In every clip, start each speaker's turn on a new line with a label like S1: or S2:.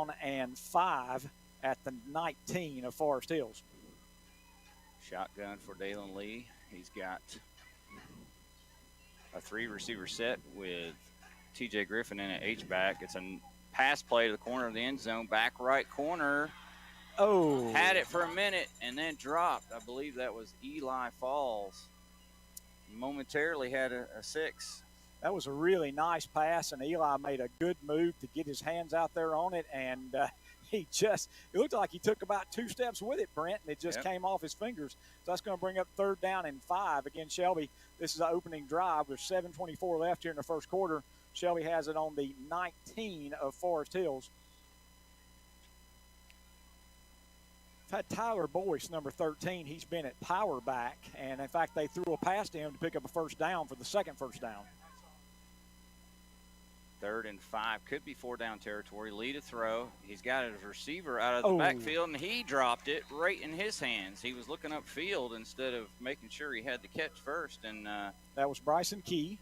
S1: down and 5 at the 19 of Forest Hills.
S2: Shotgun for Dalen Lee. He's got a 3-receiver set with TJ Griffin in an H-back. It's a pass play to the corner of the end zone, back right corner.
S1: Oh.
S2: Had it for a minute and then dropped. I believe that was Eli Falls. Momentarily had a 6.
S1: That was a really nice pass, and Eli made a good move to get his hands out there on it, and it looked like he took about 2 steps with it, Brent, and it just came off his fingers. So that's going to bring up 3rd down and 5. Again, Shelby, this is an opening drive. There's 7:24 left here in the first quarter. Shelby has it on the 19 of Forest Hills. I've had Tyler Boyce, number 13. He's been at power back, and, in fact, they threw a pass to him to pick up a first down for the second first down.
S2: 3rd and 5. Could be 4-down territory. Lee to throw. He's got his receiver out of the backfield, and he dropped it right in his hands. He was looking upfield instead of making sure he had the catch first. And
S1: that was Bryson Key.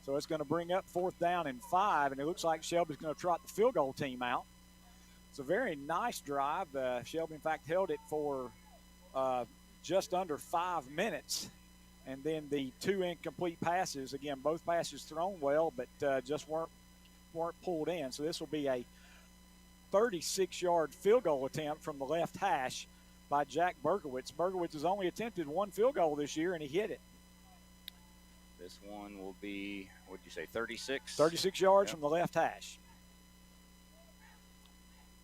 S1: So it's going to bring up 4th down and 5, and it looks like Shelby's going to trot the field goal team out. It's a very nice drive. Shelby, in fact, held it for just under 5 minutes. And then the 2 incomplete passes, again, both passes thrown well, but just weren't pulled in. So this will be a 36-yard field goal attempt from the left hash by Jack Berkowitz. Berkowitz has only attempted 1 field goal this year, and he hit it.
S2: This one will be, what did you say, 36?
S1: 36 yards from the left hash.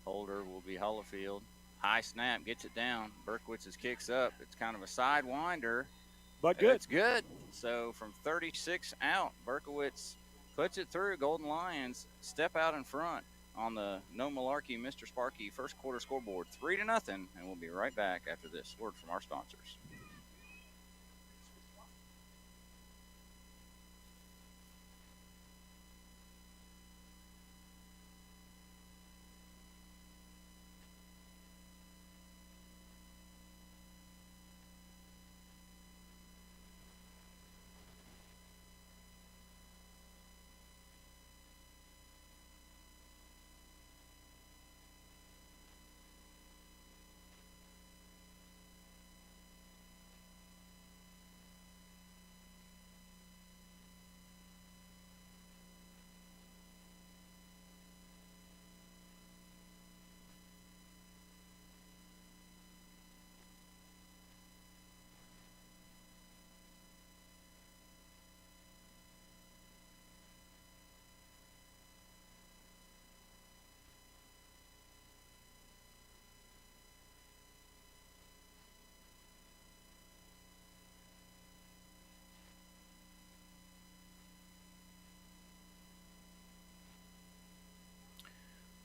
S2: Holder will be Hollifield. High snap, gets it down. Berkowitz's kicks up. It's kind of a sidewinder.
S1: But good.
S2: It's good. So from 36 out, Berkowitz puts it through. Golden Lions step out in front on the No Malarkey Mr. Sparky first quarter scoreboard, 3-0. And we'll be right back after this word from our sponsors.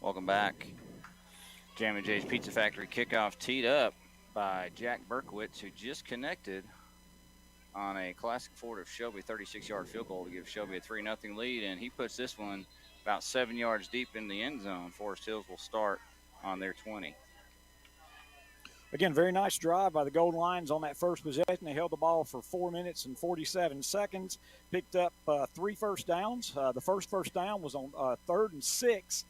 S2: Welcome back. Jammin' Jay's Pizza Factory kickoff teed up by Jack Berkowitz, who just connected on a Classic Ford of Shelby 36-yard field goal to give Shelby a 3-0 lead, and he puts this one about 7 yards deep in the end zone. Forest Hills will start on their 20.
S1: Again, very nice drive by the Golden Lions on that first possession. They held the ball for 4 minutes and 47 seconds, picked up 3 first downs. The first first down was on 3rd and 6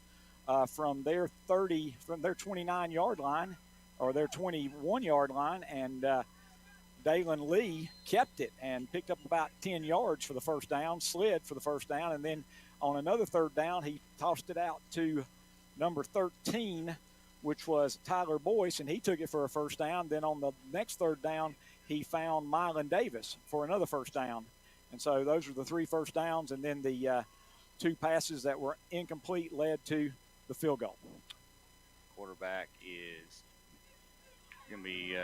S1: from their 29-yard line or their 21-yard line, and Dalen Lee kept it and picked up about 10 yards for the first down, slid for the first down, and then on another 3rd down, he tossed it out to number 13, which was Tyler Boyce, and he took it for a first down. Then on the next 3rd down, he found Mylan Davis for another first down. And so those are the 3 first downs, and then the 2 passes that were incomplete led to the field goal.
S2: Quarterback is going to be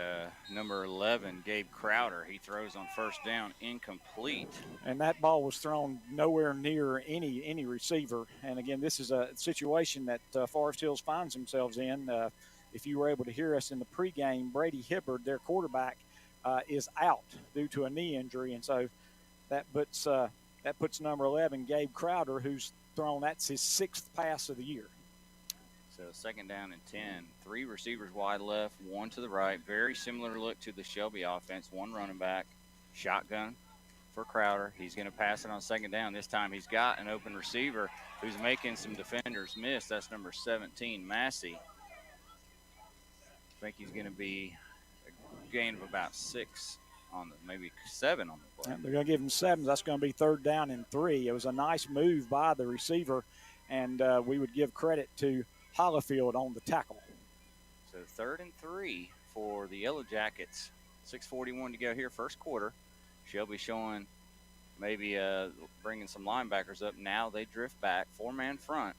S2: number 11, Gabe Crowder. He throws on first down, incomplete.
S1: And that ball was thrown nowhere near any receiver. And, again, this is a situation that Forest Hills finds themselves in. If you were able to hear us in the pregame, Brady Hibbard, their quarterback, is out due to a knee injury. And so that puts number 11, Gabe Crowder, who's thrown, that's his 6th pass of the year.
S2: So 2nd down and 10. 3 receivers wide left, 1 to the right. Very similar look to the Shelby offense. 1 running back, shotgun. for Crowder. He's going to pass it on second down. This time he's got an open receiver who's making some defenders miss. That's number 17, Massey. I think he's going to be a gain of about 6 on the, maybe 7 on the play.
S1: Yeah, they're going to give him 7. That's going to be 3rd down and 3. It was a nice move by the receiver, and we would give credit to Hollifield on the tackle.
S2: So 3rd and 3 for the Yellow Jackets. 6:41 to go here, first quarter. Shelby showing maybe bringing some linebackers up. Now they drift back, 4-man front.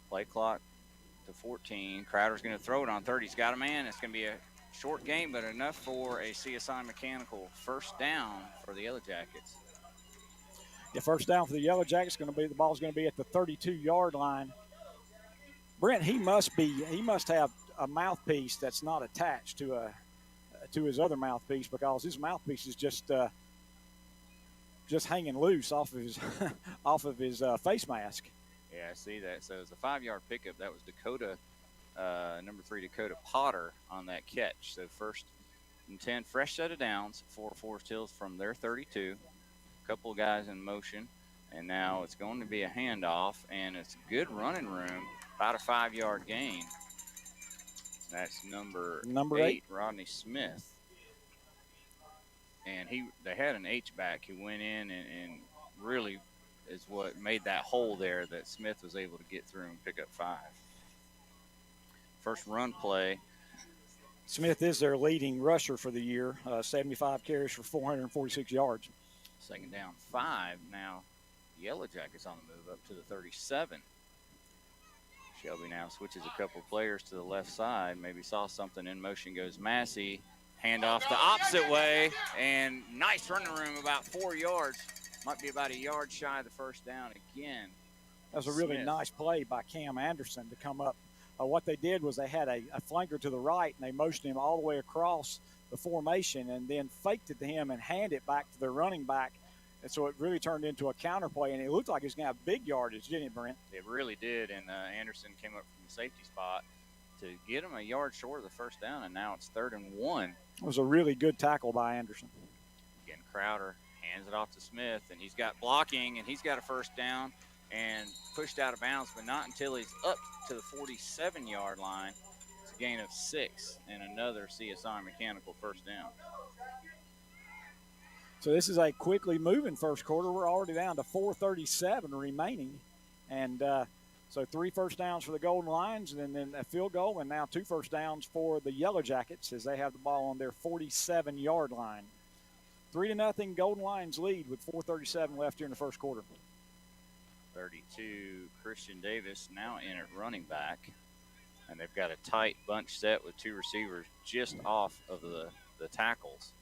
S2: Play clock to 14. Crowder's going to throw it on 30. He's got a man. It's going to be a short game, but enough for a CSI Mechanical first down for the Yellow Jackets.
S1: The first down for the Yellow Jackets going to be, the ball's going to be at the 32-yard line. Brent, he must have a mouthpiece that's not attached to his other mouthpiece, because his mouthpiece is just hanging loose off of his face mask.
S2: Yeah, I see that. So it's a 5-yard pickup. That was Dakota, number 3, Dakota Potter on that catch. So 1st and 10, fresh set of downs for Forest Hills from their 32. A couple of guys in motion, and now it's going to be a handoff, and it's good running room, about a 5-yard gain. That's number 8, Rodney Smith. And they had an H-back. He went in and really is what made that hole there that Smith was able to get through and pick up 5. First run play.
S1: Smith is their leading rusher for the year, 75 carries for 446 yards.
S2: Second down, 5. Now, Yellow Jackets on the move up to the 37. Shelby now switches a couple players to the left side. Maybe saw something in motion, goes Massey. Handoff the opposite way, and nice running room, about 4 yards. Might be about a yard shy of the first down again.
S1: That was a really nice play by Cam Anderson to come up. What they did was they had a flanker to the right, and they motioned him all the way across the formation and then faked it to him and handed it back to their running back. And so it really turned into a counter play, and it looked like he was going to have big yardage, didn't it, Brent?
S2: It really did, and Anderson came up from the safety spot to get him a yard short of the first down, and now it's 3rd and 1.
S1: It was a really good tackle by Anderson.
S2: Again, Crowder hands it off to Smith, and he's got blocking, and he's got a first down and pushed out of bounds, but not until he's up to the 47-yard line. It's a gain of 6 and another CSI Mechanical first down.
S1: So this is a quickly moving first quarter. We're already down to 4:37 remaining. And so 3 first downs for the Golden Lions, and then a field goal, and now 2 first downs for the Yellow Jackets as they have the ball on their 47-yard line. 3-0 Golden Lions lead with 4:37 left here in the first quarter.
S2: 32, Christian Davis now in at running back. And they've got a tight bunch set with 2 receivers just off of the tackles.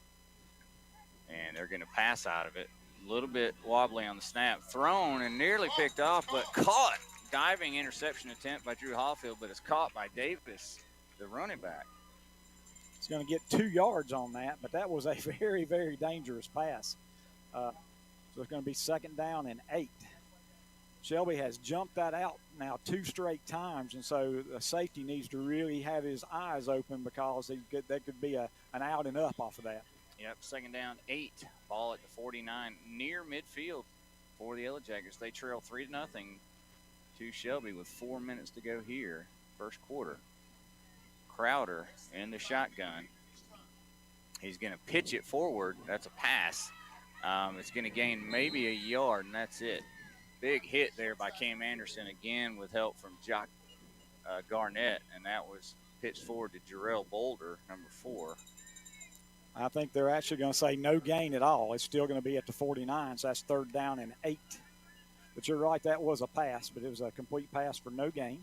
S2: And they're going to pass out of it. A little bit wobbly on the snap. Thrown and nearly picked off, but caught. Diving interception attempt by Drew Hallfield, but it's caught by Davis, the running back.
S1: He's going to get 2 yards on that, but that was a very, very dangerous pass. So it's going to be 2nd down and 8. Shelby has jumped that out now 2 straight times, and so the safety needs to really have his eyes open, because that could be an out and up off of that.
S2: Yep, 2nd down, 8. Ball at the 49, near midfield for the Yellow Jackets. They trail 3-0 to Shelby with 4 minutes to go here, first quarter. Crowder in the shotgun. He's going to pitch it forward. That's a pass. It's going to gain maybe a yard, and that's it. Big hit there by Cam Anderson again with help from Jock Garnett, and that was pitched forward to Jarrell Boulder, number 4.
S1: I think they're actually going to say no gain at all. It's still going to be at the 49, so that's 3rd down and 8. But you're right, that was a pass, but it was a complete pass for no gain.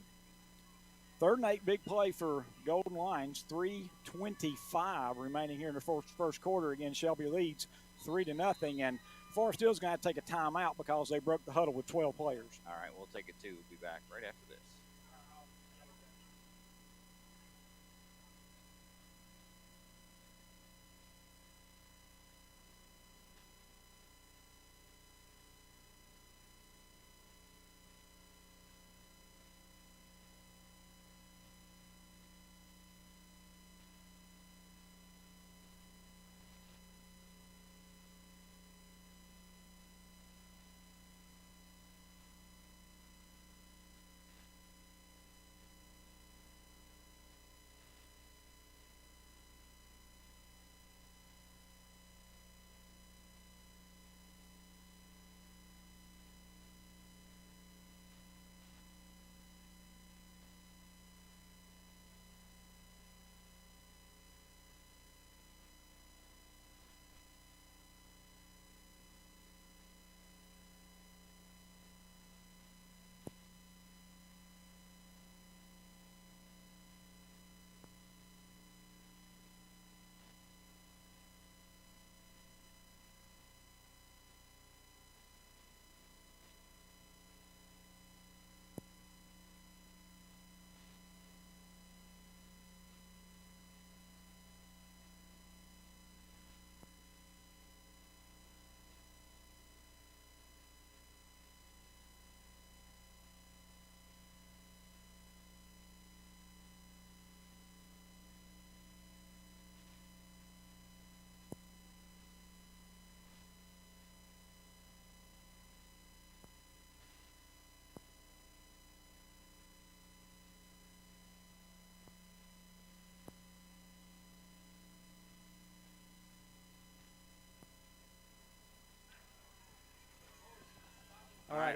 S1: 3rd and 8, big play for Golden Lions. 3:25 remaining here in the first quarter. Again, Shelby leads 3-0, and Forest Hill's going to have to take a timeout because they broke the huddle with 12 players.
S2: All right, we'll take it 2. We'll be back right after this.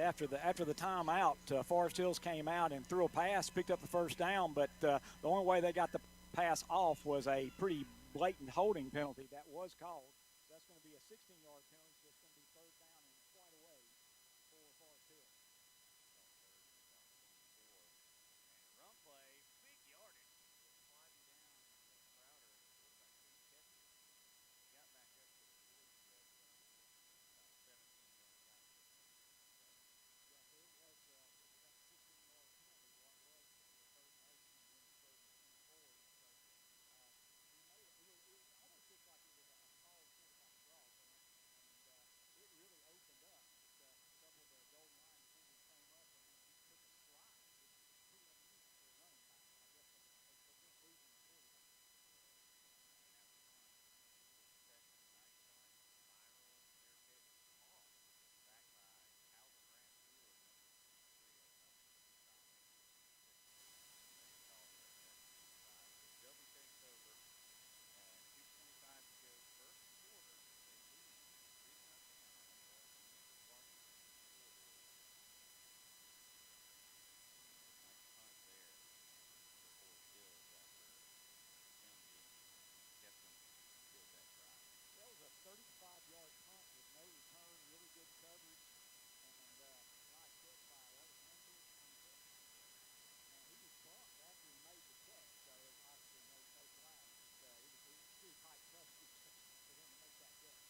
S1: said, after the timeout, Forest Hills came out and threw a pass, picked up the first down, but the only way they got the pass off was a pretty blatant holding penalty that was called. That's going to be a 16-yard penalty, so it's going to be third down and quite a way for Forest Hills.
S2: And run play, big yardage, sliding down Crowder. Got back up to the 40, but about 17 yards out. Shelby takes over. 2:25 to go, first quarter. They lead 3-0 on the Sparky scoreboard. Nice punt there for Forest Hills after penalty kept them killed that drive.
S1: That was a 35-yard punt with no return, really good coverage, and nice catch by Alexander. And he was bumped after he made the catch, so obviously no flag. But it was pretty tight coverage for him to make that catch.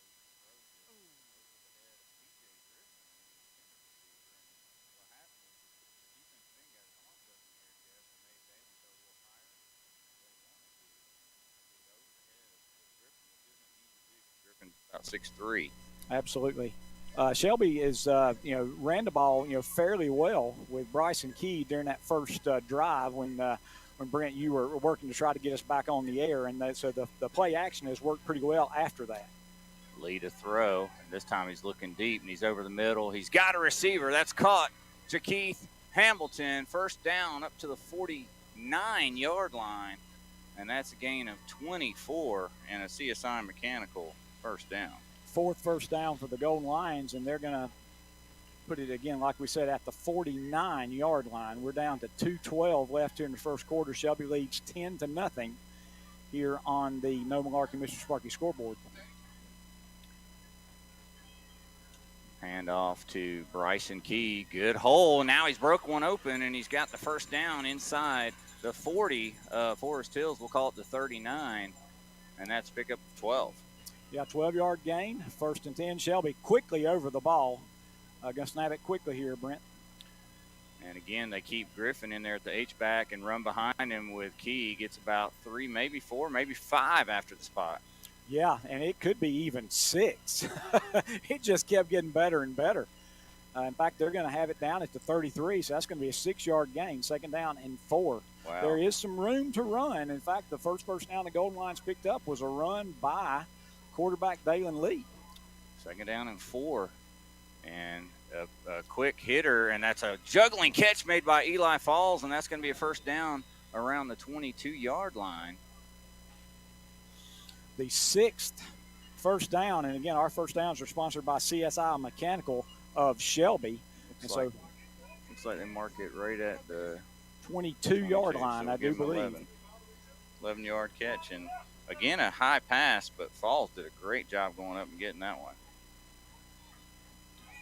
S2: First down, Lee throws it over the head of P.J. Griffin, the intended receiver. And what happened is the defensive end got his arms up in the air, Jeff, and made Dalen throw a little higher than he wanted to. It was over the head of Griffin, which isn't easy to do. Griffin's about 6'3".
S1: Absolutely. Shelby is, ran the ball, fairly well with Bryson Key during that first drive when Brent, you were working to try to get us back on the air, and so the play action has worked pretty well after that.
S2: Lee to throw. This time he's looking deep, and he's over the middle. He's got a receiver. That's caught. Jakeith Hamilton, first down up to the 49-yard line, and that's a gain of 24 and a CSI Mechanical first down.
S1: Fourth first down for the Golden Lions, and they're going to put it again, like we said, at the 49-yard line. We're down to 2:12 left here in the first quarter. Shelby leads 10-0 here on the No Malarkey Mr. Sparky scoreboard.
S2: Hand off to Bryson Key. Good hole. Now he's broke one open, and he's got the first down inside the 40. Forest Hills, we'll call it the 39, and that's pick up 12.
S1: Yeah, 12-yard gain, 1st and 10. Shelby quickly over the ball. Going to snap it quickly here, Brent.
S2: And again, they keep Griffin in there at the H-back and run behind him with Key. Gets about 3, maybe 4, maybe 5 after the spot.
S1: Yeah, and it could be even 6. It just kept getting better and better. In fact, they're going to have it down at the 33, so that's going to be a 6-yard gain, 2nd down and 4.
S2: Wow.
S1: There is some room to run. In fact, the first down the Golden Lions picked up was a run by quarterback Dalen Lee.
S2: 2nd down and 4. And a quick hitter, and that's a juggling catch made by Eli Falls, and that's going to be a first down around the 22-yard line.
S1: The 6th first down, and again, our first downs are sponsored by CSI Mechanical of Shelby.
S2: Looks like they mark it right at the
S1: 22-yard line,
S2: so
S1: I do believe.
S2: 11-yard catch, and again, a high pass, but Falls did a great job going up and getting that one.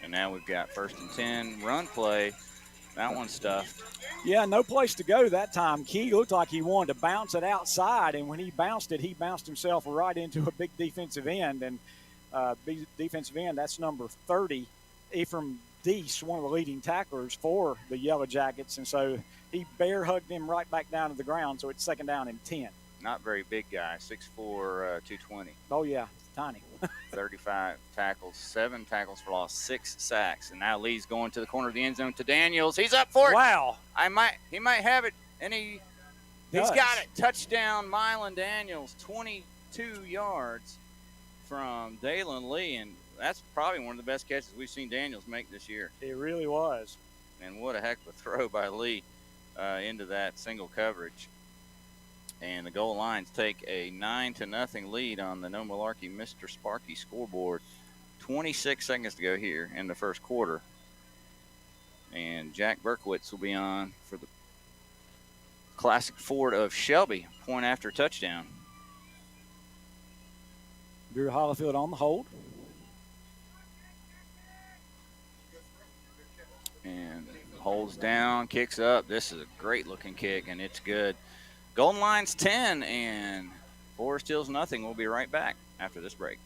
S2: And now we've got 1st and 10, run play. That one's stuffed.
S1: Yeah, no place to go that time. Key looked like he wanted to bounce it outside, and when he bounced himself right into a big defensive end. And big defensive end, that's number 30, Ephraim Deese, one of the leading tacklers for the Yellow Jackets. And so he bear hugged him right back down to the ground, so it's 2nd down and 10.
S2: Not very big guy, 6'4", 220.
S1: Oh, yeah, tiny.
S2: 35 tackles, 7 tackles for loss, 6 sacks. And now Lee's going to the corner of the end zone to Daniels. He's up for it.
S1: Wow.
S2: He might have it, and he's got it. Touchdown, Mylan Daniels, 22 yards from Dalen Lee. And that's probably one of the best catches we've seen Daniels make this year.
S1: It really was.
S2: And what a heck of a throw by Lee into that single coverage. And the Gold Lions take a 9-0 lead on the No Malarkey Mr. Sparky scoreboard. 26 seconds to go here in the first quarter. And Jack Berkowitz will be on for the Classic Ford of Shelby, point after touchdown.
S1: Drew Hollifield on the hold.
S2: And holds down, kicks up. This is a great looking kick, and it's good. Golden Lions 10 and Forest Hills nothing. We'll be right back after this break.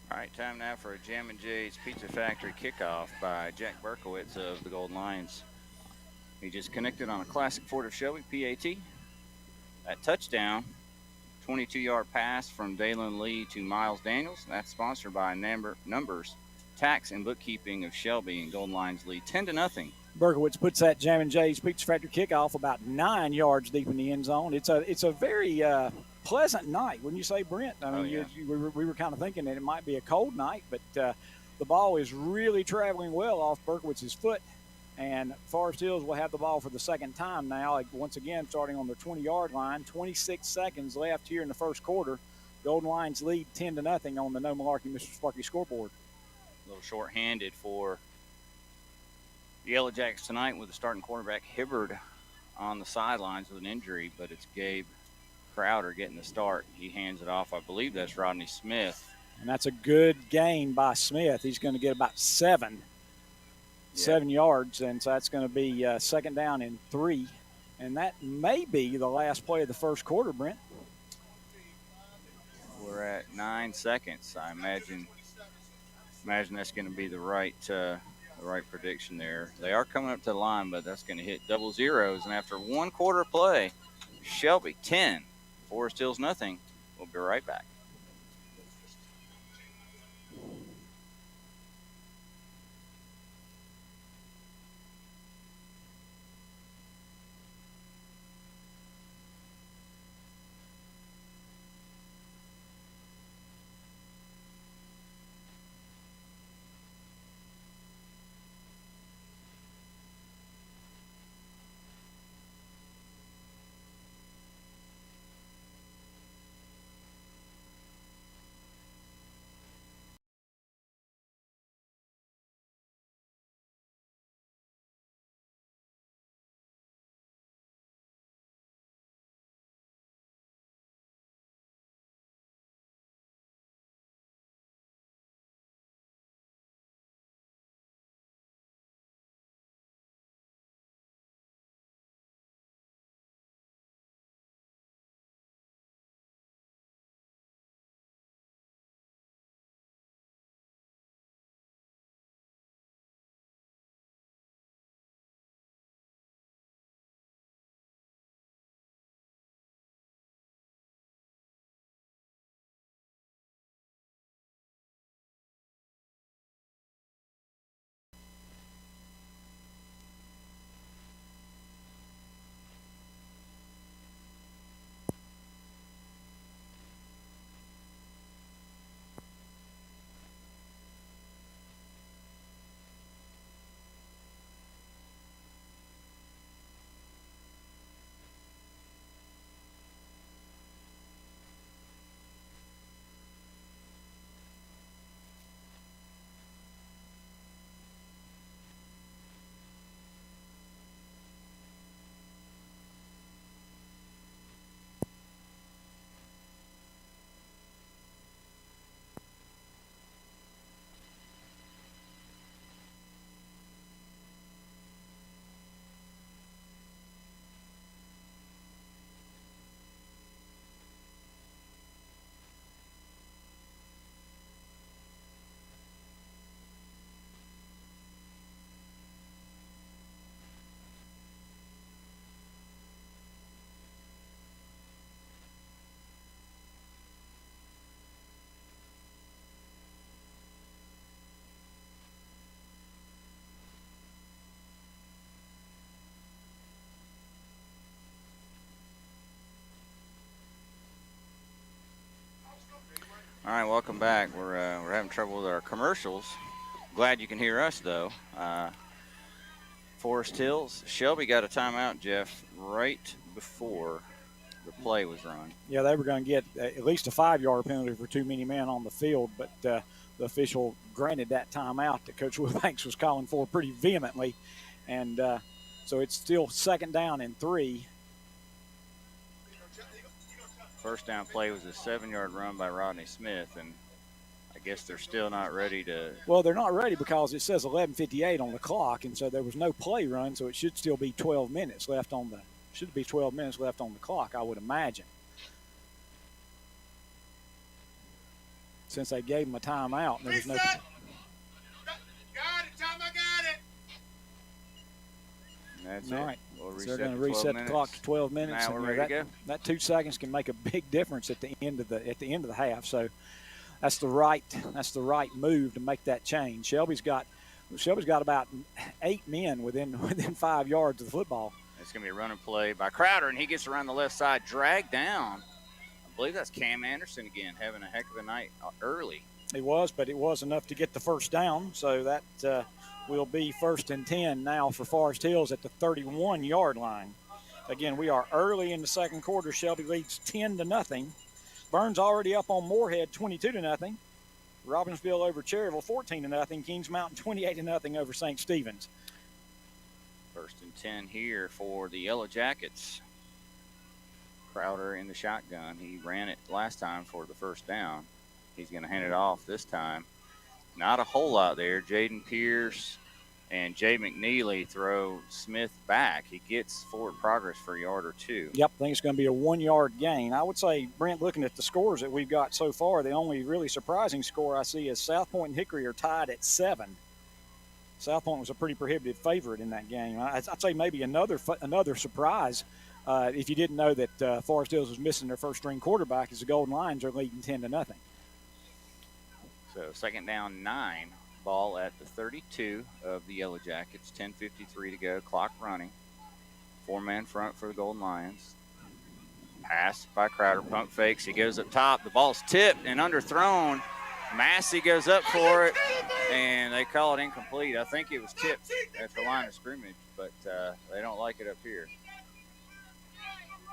S2: All right, time now for a Jammin' Jay's Pizza Factory kickoff by Jack Berkowitz of the Golden Lions. He just connected on a Classic Ford of Shelby, PAT. That touchdown, 22-yard pass from Dalen Lee to Miles Daniels. That's sponsored by Numbers, Tax and Bookkeeping of Shelby, and Golden Lions lead 10-0.
S1: Berkowitz puts that Jammin' Jay's Pizza Factory kickoff about 9 yards deep in the end zone. It's a very pleasant night, wouldn't you say, Brent? I mean, we were kind of thinking that it might be a cold night, but the ball is really traveling well off Berkowitz's foot, and Forest Hills will have the ball for the second time now, once again starting on the 20-yard line. 26 seconds left here in the first quarter. Golden Lions lead 10-0 on the No Malarkey Mr. Sparky scoreboard.
S2: A little short-handed for the Yellow Jackets tonight with the starting quarterback Hibbard on the sidelines with an injury, but it's Gabe Crowder getting the start. He hands it off. I believe that's Rodney Smith.
S1: And that's a good gain by Smith. He's going to get about 7 yards, and so that's going to be second down and 3. And that may be the last play of the first quarter, Brent.
S2: We're at 9 seconds. I imagine that's going to be the right prediction there. They are coming up to the line, but that's going to hit double zeros. And after one quarter play, Shelby 10, Forest Hills nothing. We'll be right back. welcome back. We're having trouble with our commercials. Glad you can hear us though. Forest Hills, Shelby got a timeout, Jeff, right before the play was run.
S1: Yeah, they were going to get at least a 5-yard penalty for too many men on the field, but the official granted that timeout that Coach Wilbanks was calling for pretty vehemently, and so it's still 2nd down and 3.
S2: First down play was a 7-yard run by Rodney Smith, and I guess they're still not ready to.
S1: Well, they're not ready because it says 11:58 on the clock, and so there was no play run, so it should still be 12 minutes left on the clock, I would imagine. Since they gave them a timeout, there was no.
S3: Got it, Tom, I got it.
S2: And that's
S1: All
S2: it.
S1: right.
S2: We'll
S1: So they're going to reset the clock to 12 minutes.
S2: Now we're
S1: and
S2: ready to go.
S1: That 2 seconds can make a big difference at the end of the half. So that's the right move to make that change. Shelby's got about 8 men within 5 yards of the football.
S2: It's going to be a running play by Crowder, and he gets around the left side, dragged down. I believe that's Cam Anderson again, having a heck of a night early.
S1: It was, but it was enough to get the first down. So that will be 1st and 10 now for Forest Hills at the 31-yard line. Again, we are early in the second quarter. Shelby leads 10-0. Burns already up on Moorhead 22-0. Robbinsville over Cherryville 14-0. Kings Mountain 28-0 over St. Stephen's.
S2: 1st and 10 here for the Yellow Jackets. Crowder in the shotgun. He ran it last time for the first down. He's going to hand it off this time. Not a whole lot there. Jaden Pierce and Jay McNeely throw Smith back. He gets forward progress for a yard or 2.
S1: Yep, I think it's going to be a 1-yard gain. I would say, Brent, looking at the scores that we've got so far, the only really surprising score I see is South Point and Hickory are tied at 7. South Point was a pretty prohibitive favorite in that game. I'd say maybe another surprise if you didn't know that Forest Hills was missing their first-string quarterback is the Golden Lions are leading 10-0.
S2: So 2nd down 9, ball at the 32 of the Yellow Jackets, 10:53 to go, clock running. 4-man front for the Golden Lions. Pass by Crowder, pump fakes, he goes up top, the ball's tipped and underthrown. Massey goes up for it, and they call it incomplete. I think it was tipped at the line of scrimmage, but they don't like it up here.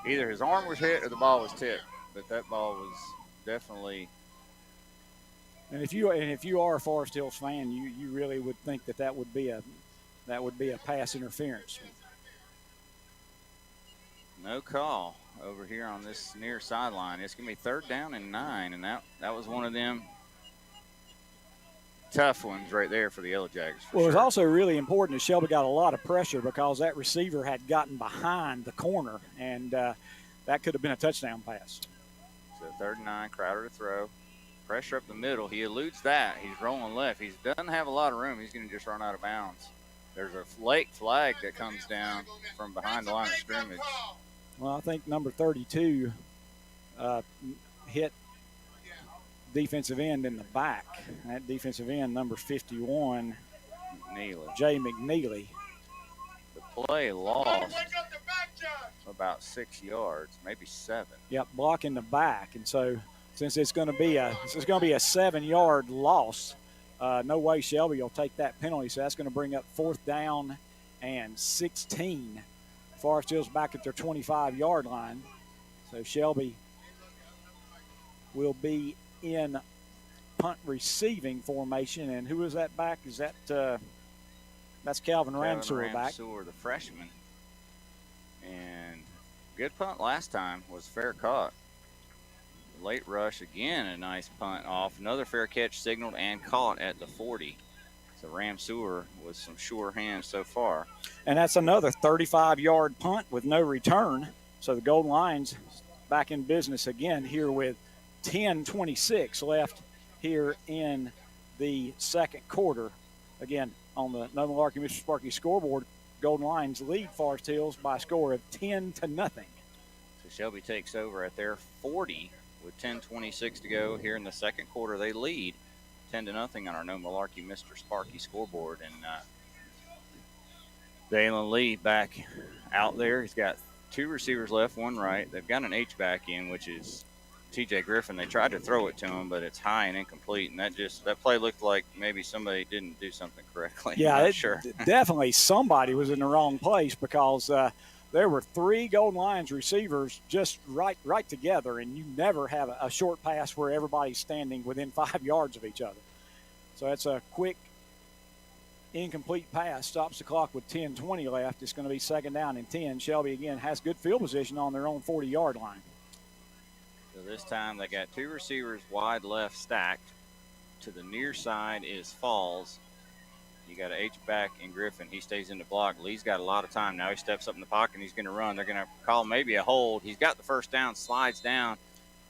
S2: Either his arm was hit or the ball was tipped, but that ball was definitely.
S1: And if you are a Forest Hills fan, you really would think that would be a pass interference.
S2: No call over here on this near sideline. It's going to be 3rd down and 9, and that was one of them tough ones right there for the Yellow Jackets.
S1: Well, it was also really important that Shelby got a lot of pressure because that receiver had gotten behind the corner, and that could have been a touchdown pass.
S2: So 3rd and 9, Crowder to throw. Pressure up the middle. He eludes that. He's rolling left. He doesn't have a lot of room. He's going to just run out of bounds. There's a late flag that comes down from behind the line of scrimmage.
S1: Well, I think number 32 hit defensive end in the back. That defensive end, number 51,
S2: McNeely.
S1: Jay McNeely.
S2: The play lost about 6 yards, maybe 7.
S1: Yep, blocking the back, and so since it's going to be a 7-yard loss, no way Shelby will take that penalty. So that's going to bring up 4th down and 16. Forest Hills back at their 25-yard line. So Shelby will be in punt receiving formation. And who is that back? Is that that's Calvin Ramseur back?
S2: Ramseur, the freshman. And good punt last time was fair caught. Late rush again, a nice punt off. Another fair catch signaled and caught at the 40. So Ramseur with some sure hands so far.
S1: And that's another 35-yard punt with no return. So the Golden Lions back in business again here with 10:26 left here in the second quarter. Again, on the No Malarkey Mr. Sparky scoreboard, Golden Lions lead Forest Hills by a score of 10-0.
S2: So Shelby takes over at their 40 with 10:26 to go here in the second quarter. They lead 10-0 on our No Malarkey Mr. Sparky scoreboard. And Dalen Lee back out there. He's got 2 receivers left, 1 right. They've got an H-back in, which is T.J. Griffin. They tried to throw it to him, but it's high and incomplete, and that play looked like maybe somebody didn't do something correctly.
S1: Yeah,
S2: I'm not sure.
S1: Definitely somebody was in the wrong place because there were 3 Golden Lions receivers just right together, and you never have a short pass where everybody's standing within 5 yards of each other. So that's a quick, incomplete pass, stops the clock with 10:20 left. It's going to be 2nd down and 10. Shelby, again, has good field position on their own 40-yard line.
S2: So this time they got 2 receivers wide left stacked. To the near side is Falls. You got an H-back in Griffin. He stays in the block. Lee's got a lot of time. Now he steps up in the pocket, and he's going to run. They're going to call maybe a hold. He's got the first down, slides down.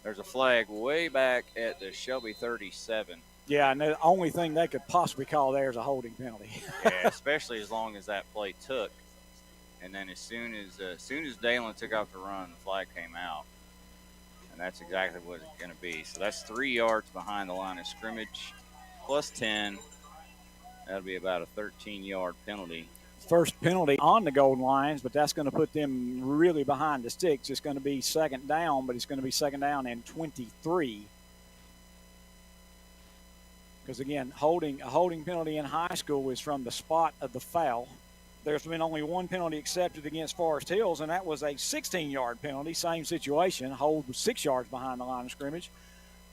S2: There's a flag way back at the Shelby 37.
S1: Yeah, and the only thing they could possibly call there is a holding penalty.
S2: Yeah, especially as long as that play took. And then as soon as Dalen took off the run, the flag came out. And that's exactly what it's going to be. So that's 3 yards behind the line of scrimmage, plus 10. That'll be about a 13-yard penalty.
S1: First penalty on the Golden Lions, but that's going to put them really behind the sticks. It's going to be 2nd down, but it's going to be 2nd down and 23. Because, again, a holding penalty in high school is from the spot of the foul. There's been only 1 penalty accepted against Forest Hills, and that was a 16-yard penalty. Same situation. Hold was 6 yards behind the line of scrimmage.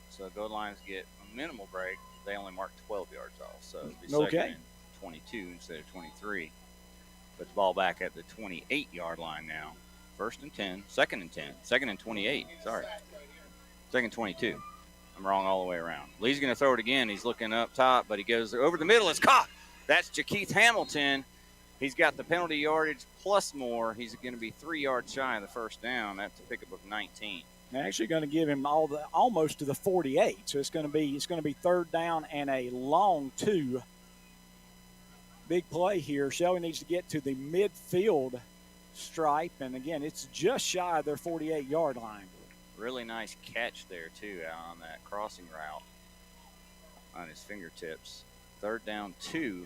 S2: So Golden Lions get a minimal break. They only marked 12 yards off. So
S1: Okay.
S2: it'll be 2nd and 22 instead of 23. But the ball back at the 28-yard line now. 1st and 10, 2nd and 10, 2nd and 28. Sorry. 2nd 22. I'm wrong all the way around. Lee's going to throw it again. He's looking up top, but he goes over the middle. It's caught. That's Jakeith Hamilton. He's got the penalty yardage plus more. He's going to be 3 yards shy of the first down. That's a pickup of 19.
S1: They're actually going to give him almost to the 48. So it's going to be 3rd down and a long 2. Big play here. Shelby needs to get to the midfield stripe, and again, it's just shy of their 48-yard line.
S2: Really nice catch there too on that crossing route on his fingertips. 3rd down 2.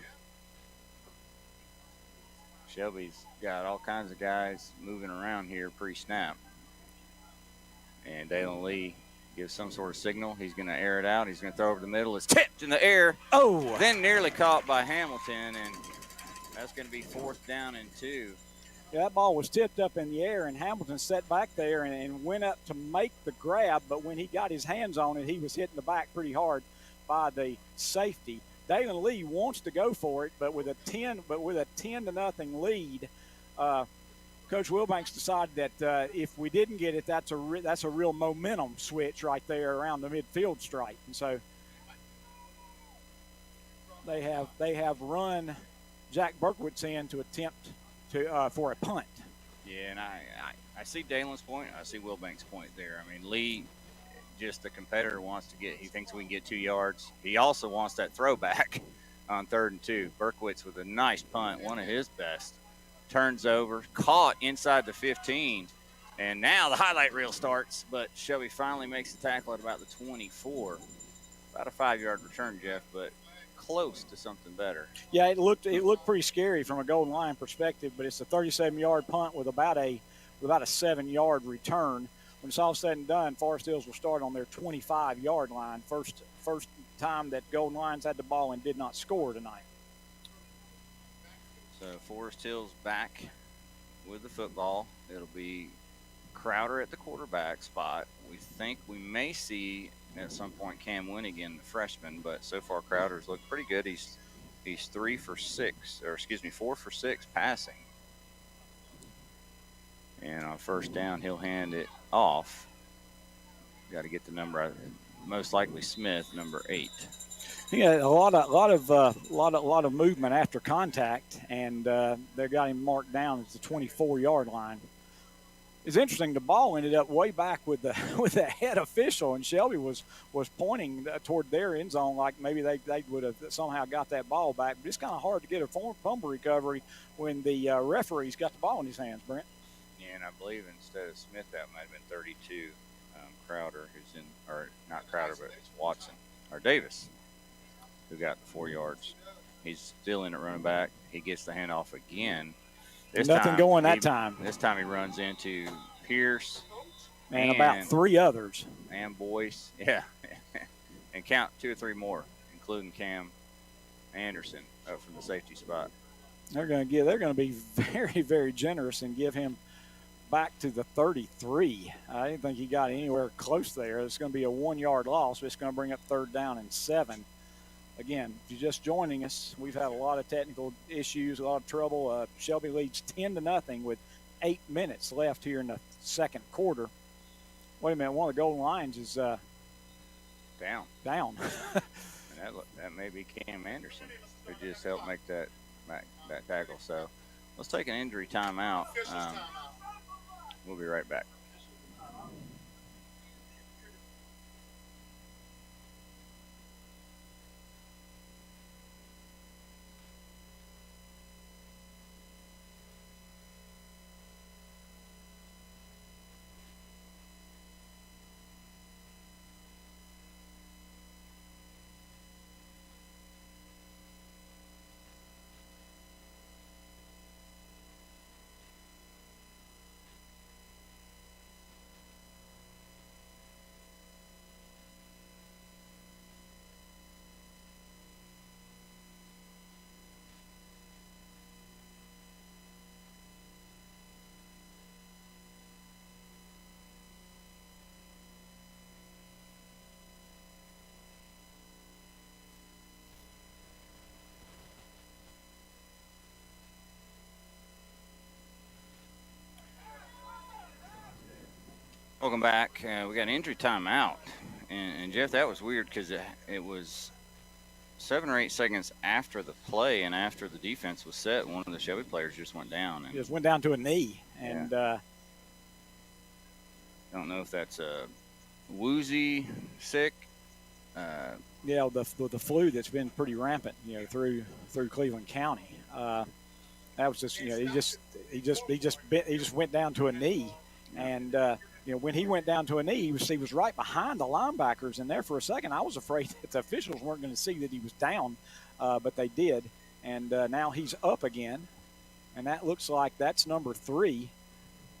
S2: Shelby's got all kinds of guys moving around here pre-snap. And Dalen Lee gives some sort of signal. He's going to air it out. He's going to throw over the middle. It's tipped in the air.
S1: Oh!
S2: Then nearly caught by Hamilton, and that's going to be 4th down and 2.
S1: Yeah, that ball was tipped up in the air, and Hamilton sat back there and went up to make the grab, but when he got his hands on it, he was hitting the back pretty hard by the safety. Dalen Lee wants to go for it, but with a 10-0 lead, Coach Wilbanks decided that if we didn't get it, that's a real momentum switch right there around the midfield stripe, and so they have run Jack Berkowitz in to attempt for a punt.
S2: Yeah, and I see Dalen's point. I see Wilbanks' point there. I mean, Lee, just the competitor, he thinks we can get 2 yards. He also wants that throwback on 3rd and 2. Berkowitz with a nice punt, one of his best. Turns over, caught inside the 15, and now the highlight reel starts, but Shelby finally makes the tackle at about the 24. About a 5-yard return, Jeff, but close to something better.
S1: Yeah, it looked pretty scary from a Golden Lion perspective, but it's a 37-yard punt with about a 7-yard return. When it's all said and done, Forest Hills will start on their 25-yard line. First time that Golden Lions had the ball and did not score tonight.
S2: So Forest Hills back with the football. It'll be Crowder at the quarterback spot. We think we may see at some point Cam Winnigan, the freshman, but so far Crowder's looked pretty good. He's 4 for 6 passing. And on 1st down, he'll hand it off. Got to get the number, most likely Smith, number 8.
S1: Yeah, a lot of movement after contact, and they got him marked down as the 24-yard line. It's interesting. The ball ended up way back with the head official, and Shelby was pointing toward their end zone like maybe they would have somehow got that ball back. But it's kind of hard to get a fumble recovery when the referee's got the ball in his hands, Brent.
S2: Yeah, and I believe instead of Smith, that might have been 32. Crowder, who's in, or not Crowder, but it's Watson or Davis, who got the 4 yards. He's still in at running back. He gets the handoff again.
S1: Nothing going that time.
S2: This time he runs into Pierce,
S1: and about 3 others.
S2: And Boyce, yeah. And count 2 or 3 more, including Cam Anderson up from the safety spot.
S1: They're going to be very, very generous and give him back to the 33. I didn't think he got anywhere close there. It's going to be a 1-yard loss, but it's going to bring up 3rd down and 7. Again, if you're just joining us, we've had a lot of technical issues, a lot of trouble. Shelby leads 10-0 with 8 minutes left here in the second quarter. Wait a minute, one of the Golden Lions is
S2: down.
S1: And
S2: that may be Cam Anderson who just helped make that tackle. So let's take an injury timeout. We'll be right back. Welcome back. We got an injury timeout. And Jeff, that was weird because it was 7 or 8 seconds after the play and after the defense was set. One of the Shelby players just went down.
S1: And just went down to a knee. And
S2: I don't know if that's a woozy sick.
S1: The flu that's been pretty rampant, through Cleveland County. That was just, he just went down to a knee, and when he went down to a knee, he was right behind the linebackers, and there for a second, I was afraid that the officials weren't going to see that he was down, but they did, and now he's up again, and that looks like that's number 3,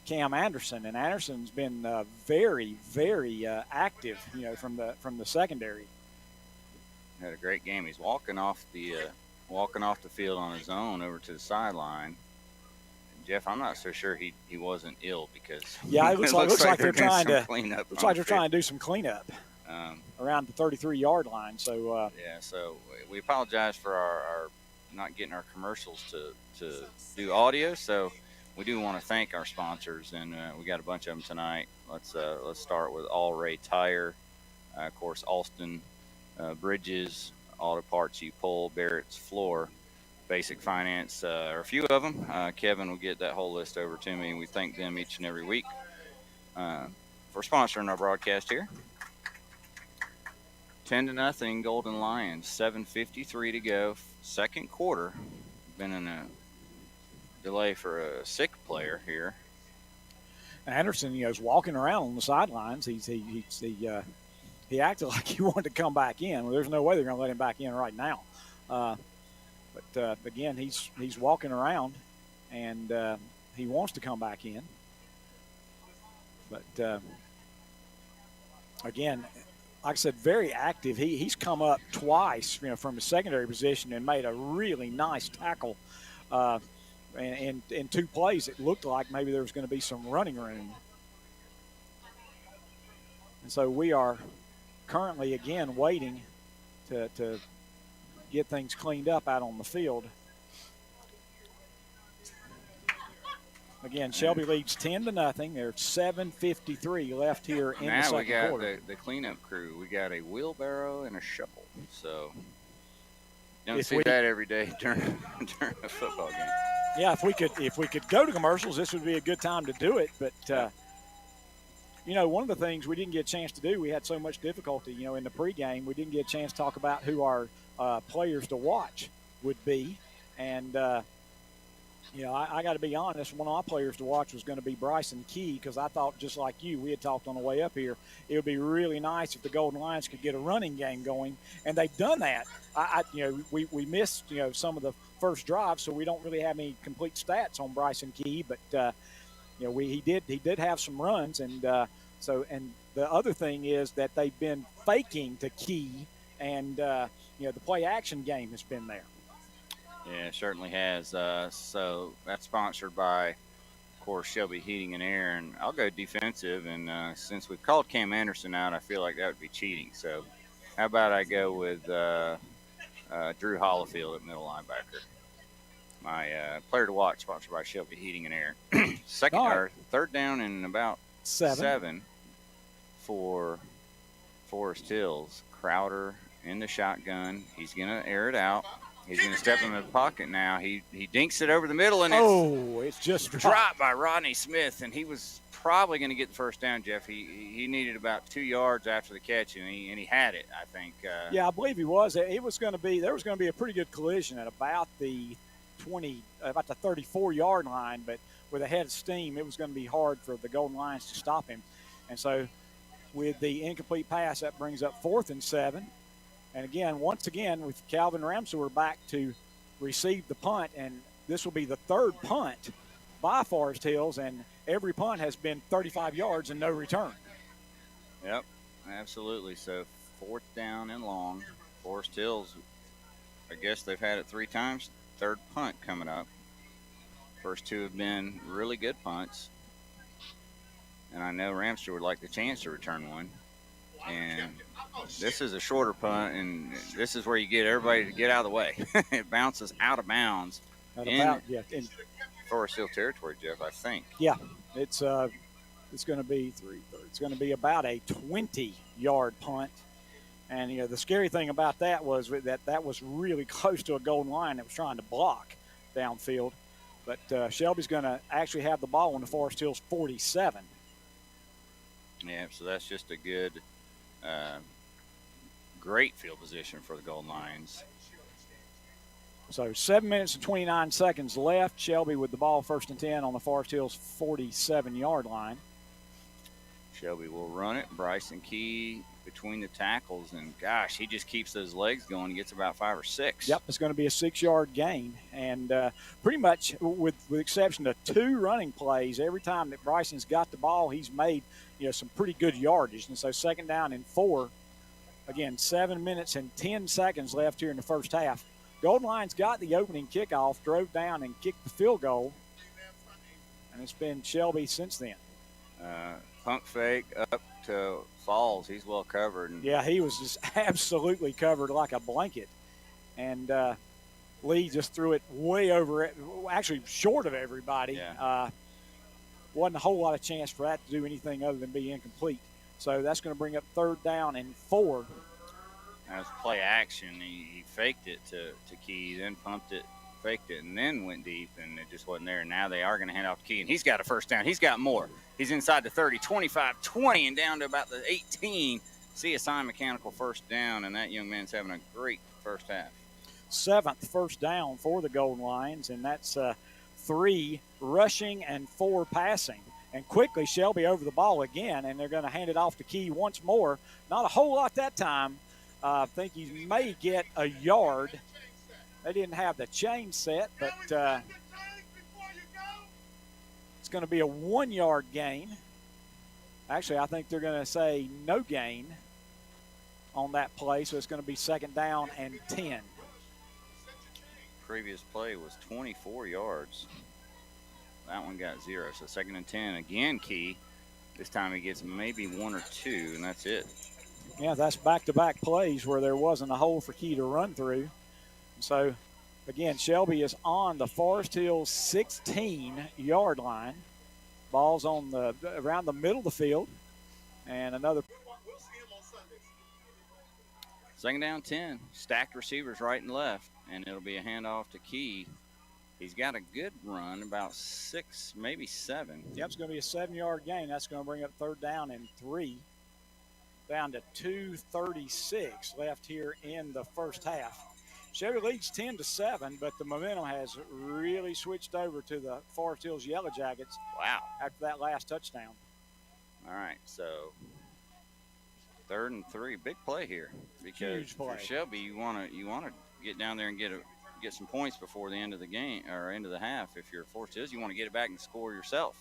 S1: Cam Anderson, and Anderson's been very, very active, from the secondary.
S2: Had a great game. He's walking off the field on his own over to the sideline. Jeff, I'm not so sure he wasn't ill because
S1: it looks like they're trying to do some cleanup around the 33-yard line. So
S2: so we apologize for our not getting our commercials to do audio. So we do want to thank our sponsors, and we got a bunch of them tonight. Let's start with All Ray Tire, of course, Alston Bridges, Auto Parts You Pull, Barrett's Floor, Basic Finance, are a few of them. Kevin will get that whole list over to me, and we thank them each and every week for sponsoring our broadcast here. 10-0 Golden Lions, 7:53 to go, second quarter. Been in a delay for a sick player here.
S1: Anderson, is walking around on the sidelines. He acted like he wanted to come back in. Well, there's no way they're going to let him back in right now. But again, he's walking around, and he wants to come back in. But again, like I said, very active. He's come up twice, from his secondary position and made a really nice tackle. And in 2 plays, it looked like maybe there was going to be some running room. And so we are currently, again, waiting to get things cleaned up out on the field. Again, Shelby leads 10-0. There's 7:53 left here in the second quarter.
S2: Now we got the cleanup crew. We got a wheelbarrow and a shovel. So you don't see that every day during a football game.
S1: Yeah, if we could go to commercials, this would be a good time to do it. But one of the things we didn't get a chance to do, we had so much difficulty, in the pregame, we didn't get a chance to talk about who our players to watch would be. And, I got to be honest, one of our players to watch was going to be Bryson Key, because I thought, just like you, we had talked on the way up here, it would be really nice if the Golden Lions could get a running game going. And they've done that. We missed, some of the first drive, so we don't really have any complete stats on Bryson Key, but he did have some runs, and So, and the other thing is that they've been faking to Key, and the play action game has been there.
S2: Yeah, it certainly has. So that's sponsored by, of course, Shelby Heating and Air. And I'll go defensive. And since we've called Cam Anderson out, I feel like that would be cheating. So how about I go with Drew Hollifield at middle linebacker? My player to watch, sponsored by Shelby Heating and Air. Or third down and about seven for Forest Hills. Crowder in the shotgun. He's going to air it out. He's going to step into the pocket now. He dinks it over the middle, and
S1: it's just
S2: dropped by Rodney Smith, and he was probably going to get the first down, Jeff. He needed about 2 yards after the catch, and he had it, I think.
S1: Yeah, I believe he was. There was going to be a pretty good collision at about the 34-yard line, but with a head of steam, it was going to be hard for the Golden Lions to stop him. And so with the incomplete pass, that brings up 4th and 7. And again, once again, with Calvin Ramseur back to receive the punt, and this will be the third punt by Forest Hills, and every punt has been 35 yards and no return.
S2: Yep, absolutely. So 4th down and long. Forest Hills, I guess they've had it 3 times. Third punt coming up. First 2 have been really good punts. And I know Ramseur would like the chance to return one. And this is a shorter punt, and this is where you get everybody to get out of the way. It bounces out of bounds in Forest Hill territory, Jeff, I think.
S1: Yeah, it's going to be it's going to be about a 20-yard punt. And the scary thing about that was that was really close to a Golden Lion that was trying to block downfield. But Shelby's going to actually have the ball on the Forest Hills 47.
S2: Yeah, so that's just a good. Great field position for the Golden Lions.
S1: So 7 minutes and 29 seconds left. Shelby with the ball 1st and 10 on the Forest Hills 47-yard line.
S2: Shelby will run it. Bryson Key between the tackles, and gosh, he just keeps those legs going. He gets about 5 or 6.
S1: Yep, it's going to be a 6-yard gain, and pretty much with the exception of 2 running plays, every time that Bryson's got the ball, he's made some pretty good yardage. And so 2nd down and 4. Again, 7 minutes and 10 seconds left here in the first half. Golden Lions got the opening kickoff, drove down and kicked the field goal, and it's been Shelby since then.
S2: Pump fake up to Falls. He's well covered.
S1: Yeah, he was just absolutely covered like a blanket. And Lee just threw it way over it, actually short of everybody.
S2: Yeah.
S1: Wasn't a whole lot of chance for that to do anything other than be incomplete. So that's going to bring up 3rd down and 4.
S2: That was play action. He faked it to Key, then pumped it, faked it, and then went deep, and it just wasn't there. Now they are going to hand off to Key, and he's got a first down. He's got more. He's inside the 30, 25, 20, and down to about the 18. CSI Mechanical first down, and that young man's having a great first half.
S1: 7th first down for the Golden Lions, and that's 3 rushing and 4 passing. And quickly, Shelby over the ball again, and they're going to hand it off to Key once more. Not a whole lot that time. I think he may get a yard. They didn't have the chain set, but it's going to be a 1-yard gain. Actually, I think they're going to say no gain on that play, so it's going to be 2nd down and 10.
S2: Previous play was 24 yards. That one got 0, so 2nd and 10. Again, Key. This time he gets maybe 1 or 2, and that's it.
S1: Yeah, that's back-to-back plays where there wasn't a hole for Key to run through. So, again, Shelby is on the Forest Hills 16-yard line. Ball's on around the middle of the field, and another.
S2: 2nd down, 10. Stacked receivers right and left, and it'll be a handoff to Key. He's got a good run, about 6, maybe 7.
S1: Yep, it's going to be a 7-yard gain. That's going to bring up 3rd down and 3. Down to 2:36 left here in the first half. Shelby leads 10-7, but the momentum has really switched over to the Forest Hills Yellow Jackets.
S2: Wow!
S1: After that last touchdown.
S2: All right, so 3rd and 3, big play here because
S1: huge play.
S2: For Shelby, you want to get down there and get some points before the end of the game or end of the half. If you're Forest Hills, you want to get it back and score yourself.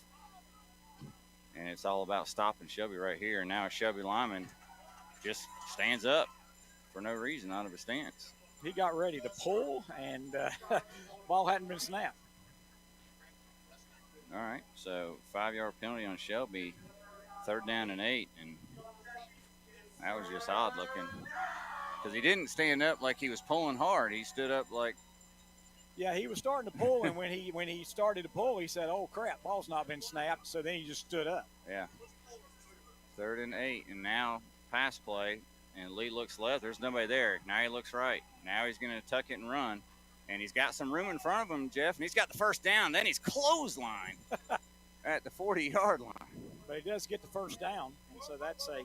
S2: And it's all about stopping Shelby right here. And now Shelby lineman just stands up for no reason out of his stance.
S1: He got ready to pull, and ball hadn't been snapped.
S2: All right, so 5-yard penalty on Shelby, 3rd down and 8, and that was just odd looking because he didn't stand up like he was pulling hard. He stood up like.
S1: Yeah, he was starting to pull, and when he started to pull, he said, "Oh crap, ball's not been snapped." So then he just stood up.
S2: Yeah. 3rd and 8, and now pass play, and Lee looks left. There's nobody there. Now he looks right. Now he's going to tuck it and run. And he's got some room in front of him, Jeff, and he's got the 1st down. Then he's clothesline at the 40-yard line.
S1: But he does get the 1st down, and so that's a.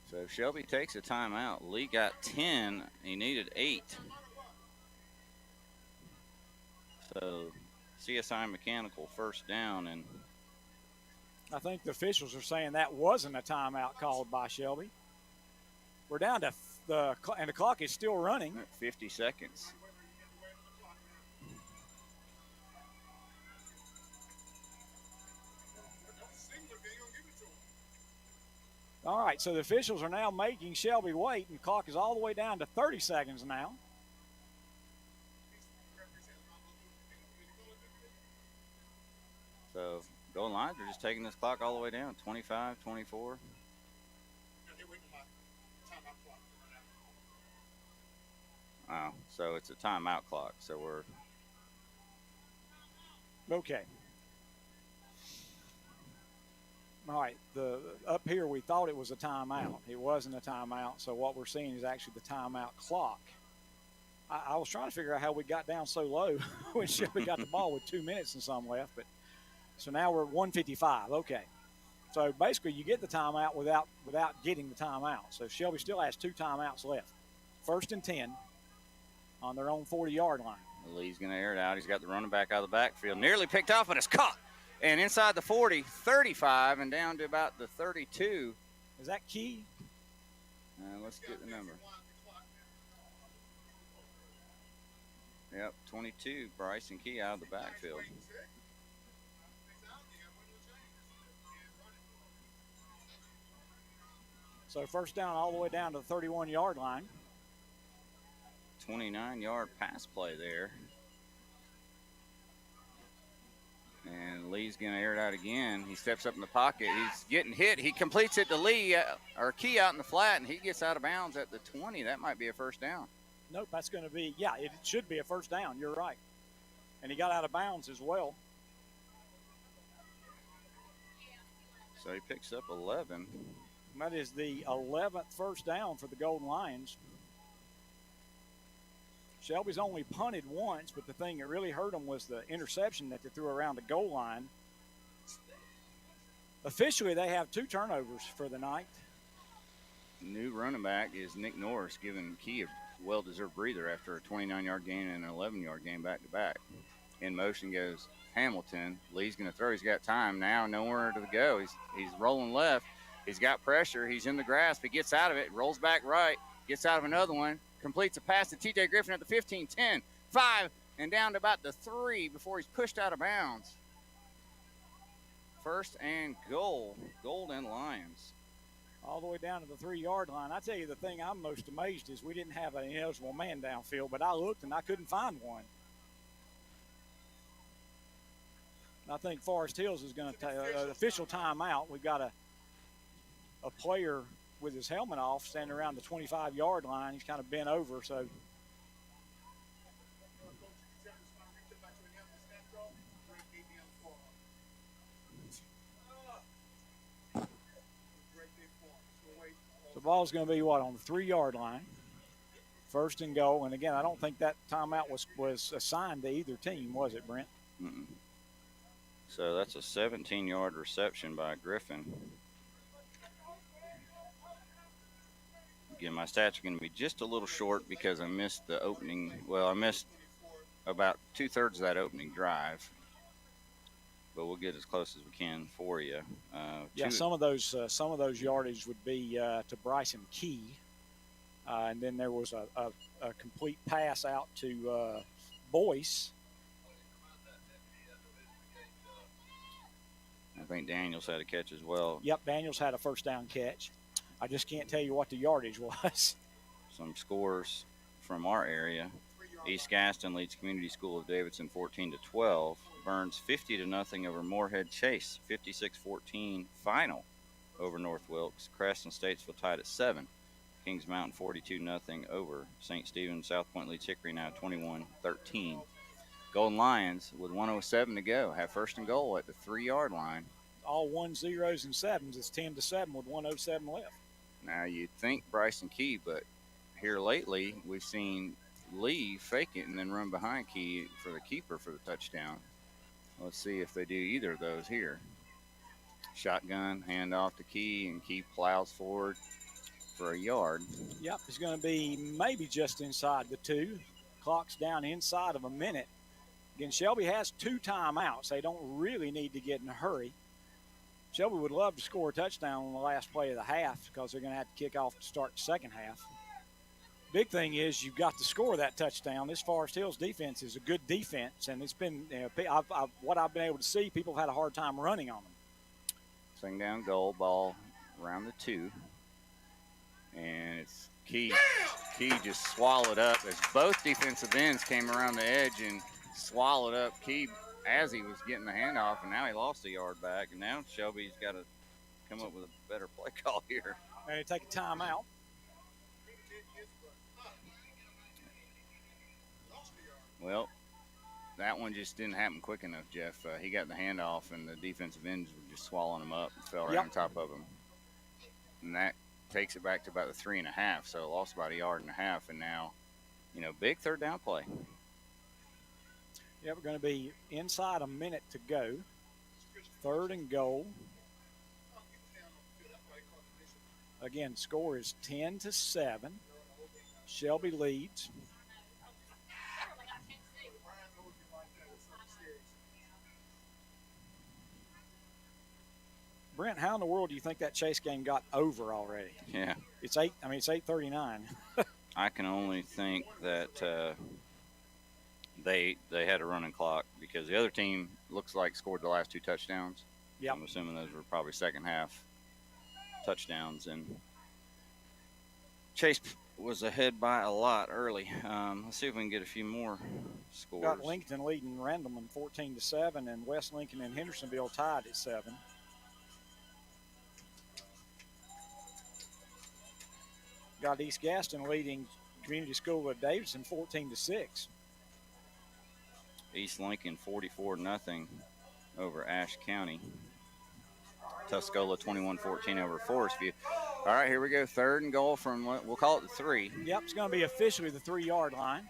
S2: So Shelby takes a timeout. Lee got 10. He needed 8. So CSI Mechanical 1st down, and
S1: I think the officials are saying that wasn't a timeout called by Shelby. We're down to and the clock is still running.
S2: 50 seconds.
S1: All right, so the officials are now making Shelby wait, and the clock is all the way down to 30 seconds now.
S2: So Golden Lions are just taking this clock all the way down, 25, 24. Oh, so it's a timeout clock. So we're
S1: okay. All right, up here we thought it was a timeout. It wasn't a timeout, so what we're seeing is actually the timeout clock. I was trying to figure out how we got down so low when Shelby got the ball with 2 minutes and some left, but so now we're at 1:55. Okay, so basically you get the timeout without getting the timeout. So Shelby still has 2 timeouts left. 1st and 10 on their own 40-yard line.
S2: Lee's going to air it out. He's got the running back out of the backfield. Nearly picked off, but it's caught. And inside the 40, 35, and down to about the 32.
S1: Is that Key?
S2: Let's get the number. Yep, 22, Bryson Key out of the backfield.
S1: So 1st down all the way down to the 31-yard line.
S2: 29-yard pass play there. And Lee's going to air it out again. He steps up in the pocket. He's getting hit. He completes it to Lee, or Key out in the flat, and he gets out of bounds at the 20. That might be a 1st down.
S1: Nope, that's going to be, yeah, it should be a 1st down. You're right. And he got out of bounds as well.
S2: So he picks up 11.
S1: That is the 11th 1st down for the Golden Lions. Shelby's only punted once, but the thing that really hurt them was the interception that they threw around the goal line. Officially, they have 2 turnovers for the night.
S2: New running back is Nick Norris, giving Key a well-deserved breather after a 29-yard gain and an 11-yard gain back-to-back. In motion goes Hamilton. Lee's going to throw. He's got time now, nowhere to go. He's rolling left. He's got pressure. He's in the grasp. He gets out of it, rolls back right, gets out of another one, completes a pass to T.J. Griffin at the 15, 10, 5, and down to about the 3 before he's pushed out of bounds. 1st and goal, Golden Lions.
S1: All the way down to the 3-yard line. I tell you, the thing I'm most amazed is we didn't have an ineligible man downfield, but I looked and I couldn't find one. I think Forest Hills is going to take an official timeout. We've got a player with his helmet off standing around the 25-yard line. He's kind of bent over, so. The ball's going to be, what, on the 3-yard line. 1st and goal. And, again, I don't think that timeout was assigned to either team, was it, Brent?
S2: Mm-mm. So that's a 17-yard reception by Griffin. Again, my stats are going to be just a little short because I missed the opening. Well, I missed about 2/3 of that opening drive. But we'll get as close as we can for you.
S1: Yeah, some of those yardage would be to Bryson Key, and then there was a complete pass out to Boyce.
S2: I think Daniels had a catch as well.
S1: Yep, Daniels had a first down catch. I just can't tell you what the yardage was.
S2: Some scores from our area. East Gaston leads Community School of Davidson 14-12. Burns 50-0 over Moorhead Chase. 56-14 final over North Wilkes. Creston Statesville tied at 7. Kings Mountain 42-0 over St. Stephen. South Point leads Hickory now 21-13. Golden Lions with 1:07 to go have first and goal at the 3-yard line.
S1: All 1 0s and 7s. It's 10-7 with 1:07 left.
S2: Now you'd think Bryson Key, but here lately we've seen Lee fake it and then run behind Key for the keeper for the touchdown. Let's see if they do either of those here. Shotgun, hand off to Key, and Key plows forward for a yard.
S1: Yep, it's going to be maybe just inside the 2. Clock's down inside of a minute. Again, Shelby has 2 timeouts. They don't really need to get in a hurry. Shelby would love to score a touchdown on the last play of the half because they're going to have to kick off to start the second half. Big thing is you've got to score that touchdown. This Forest Hills defense is a good defense, and it's been what I've been able to see, people have had a hard time running on them.
S2: Second down goal, ball around the 2. And it's Key. Key just swallowed up as both defensive ends came around the edge and swallowed up Key as he was getting the handoff, and now he lost a yard back, and now Shelby's got to come up with a better play call here.
S1: And they take a timeout.
S2: Well, that one just didn't happen quick enough, Jeff. He got the handoff, and the defensive ends were just swallowing him up and fell right on top of him. And that takes it back to about the 3.5, so lost about a yard and a half, and now, big third down play.
S1: Yeah, we're going to be inside a minute to go. 3rd and goal. Again, score is 10-7. Shelby leads. Brent, how in the world do you think that Chase game got over already?
S2: Yeah.
S1: It's 8:39.
S2: I can only think that they had a running clock because the other team looks like scored the last 2 touchdowns.
S1: Yep.
S2: I'm assuming those were probably second half touchdowns, and Chase was ahead by a lot early. Let's see if we can get a few more scores.
S1: Got Lincoln leading Randleman 14-7, and West Lincoln and Hendersonville tied at 7. Got East Gaston leading Community School of Davidson 14-6.
S2: East Lincoln 44-0 over Ashe County. Tuscola 21-14 over Forest View. All right, here we go. 3rd and goal from, we'll call it the 3.
S1: Yep, it's going to be officially the 3-yard line.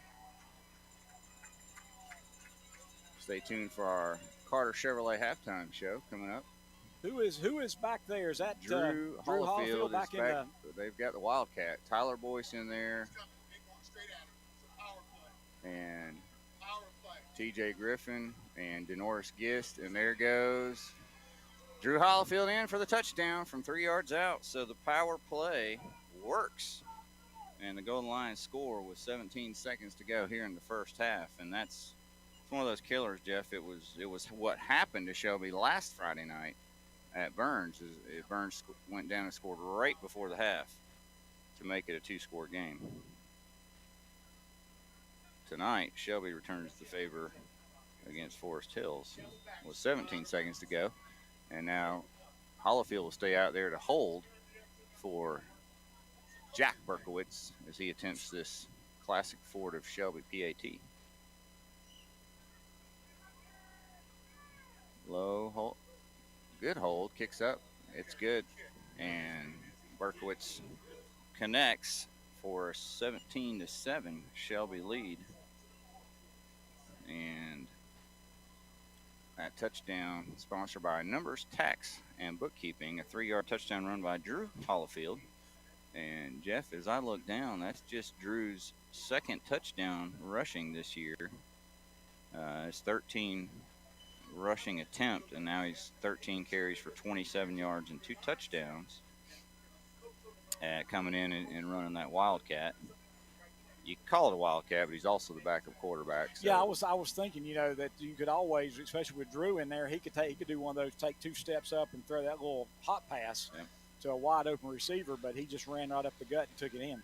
S2: Stay tuned for our Carter Chevrolet halftime show coming up.
S1: Who is back there? Is that
S2: Drew Hollifield
S1: back in the...
S2: They've got the Wildcat. Tyler Boyce in there. And TJ Griffin and Denoris Gist. And there goes Drew Hollifield in for the touchdown from 3 yards out. So the power play works. And the Golden Lions score with 17 seconds to go here in the first half. And that's one of those killers, Jeff. It was what happened to Shelby last Friday night at Burns. Burns went down and scored right before the half to make it a 2-score game. Tonight, Shelby returns the favor against Forest Hills with 17 seconds to go. And now Hollifield will stay out there to hold for Jack Berkowitz as he attempts this classic Ford of Shelby PAT. Low hold. Good hold, kicks up, it's good, and Berkowitz connects for a 17-7 Shelby lead. And that touchdown sponsored by Numbers Tax and Bookkeeping, a 3-yard touchdown run by Drew Hollifield. And Jeff, as I look down, that's just Drew's 2nd touchdown rushing this year. It's 13 rushing attempt, and now he's 13 carries for 27 yards and 2 touchdowns coming in and running that Wildcat. you call it a wildcat, but he's also the backup quarterback. So.
S1: Yeah, I was thinking, that you could always, especially with Drew in there, he could do one of those, take 2 steps up and throw that little hot pass to a wide open receiver, but he just ran right up the gut and took it in.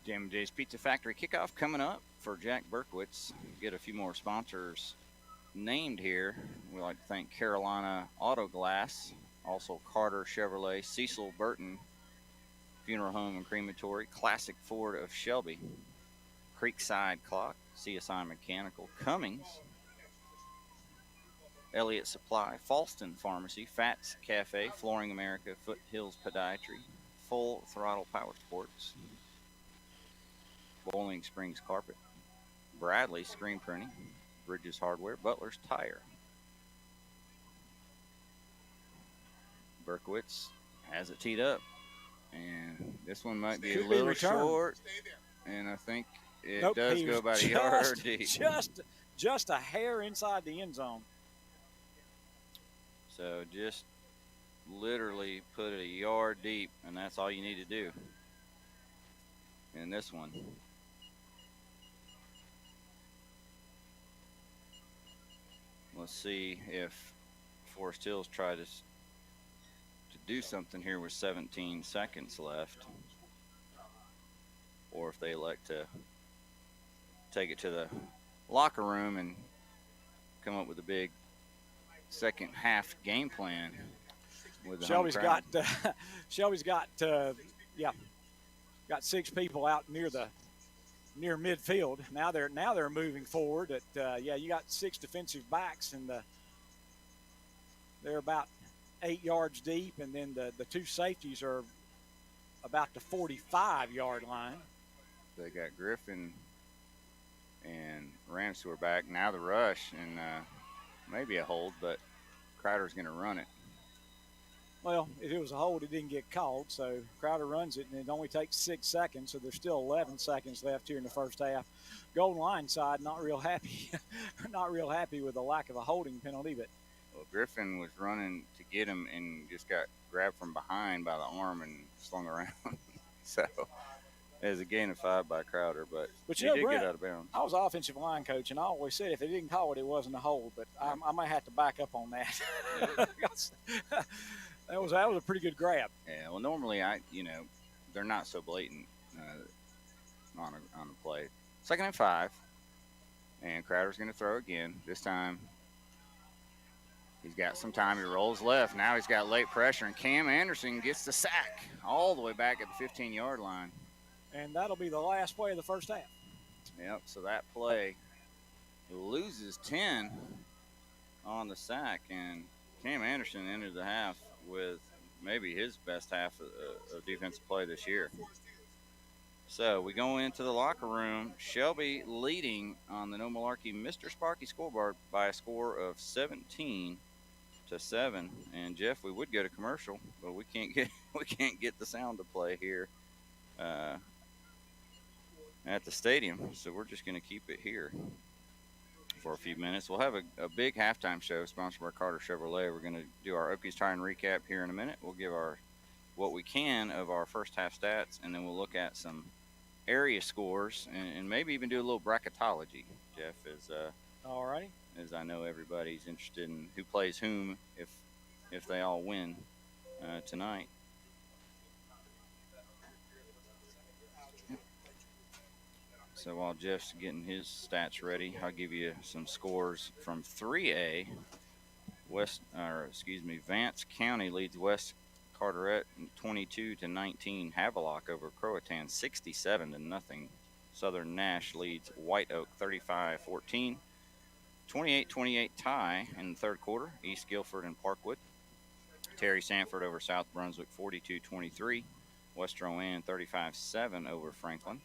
S2: Jam & J's Pizza Factory kickoff coming up for Jack Berkowitz. Get a few more sponsors named here. We'd like to thank Carolina Auto Glass, also Carter Chevrolet, Cecil Burton Funeral Home and Crematory, Classic Ford of Shelby, Creekside Clock, CSI Mechanical, Cummings, Elliott Supply, Falston Pharmacy, Fats Cafe, Flooring America, Foothills Podiatry, Full Throttle Power Sports, Bowling Springs Carpet, Bradley Screen Printing, Bridges Hardware, Butler's Tire. Berkowitz has it teed up, and this one might be a little short, and I think it does go about a yard deep.
S1: Just a hair inside the end zone.
S2: So just literally put it a yard deep, and that's all you need to do in this one. Let's see if Forest Hills try to do something here with 17 seconds left, or if they elect to take it to the locker room and come up with a big second half game plan. With the
S1: Shelby's got 6 people out near midfield. Now they're moving forward. You got 6 defensive backs, and they're about 8 yards deep, and then the 2 safeties are about the 45-yard line.
S2: They got Griffin and Ramsey back. Now the rush, and maybe a hold, but Crowder's going to run it.
S1: Well, if it was a hold, it didn't get called, so Crowder runs it, and it only takes 6 seconds, so there's still 11 seconds left here in the first half. Golden Line side not real happy with the lack of a holding penalty, but
S2: well, Griffin was running to get him and just got grabbed from behind by the arm and slung around. So it was a gain of 5 by Crowder, but he did get out of bounds.
S1: I was offensive line coach, and I always said if they didn't call it, it wasn't a hold, but I might have to back up on that. That was a pretty good grab.
S2: Yeah, well, normally they're not so blatant on a play. 2nd and 5, and Crowder's going to throw again. This time he's got some time. He rolls left. Now he's got late pressure, and Cam Anderson gets the sack all the way back at the 15-yard line.
S1: And that'll be the last play of the first half.
S2: Yep, so that play loses 10 on the sack, and Cam Anderson entered the half with maybe his best half of defensive play this year. So we go into the locker room. Shelby leading on the No Malarkey Mr. Sparky scoreboard by a score of 17-7. And Jeff, we would go to commercial, but we can't get the sound to play here at the stadium. So we're just going to keep it here for a few minutes. We'll have a big halftime show sponsored by Carter Chevrolet. We're going to do our Okies Tire and recap here in a minute. We'll give what we can of our first half stats, and then we'll look at some area scores and maybe even do a little bracketology, Jeff,
S1: all right,
S2: as I know everybody's interested in who plays whom if they all win tonight. So while Jeff's getting his stats ready, I'll give you some scores from 3A. Vance County leads West Carteret 22-19. Havelock over Croatan 67-0. Southern Nash leads White Oak 35-14. 28-28 tie in the third quarter. East Guilford and Parkwood. Terry Sanford over South Brunswick 42-23. West Rowan 35-7 over Franklin.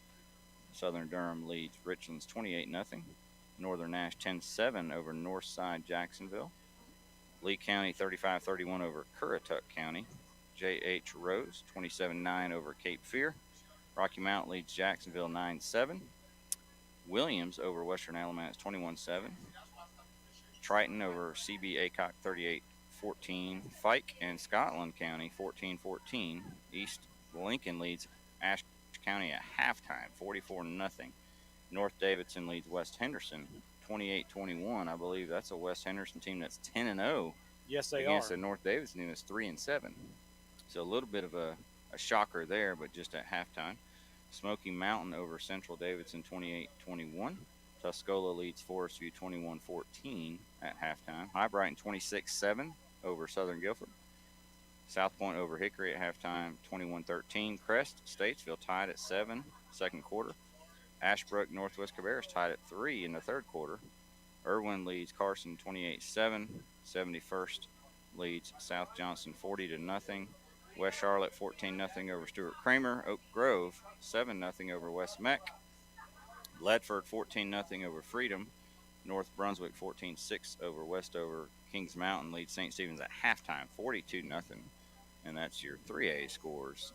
S2: Southern Durham leads Richlands 28-0. Northern Nash 10-7 over Northside Jacksonville. Lee County 35-31 over Currituck County. J.H. Rose 27-9 over Cape Fear. Rocky Mount leads Jacksonville 9-7. Williams over Western Alamance 21-7. Triton over CB Aycock 38-14. Fike and Scotland County 14-14. East Lincoln leads Ash County at halftime, 44-0. North Davidson leads West Henderson 28-21. I believe that's a West Henderson team that's 10-0
S1: Yes, they
S2: against
S1: are.
S2: a North Davidson team that's 3-7. So a little bit of a shocker there, but just at halftime. Smoky Mountain over Central Davidson 28-21. Tuscola leads Forest View 21-14 at halftime. High Brighton 26-7 over Southern Guilford. South Point over Hickory at halftime 21-13. Crest Statesville tied at 7 second quarter. Ashbrook Northwest Cabarrus tied at 3 in the third quarter. Irwin leads Carson 28-7. 71st leads South Johnston 40-0. West Charlotte 14-0 over Stuart Kramer. Oak Grove 7-0 over West Meck. Ledford 14-0 over Freedom. North Brunswick 14-6 over Westover. Kings Mountain leads St. Stephen's at halftime 42-0. And that's your 3A scores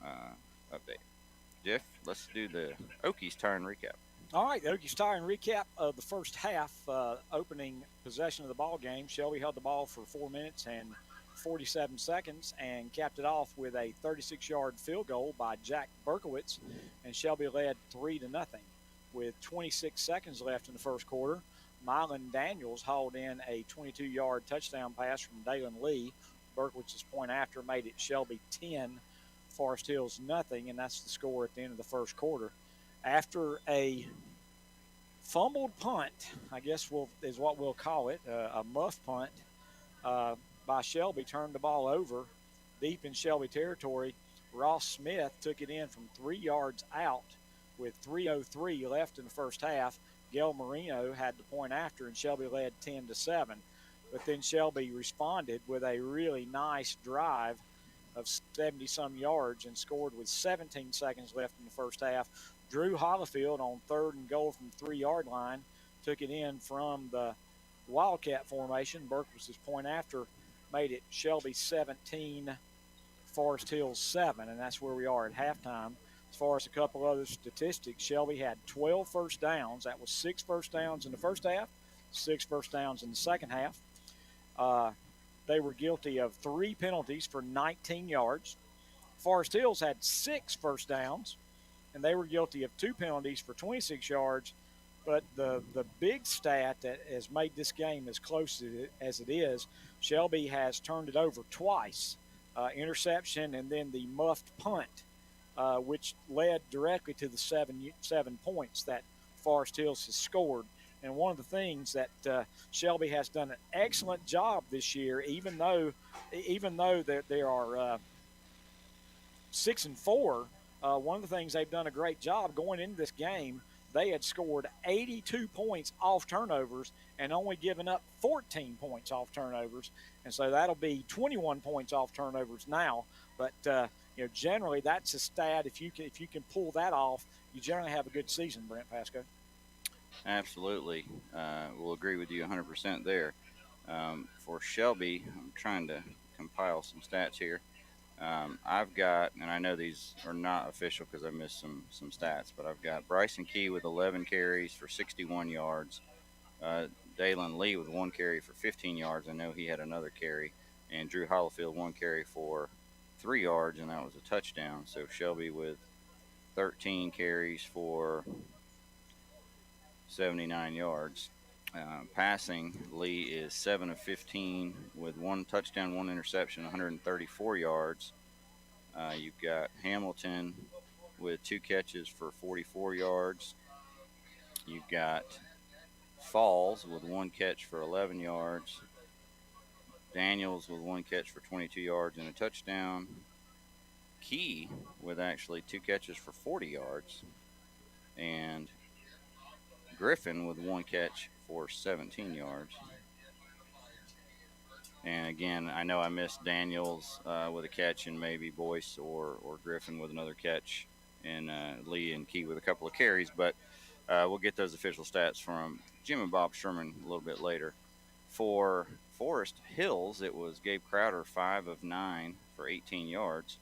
S2: update. Jeff, let's do the Okies tire and recap.
S1: All right, the Okies tire and recap of the first half, opening possession of the ball game. Shelby held the ball for 4 minutes and 47 seconds and capped it off with a 36-yard field goal by Jack Berkowitz, and Shelby led 3-0. With 26 seconds left in the first quarter, Mylan Daniels hauled in a 22-yard touchdown pass from Dalen Lee. Berkowitz's point after made it Shelby 10, Forest Hills nothing, and that's the score at the end of the first quarter. After a fumbled punt, I guess is what we'll call it, a muff punt by Shelby, turned the ball over deep in Shelby territory. Ross Smith took it in from 3 yards out with 3:03 left in the first half. Gail Marino had the point after, and Shelby led 10-7. But then Shelby responded with a really nice drive of 70-some yards and scored with 17 seconds left in the first half. Drew Hollifield on 3rd and goal from the 3-yard line took it in from the Wildcat formation. Berkowitz' point after made it Shelby 17, Forest Hills 7, and that's where we are at halftime. As far as a couple other statistics, Shelby had 12 first downs. That was 6 first downs in the first half, 6 first downs in the second half. They were guilty of 3 penalties for 19 yards. Forest Hills had 6 first downs, and they were guilty of 2 penalties for 26 yards. But the big stat that has made this game as close as it is, Shelby has turned it over twice, interception and then the muffed punt, which led directly to the 7 points that Forest Hills has scored. And one of the things that Shelby has done an excellent job this year, even though they are 6-4, one of the things they've done a great job going into this game. They had scored 82 points off turnovers and only given up 14 points off turnovers, and so that'll be 21 points off turnovers now. But generally that's a stat. If you can pull that off, you generally have a good season, Brent Pasco.
S2: Absolutely. We'll agree with you 100% there. For Shelby, I'm trying to compile some stats here. I've got, and I know these are not official because I missed some stats, but I've got Bryson Key with 11 carries for 61 yards. Dalen Lee with 1 carry for 15 yards. I know he had another carry. And Drew Hollifield 1 carry for 3 yards, and that was a touchdown. So Shelby with 13 carries for 79 yards. Passing, Lee is 7 of 15 with 1 touchdown, 1 interception, 134 yards. You've got Hamilton with 2 catches for 44 yards. You've got Falls with 1 catch for 11 yards. Daniels with 1 catch for 22 yards and a touchdown. Key with actually 2 catches for 40 yards. And Griffin with 1 catch for 17 yards. And again, I know I missed Daniels with a catch, and maybe Boyce or Griffin with another catch, and Lee and Key with a couple of carries. But we'll get those official stats from Jim and Bob Sherman a little bit later. For Forest Hills, it was Gabe Crowder 5 of 9 for 18 yards.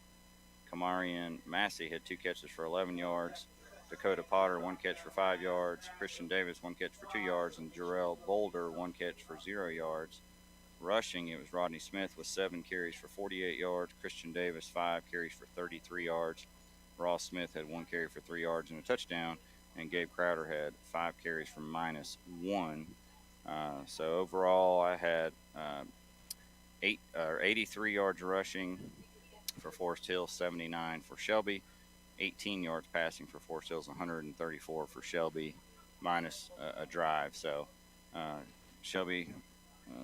S2: Kamarian Massey had 2 catches for 11 yards. Dakota Potter, 1 catch for 5 yards. Christian Davis, 1 catch for 2 yards. And Jarrell Boulder, 1 catch for 0 yards. Rushing, it was Rodney Smith with 7 carries for 48 yards. Christian Davis, 5 carries for 33 yards. Ross Smith had 1 carry for 3 yards and a touchdown, and Gabe Crowder had 5 carries for -1. So overall, I had 83 yards rushing for Forest Hill, 79 for Shelby, 18 yards passing for Forest Hills, 134 for Shelby, minus a drive. So Shelby,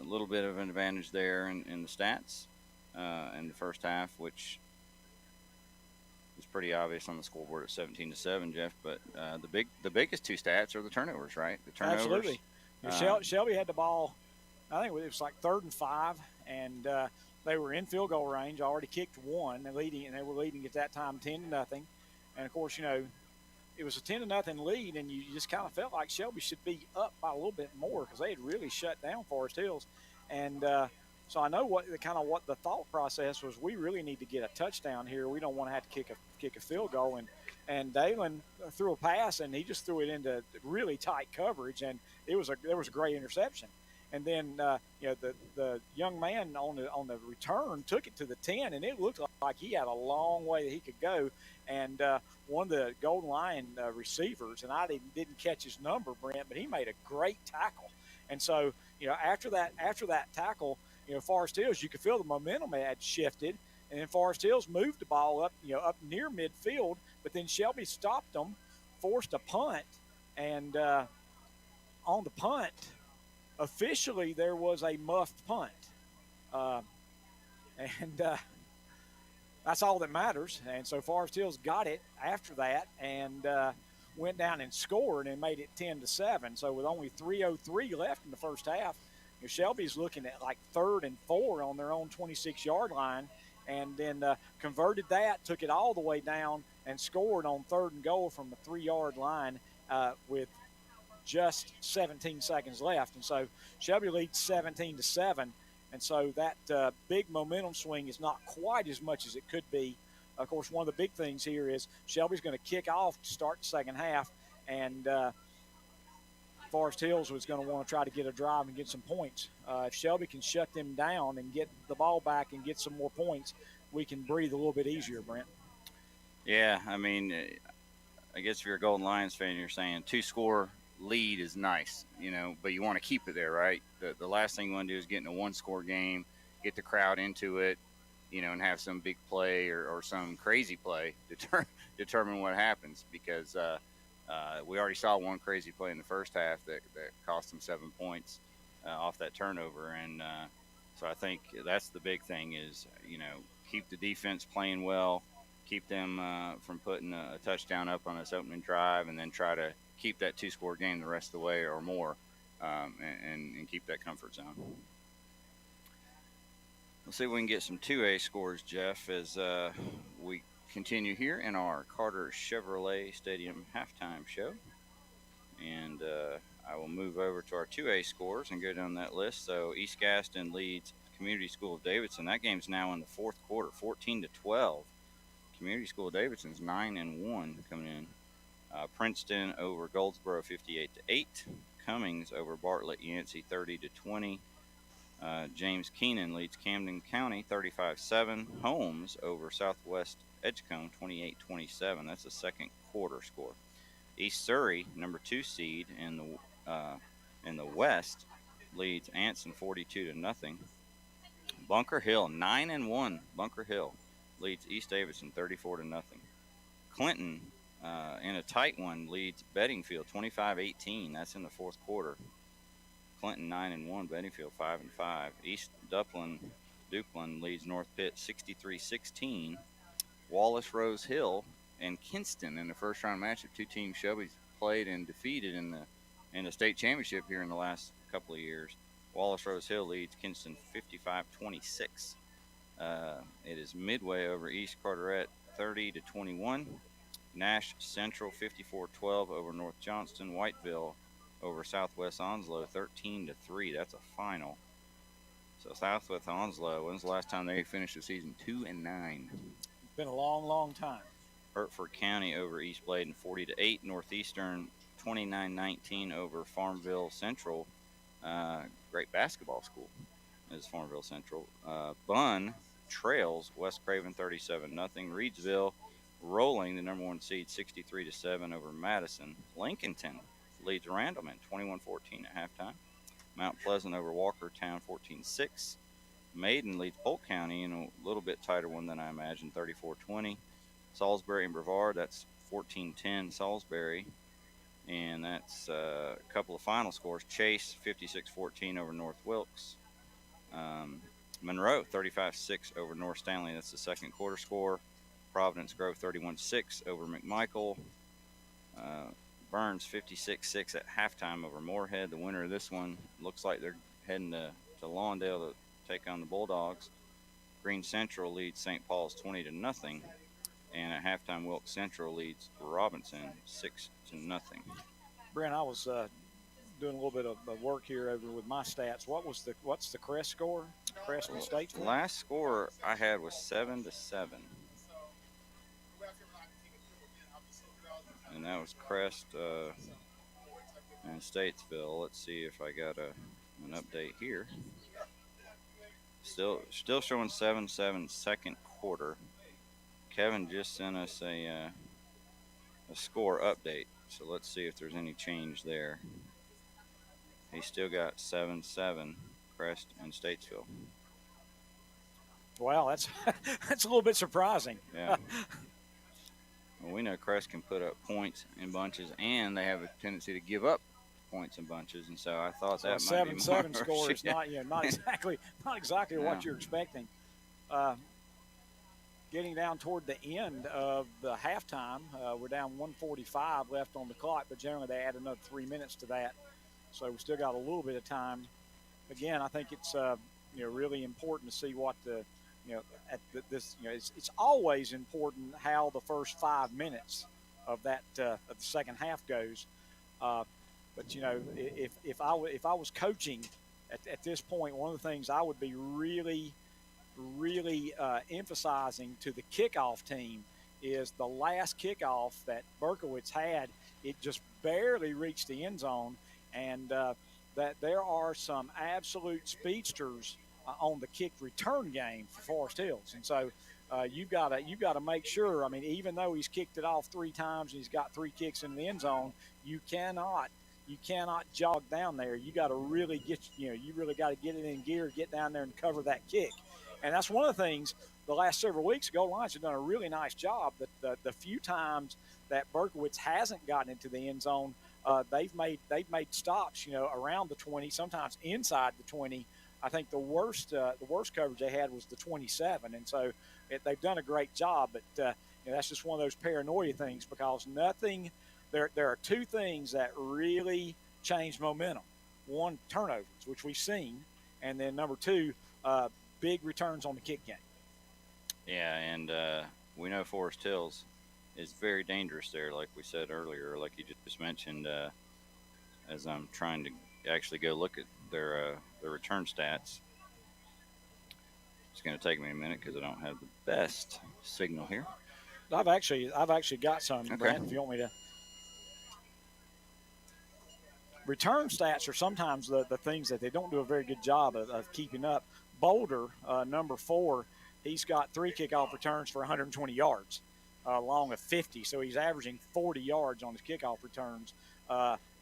S2: a little bit of an advantage there in the stats in the first half, which is pretty obvious on the scoreboard at 17-7, Jeff. But the biggest 2 stats are the turnovers, right? The turnovers.
S1: Absolutely. Shelby had the ball. I think it was like 3rd and 5, and they were in field goal range. Already kicked 1, and they were leading at that time 10-0. And of course, it was a 10-0 lead, and you just kind of felt like Shelby should be up by a little bit more because they had really shut down Forest Hills. And so I know what the thought process was. We really need to get a touchdown here. We don't want to have to kick a field goal. And Dalen threw a pass, and he just threw it into really tight coverage, and there was a great interception. And then the young man on the return took it to the 10, and it looked like he had a long way that he could go. And one of the Golden Lion receivers, and I didn't catch his number, Brent, but he made a great tackle. And so after that tackle, Forest Hills, you could feel the momentum had shifted, and then Forest Hills moved the ball up near midfield, but then Shelby stopped them, forced a punt, and on the punt, officially there was a muffed punt, and that's all that matters. And so Forest Hills got it after that and went down and scored and made it 10-7. So with only 3:03 left in the first half, Shelby's looking at like 3rd and 4 on their own 26-yard line, and then converted that, took it all the way down, and scored on 3rd and goal from the 3-yard line with just 17 seconds left. And so Shelby leads 17-7. And so that big momentum swing is not quite as much as it could be. Of course, one of the big things here is Shelby's going to kick off to start the second half, and Forest Hills was going to want to try to get a drive and get some points. If Shelby can shut them down and get the ball back and get some more points, we can breathe a little bit easier, Brent.
S2: Yeah, I mean, I guess if you're a Golden Lions fan, you're saying 2-score lead is nice, but you want to keep it there, right? The last thing you want to do is get in a 1-score game, get the crowd into it, and have some big play or some crazy play determine what happens, because we already saw one crazy play in the first half that cost them 7 points off that turnover. And so I think that's the big thing is, keep the defense playing well, keep them from putting a touchdown up on this opening drive, and then try to keep that 2-score game the rest of the way or more, and keep that comfort zone. Let's see if we can get some 2A scores, Jeff, as we continue here in our Carter Chevrolet Stadium halftime show. And I will move over to our 2A scores and go down that list. So East Gaston leads Community School of Davidson. That game's now in the 4th quarter, 14-12. Community School of Davidson's 9-1 coming in. Princeton over Goldsboro 58-8. Cummings over Bartlett Yancey 30-20. James Keenan leads Camden County 35-7. Holmes over Southwest Edgecombe 28-27. That's the 2nd quarter score. East Surrey, number 2 seed in the West, leads Anson 42-0. Bunker Hill 9-1. Bunker Hill leads East Davidson 34-0. Clinton, in a tight one, leads Beddingfield 25-18. That's in the 4th quarter. Clinton 9-1, Beddingfield 5-5. East Duplin leads North Pitt 63-16. Wallace Rose Hill and Kinston in the first round matchup. 2 teams Shelby's played and defeated in the state championship here in the last couple of years. Wallace Rose Hill leads Kinston 55-26. It is Midway over East Carteret 30-21. Nash Central 54-12 over North Johnston. Whiteville over Southwest Onslow 13-3. That's a final. So Southwest Onslow, when's the last time they finished the season? 2-9.
S1: It's been a long, long time.
S2: Hertford County over East Bladen 40-8. Northeastern 29-19 over Farmville Central. Great basketball school is Farmville Central. Bunn trails West Craven 37-0. Reedsville rolling the number 1 seed 63-7 over Madison. Lincolnton leads Randleman 21-14 at halftime. Mount Pleasant over Walkertown 14-6. Maiden leads Polk County in a little bit tighter one than I imagined, 34-20. Salisbury and Brevard, that's 14-10 Salisbury. And that's a couple of final scores. Chase 56-14 over North Wilkes. Monroe 35-6 over North Stanley. That's the second quarter score. Providence Grove 31-6 over McMichael. Burns 56-6 at halftime over Moorhead. The winner of this one looks like they're heading to Lawndale to take on the Bulldogs. Green Central leads St. Paul's 20-0. And at halftime, Wilkes Central leads Robinson 6-0.
S1: Brent, I was doing a little bit of work here over with my stats. What's the Crest score? Crest and Statesville?
S2: Last score I had was 7-7. And that was Crest and Statesville. Let's see if I got an update here. Still showing 7-7 second quarter. Kevin just sent us a score update, so let's see if there's any change there. He still got 7-7 Crest and Statesville.
S1: Wow, that's a little bit surprising.
S2: Yeah. Well, we know Crest can put up points in bunches, and they have a tendency to give up points in bunches, and so I thought that might be more.
S1: 7-7 score is not exactly what you're expecting. Getting down toward the end of the halftime, we're down 1:45 left on the clock, but generally they add another 3 minutes to that, so we still got a little bit of time. Again, I think it's really important to see what it's always important how the first 5 minutes of that of the second half goes. But if I was coaching at this point, one of the things I would be really emphasizing to the kickoff team is the last kickoff that Berkowitz had. It just barely reached the end zone, and that there are some absolute speedsters on the kick return game for Forest Hills, and so you've got to make sure. I mean, even though he's kicked it off 3 times and he's got 3 kicks in the end zone, you cannot jog down there. You got to really you really got to get it in gear, get down there and cover that kick. And that's one of the things the last several weeks, the Gold Lions have done a really nice job. The few times that Berkowitz hasn't gotten into the end zone, they've made stops, around the 20, sometimes inside the 20. I think the worst coverage they had was the 27, and so they've done a great job. But that's just one of those paranoia things, because nothing. There are 2 things that really change momentum. One, turnovers, which we've seen, and then number 2. Big returns on the kick game.
S2: Yeah, and we know Forest Hills is very dangerous there, like we said earlier, like you just mentioned. As I'm trying to actually go look at their return stats, it's going to take me a minute because I don't have the best signal here.
S1: I've actually got some,
S2: okay.
S1: Brent, if you want me to. Return stats are sometimes the things that they don't do a very good job of keeping up. Boulder, number 4, he's got 3 kickoff returns for 120 yards, along with 50. So he's averaging 40 yards on his kickoff returns.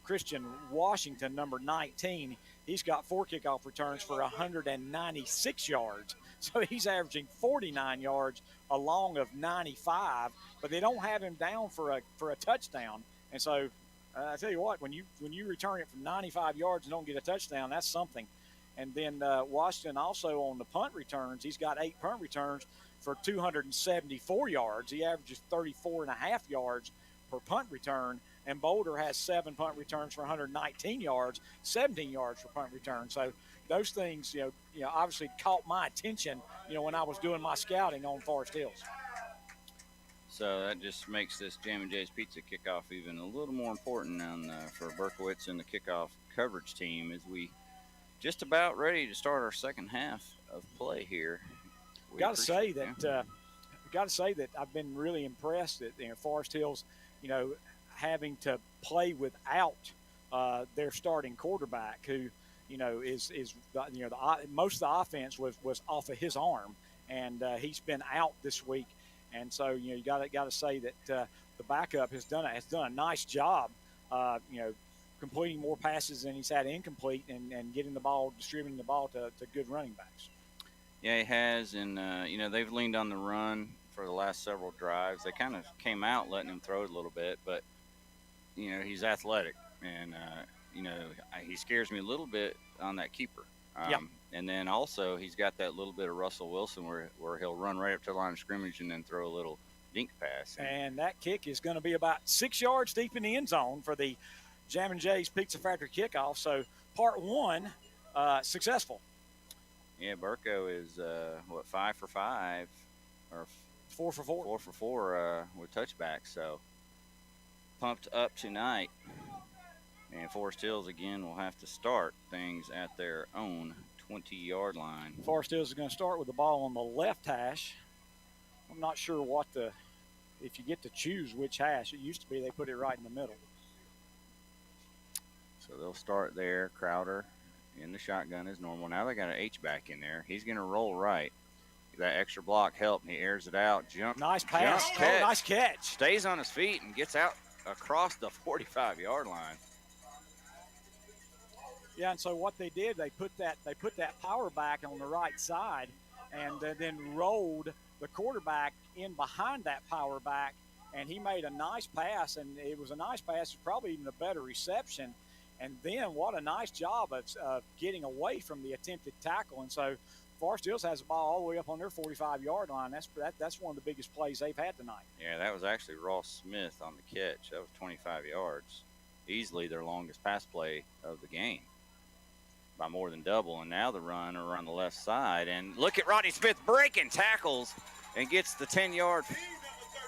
S1: Christian Washington, number 19, he's got 4 kickoff returns for 196 yards. So he's averaging 49 yards along of 95, but they don't have him down for a touchdown. And so I tell you what, when you return it from 95 yards and don't get a touchdown, that's something. And then Washington also on the punt returns, he's got 8 punt returns for 274 yards. He averages 34.5 yards per punt return. And Boulder has 7 punt returns for 119 yards, 17 yards for punt return. So those things, obviously caught my attention, when I was doing my scouting on Forest Hills.
S2: So that just makes this Jam and Jay's Pizza kickoff even a little more important for Berkowitz and the kickoff coverage team, as we just about ready to start our second half of play here.
S1: Got to say that I've been really impressed that Forest Hills, having to play without their starting quarterback, who is most of the offense was off of his arm, and he's been out this week. And so, you got to say that the backup has done a nice job, completing more passes than he's had incomplete and getting the ball, distributing the ball to good running backs.
S2: Yeah, he has, and they've leaned on the run for the last several drives. They kind of came out letting him throw it a little bit, but he's athletic, and he scares me a little bit on that keeper. And then also he's got that little bit of Russell Wilson where he'll run right up to the line of scrimmage and then throw a little dink pass.
S1: And that kick is going to be about 6 yards deep in the end zone for the Jammin' Jay's Pizza Factory kickoff. So part one, successful.
S2: Yeah, Burko is 5 for 5 or
S1: 4 for 4.
S2: 4 for 4 with touchbacks. So pumped up tonight. And Forest Hills again will have to start things at their own 20-yard line.
S1: Forest Hills is going to start with the ball on the left hash. I'm not sure if you get to choose which hash. It used to be they put it right in the middle.
S2: So they'll start there. Crowder in the shotgun as normal. Now they got an H-back in there. He's going to roll right. That extra block helped. He airs it out.
S1: Nice pass. Nice catch.
S2: Stays on his feet and gets out across the 45-yard line.
S1: Yeah, and so what they did, they put that power back on the right side, and then rolled the quarterback in behind that power back, and he made a nice pass, and it was a nice pass, probably even a better reception. And then what a nice job of getting away from the attempted tackle. And so Forest Hills has the ball all the way up on their 45-yard line. That's one of the biggest plays they've had tonight.
S2: Yeah, that was actually Ross Smith on the catch. That was 25 yards. Easily their longest pass play of the game by more than double. And now the run around the left side. And look at Rodney Smith breaking tackles and gets the 10-yard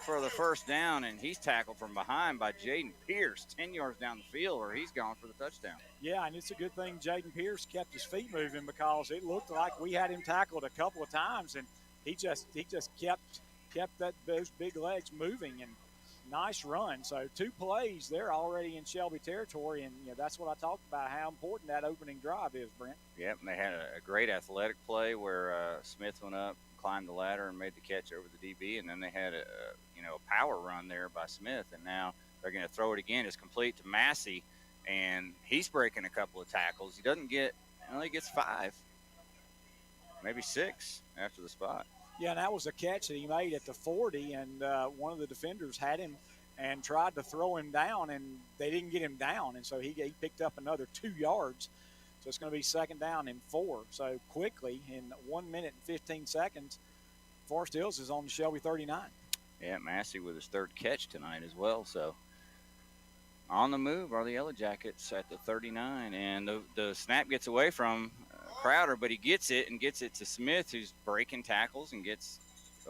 S2: for the first down, and he's tackled from behind by Jaden Pierce 10 yards down the field, or he's gone for the touchdown.
S1: Yeah, and it's a good thing Jaden Pierce kept his feet moving, because it looked like we had him tackled a couple of times, and he just kept those big legs moving, and nice run. So 2 plays, they're already in Shelby territory, and that's what I talked about, how important that opening drive is, Brent.
S2: Yep, and they had a great athletic play where Smith went up, climbed the ladder, and made the catch over the DB, and then they had a power run there by Smith, and now they're going to throw it again. It's complete to Massey, and he's breaking a couple of tackles. He doesn't get, he gets 5, maybe 6 after the spot.
S1: Yeah, and that was a catch that he made at the 40, and one of the defenders had him and tried to throw him down, and they didn't get him down, and so he picked up another 2 yards. So it's going to be 2nd down and 4. So quickly, in 1 minute and 15 seconds, Forest Hills is on the Shelby 39.
S2: Yeah, Massey with his 3rd catch tonight as well. So on the move are the Yellow Jackets at the 39, and the snap gets away from Crowder, but he gets it to Smith, who's breaking tackles and gets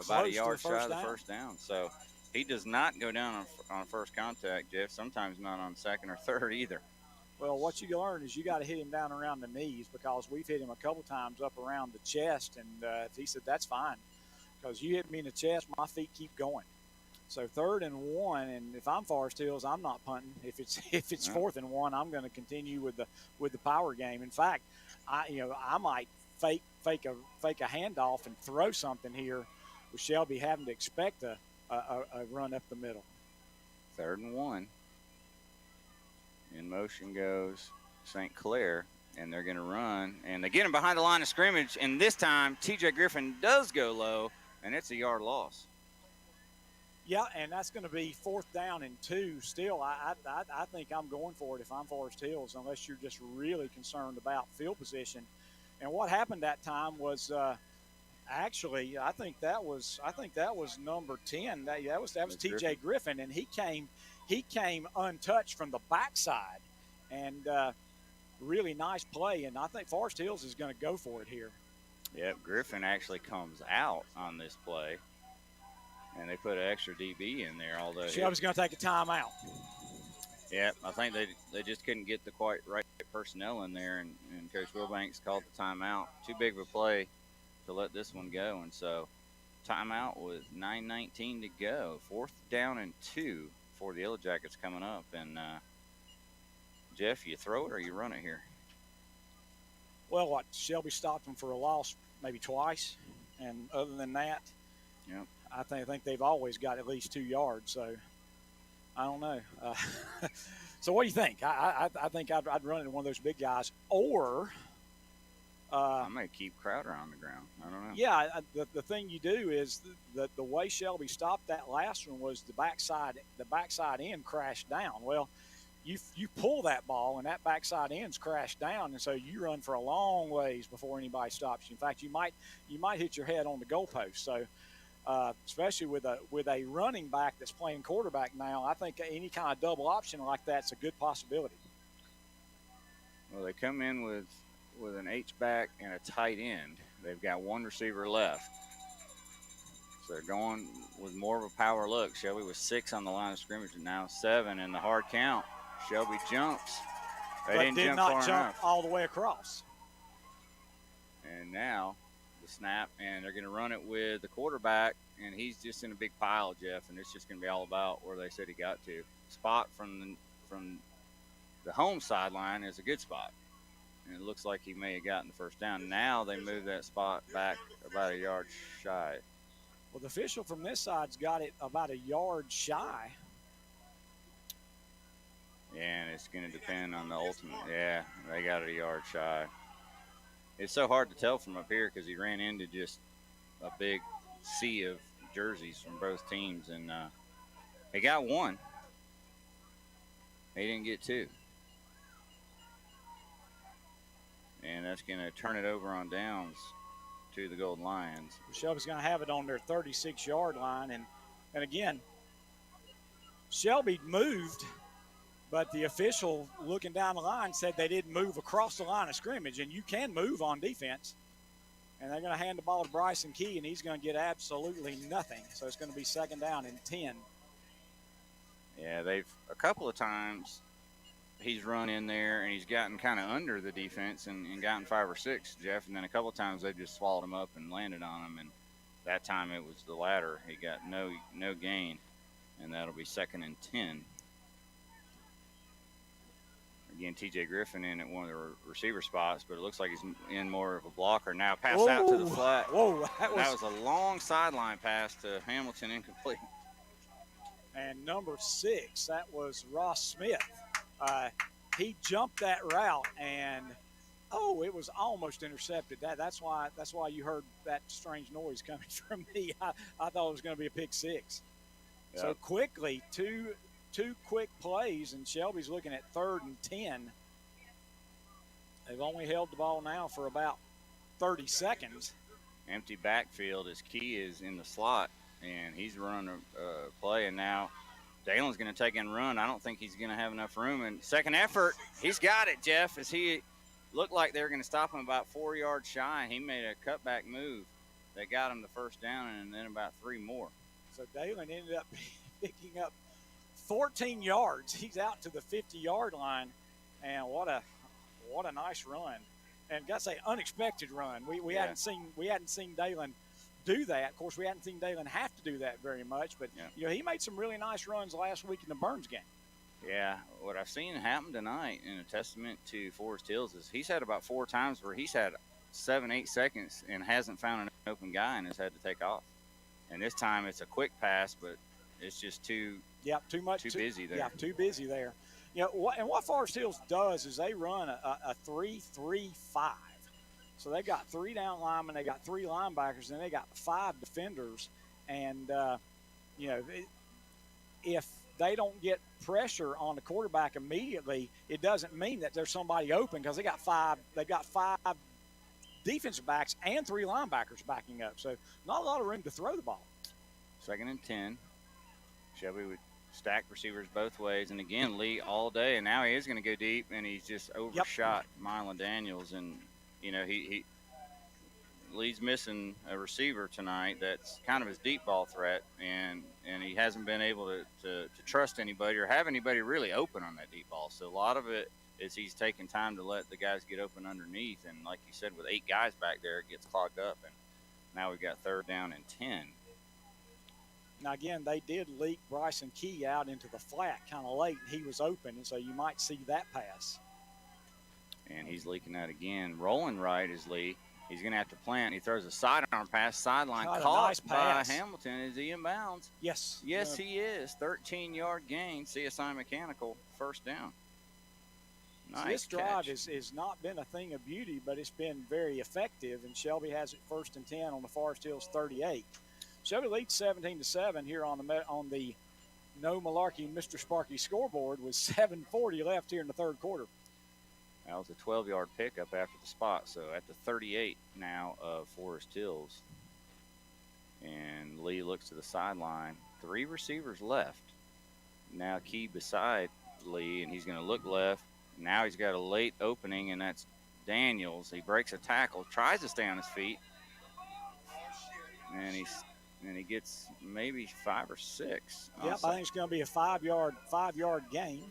S2: about a yard shy of the first down. So he does not go down on first contact, Jeff. Sometimes not on 2nd or 3rd either.
S1: Well, what you learn is you got to hit him down around the knees, because we've hit him a couple times up around the chest, and he said, that's fine, because you hit me in the chest, my feet keep going. So 3rd and 1, and if I'm Forest Hills, I'm not punting. If it's 4th and 1, I'm going to continue with the power game. In fact, I might fake a handoff and throw something here, with Shelby having to expect a run up the middle.
S2: 3rd and 1. In motion goes St. Clair, and they're going to run, and they get him behind the line of scrimmage, and this time TJ Griffin does go low, and it's a yard loss.
S1: Yeah, and that's going to be 4th down and 2. Still, I think I'm going for it if I'm Forest Hills, unless you're just really concerned about field position. And what happened that time was actually, I think that was number 10. That was TJ Griffin, and he came untouched from the backside, and really nice play. And I think Forest Hills is going to go for it here.
S2: Yep, Griffin actually comes out on this play, and they put an extra DB in there. Although
S1: Shelby's going to take a timeout.
S2: Yeah, I think they just couldn't get the quite right personnel in there, and Coach Wilbanks called the timeout. Too big of a play to let this one go, and so timeout with 9:19 to go. 4th down and 2 for the Yellow Jackets coming up. And Jeff, you throw it or you run it here?
S1: Well, Shelby stopped them for a loss maybe twice, and other than that,
S2: yep.
S1: I think they've always got at least 2 yards. So I don't know. So what do you think? I think I'd run into one of those big guys, or
S2: I may keep Crowder on the ground. I don't know.
S1: Yeah, the thing you do is the way Shelby stopped that last one was the backside end crashed down. Well, you pull that ball and that backside end's crashed down, and so you run for a long ways before anybody stops you. In fact, you might hit your head on the goalpost. So especially with a running back that's playing quarterback now, I think any kind of double option like that's a good possibility.
S2: Well, they come in with an H-back and a tight end. They've got one receiver left. So they're going with more of a power look. Shelby was 6 on the line of scrimmage and now 7 in the hard count. Shelby jumps. They
S1: did not jump all the way across.
S2: And now the snap, and they're going to run it with the quarterback, and he's just in a big pile, Jeff, and it's just going to be all about where they said he got to. Spot from the home sideline is a good spot. And it looks like he may have gotten the first down. Now they move that spot back about a yard shy.
S1: Well, the official from this side's got it about a yard shy.
S2: Yeah, and it's going to depend on the ultimate. Yeah, they got it a yard shy. It's so hard to tell from up here because he ran into just a big sea of jerseys from both teams. And they got 1. They didn't get 2. And that's going to turn it over on downs to the Golden Lions.
S1: Shelby's going to have it on their 36-yard line. And again, Shelby moved, but the official looking down the line said they didn't move across the line of scrimmage, and you can move on defense. And they're going to hand the ball to Bryson Key, and he's going to get absolutely nothing. So it's going to be 2nd down and 10.
S2: Yeah, they've a couple of times he's run in there and he's gotten kind of under the defense and gotten 5 or 6, Jeff. And then a couple of times they just swallowed him up and landed on him. And that time it was the latter. He got no gain, and that'll be 2nd and 10. Again, T.J. Griffin in at one of the receiver spots, but it looks like he's in more of a blocker now. Pass out to the flat.
S1: Whoa, that
S2: was a long sideline pass to Hamilton, incomplete.
S1: And number 6, that was Ross Smith. He jumped that route, and it was almost intercepted. That's why you heard that strange noise coming from me. I thought it was going to be a pick 6. Yep. So quickly, two quick plays, and Shelby's looking at 3rd and 10. They've only held the ball now for about 30 seconds.
S2: Empty backfield. His Key is in the slot, and he's running a play, and now Dalen's going to take and run. I don't think he's going to have enough room. And second effort, he's got it, Jeff, as he looked like they were going to stop him about 4 yards shy. He made a cutback move that got him the first down and then about 3 more.
S1: So Dalen ended up picking up 14 yards. He's out to the 50-yard line, and what a nice run. And got to say, unexpected run. We hadn't seen Dalen do that. Of course, we hadn't seen Dalen have to do that very much, but he made some really nice runs last week in the Burns game.
S2: Yeah, what I've seen happen tonight, in a testament to Forest Hills, is he's had about 4 times where he's had 7-8 seconds and hasn't found an open guy and has had to take off. And this time it's a quick pass, but it's just too busy there.
S1: Yeah, too busy there. What Forest Hills does is they run a 3-3-5. So they got 3 down linemen, they got 3 linebackers, and they got 5 defenders. And if they don't get pressure on the quarterback immediately, it doesn't mean that there's somebody open because they got 5 defensive backs and 3 linebackers backing up. So not a lot of room to throw the ball.
S2: 2nd and 10. Shelby would stack receivers both ways, and again, Lee all day, and now he is going to go deep, and he's just overshot Mylan Daniels, and Lee's missing a receiver tonight that's kind of his deep ball threat, and he hasn't been able to trust anybody or have anybody really open on that deep ball. So a lot of it is he's taking time to let the guys get open underneath, and like you said, with 8 guys back there, it gets clogged up, and now we've got 3rd down and 10.
S1: Now, again, they did leak Bryson Key out into the flat kind of late. He was open, and so you might see that pass.
S2: And he's leaking out again. Rolling right is Lee. He's going to have to plant. He throws a sidearm pass, sideline
S1: God,
S2: caught
S1: nice
S2: by
S1: pass.
S2: Hamilton. Is he in bounds?
S1: Yes.
S2: Yes, he is. 13-yard gain. CSI Mechanical, first down. Nice
S1: this
S2: catch.
S1: drive has not been a thing of beauty, but it's been very effective, and Shelby has it 1st and 10 on the Forest Hills 38. Shelby leads 17-7 here on the No Malarkey Mr. Sparky scoreboard with 7:40 left here in the third quarter.
S2: That was a 12-yard pickup after the spot, so at the 38 now of Forest Hills. And Lee looks to the sideline. 3 receivers left. Now Key beside Lee, and he's going to look left. Now he's got a late opening, and that's Daniels. He breaks a tackle, tries to stay on his feet, and he gets maybe 5 or 6.
S1: Yep, I think it's going to be a 5-yard gain.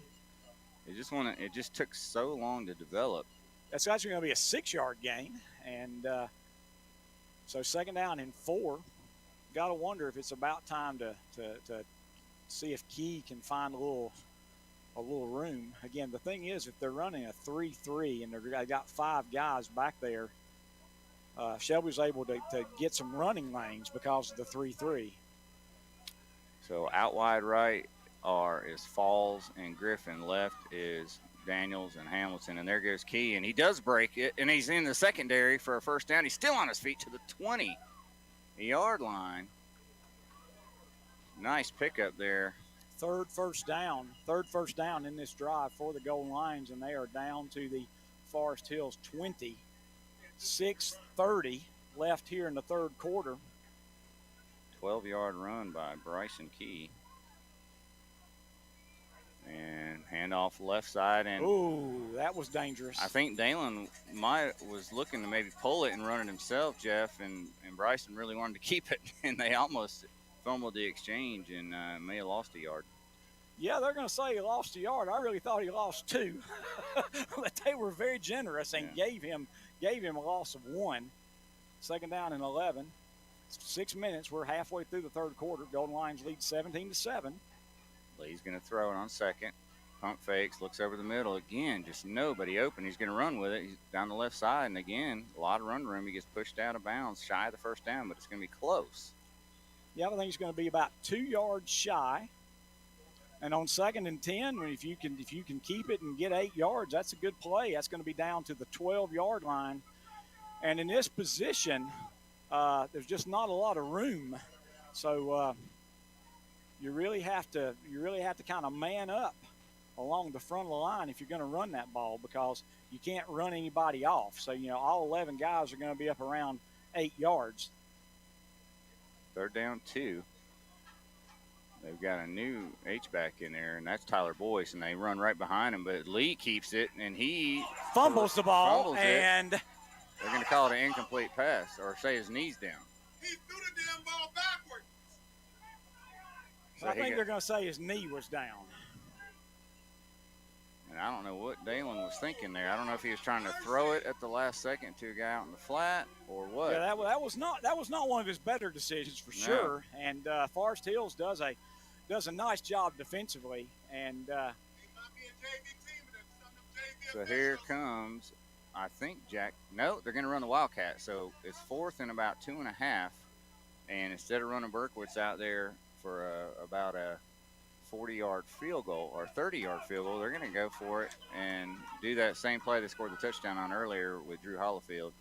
S2: It just took so long to develop.
S1: That's actually going to be a 6-yard gain, and so 2nd down and 4. Got to wonder if it's about time to see if Key can find a little room. Again, the thing is, if they're running a 3-3 and they got 5 guys back there, Shelby's able to get some running lanes because of the 3-3.
S2: So out wide right is Falls and Griffin. Left is Daniels and Hamilton, and there goes Key, and he does break it, and he's in the secondary for a first down. He's still on his feet to the 20-yard line. Nice pickup there.
S1: Third first down in this drive for the Golden Lions, and they are down to the Forest Hills 20. 6:30 left here in the third quarter.
S2: 12-yard run by Bryson Key. And handoff left side. And
S1: ooh, that was dangerous.
S2: I think Dalen was looking to maybe pull it and run it himself, Jeff, and Bryson really wanted to keep it, and they almost fumbled the exchange and may have lost a yard.
S1: Yeah, they're going to say he lost a yard. I really thought he lost 2. But they were very generous and gave him a loss of 1. 2nd down and 11. 6 minutes. We're halfway through the third quarter. Golden Lions lead 17-7.
S2: Lee's going to throw it on second. Pump fakes, looks over the middle again. Just nobody open. He's going to run with it. He's down the left side, and again, a lot of run room. He gets pushed out of bounds, shy of the first down, but it's going to be close.
S1: Yeah, I think he's going to be about 2 yards shy. And on 2nd and 10, if you can keep it and get 8 yards, that's a good play. That's going to be down to the 12-yard line. And in this position, there's just not a lot of room. So you really have to kind of man up along the front of the line if you're going to run that ball, because you can't run anybody off. So, all 11 guys are going to be up around 8 yards.
S2: 3rd down 2. They've got a new H-back in there, and that's Tyler Boyce, and they run right behind him. But Lee keeps it, and he
S1: fumbles the ball, and
S2: they're going to call it an incomplete pass or say his knee's down.
S3: He threw the damn ball backwards.
S1: So I think they're going to say his knee was down.
S2: And I don't know what Dalen was thinking there. I don't know if he was trying to throw it at the last second to a guy out in the flat or what.
S1: Yeah, that was not one of his better decisions for sure. And Forest Hills does a nice job defensively. And
S2: so here comes, I think Jack. No, they're going to run the Wildcat. So it's 4th and about 2.5. And instead of running Berkowitz out there for about a 40-yard field goal or 30-yard field goal, they're going to go for it and do that same play they scored the touchdown on earlier with Drew Hollifield.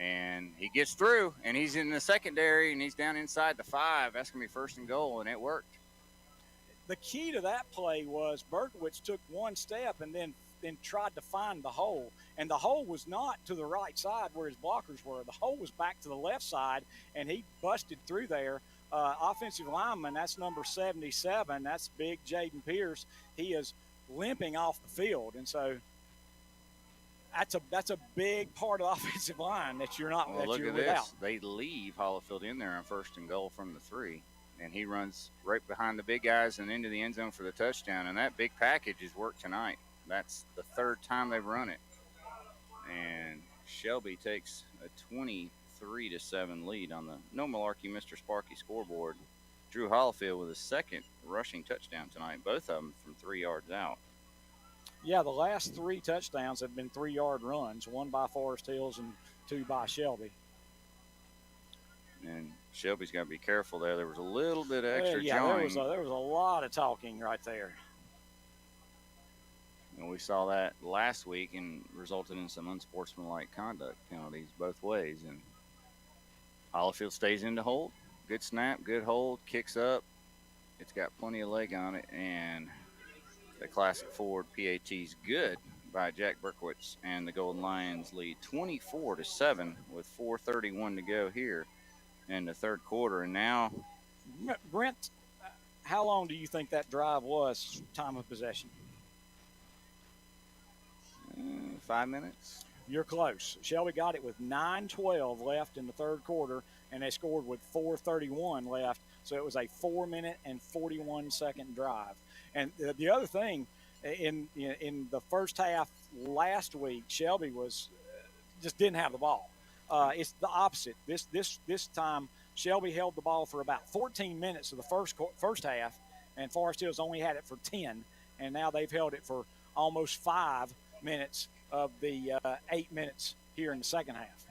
S2: And he gets through, and he's in the secondary, and he's down inside the 5. That's going to be 1st and goal, and it worked.
S1: The key to that play was Berkowitz took one step and then tried to find the hole. And the hole was not to the right side where his blockers were. The hole was back to the left side, and he busted through there. Offensive lineman, that's number 77. That's big Jaden Pierce. He is limping off the field. And so that's a big part of the offensive line that you're not
S2: look at
S1: without.
S2: This. They leave Hollifield in there on 1st and goal from the 3. And he runs right behind the big guys and into the end zone for the touchdown. And that big package has worked tonight. That's the 3rd time they've run it. And Shelby takes a 23-7 lead on the No Malarkey Mr. Sparky scoreboard. Drew Hollifield with his 2nd rushing touchdown tonight, both of them from 3 yards out.
S1: Yeah, the last 3 touchdowns have been 3-yard runs, 1 by Forest Hills and 2 by Shelby.
S2: And Shelby's got to be careful there. There was a little bit of extra
S1: yeah,
S2: jawing.
S1: there was a lot of talking right there.
S2: And we saw that last week and resulted in some unsportsmanlike conduct penalties both ways. And Hollifield stays in to hold. Good snap, good hold, kicks up. It's got plenty of leg on it. And the Classic Ford PAT's good by Jack Berkowitz. And the Golden Lions lead 24-7 with 4:31 to go here in the third quarter. And now,
S1: Brent, how long do you think that drive was, time of possession?
S2: 5 minutes.
S1: You're close. Shelby got it with 9:12 left in the third quarter, and they scored with 4:31 left. So it was a 4-minute and 41-second drive. And the other thing, in the first half last week, Shelby was just didn't have the ball. It's the opposite. This time, Shelby held the ball for about 14 minutes of the first half, and Forest Hills only had it for 10, and now they've held it for almost 5 minutes of the 8 minutes here in the second half.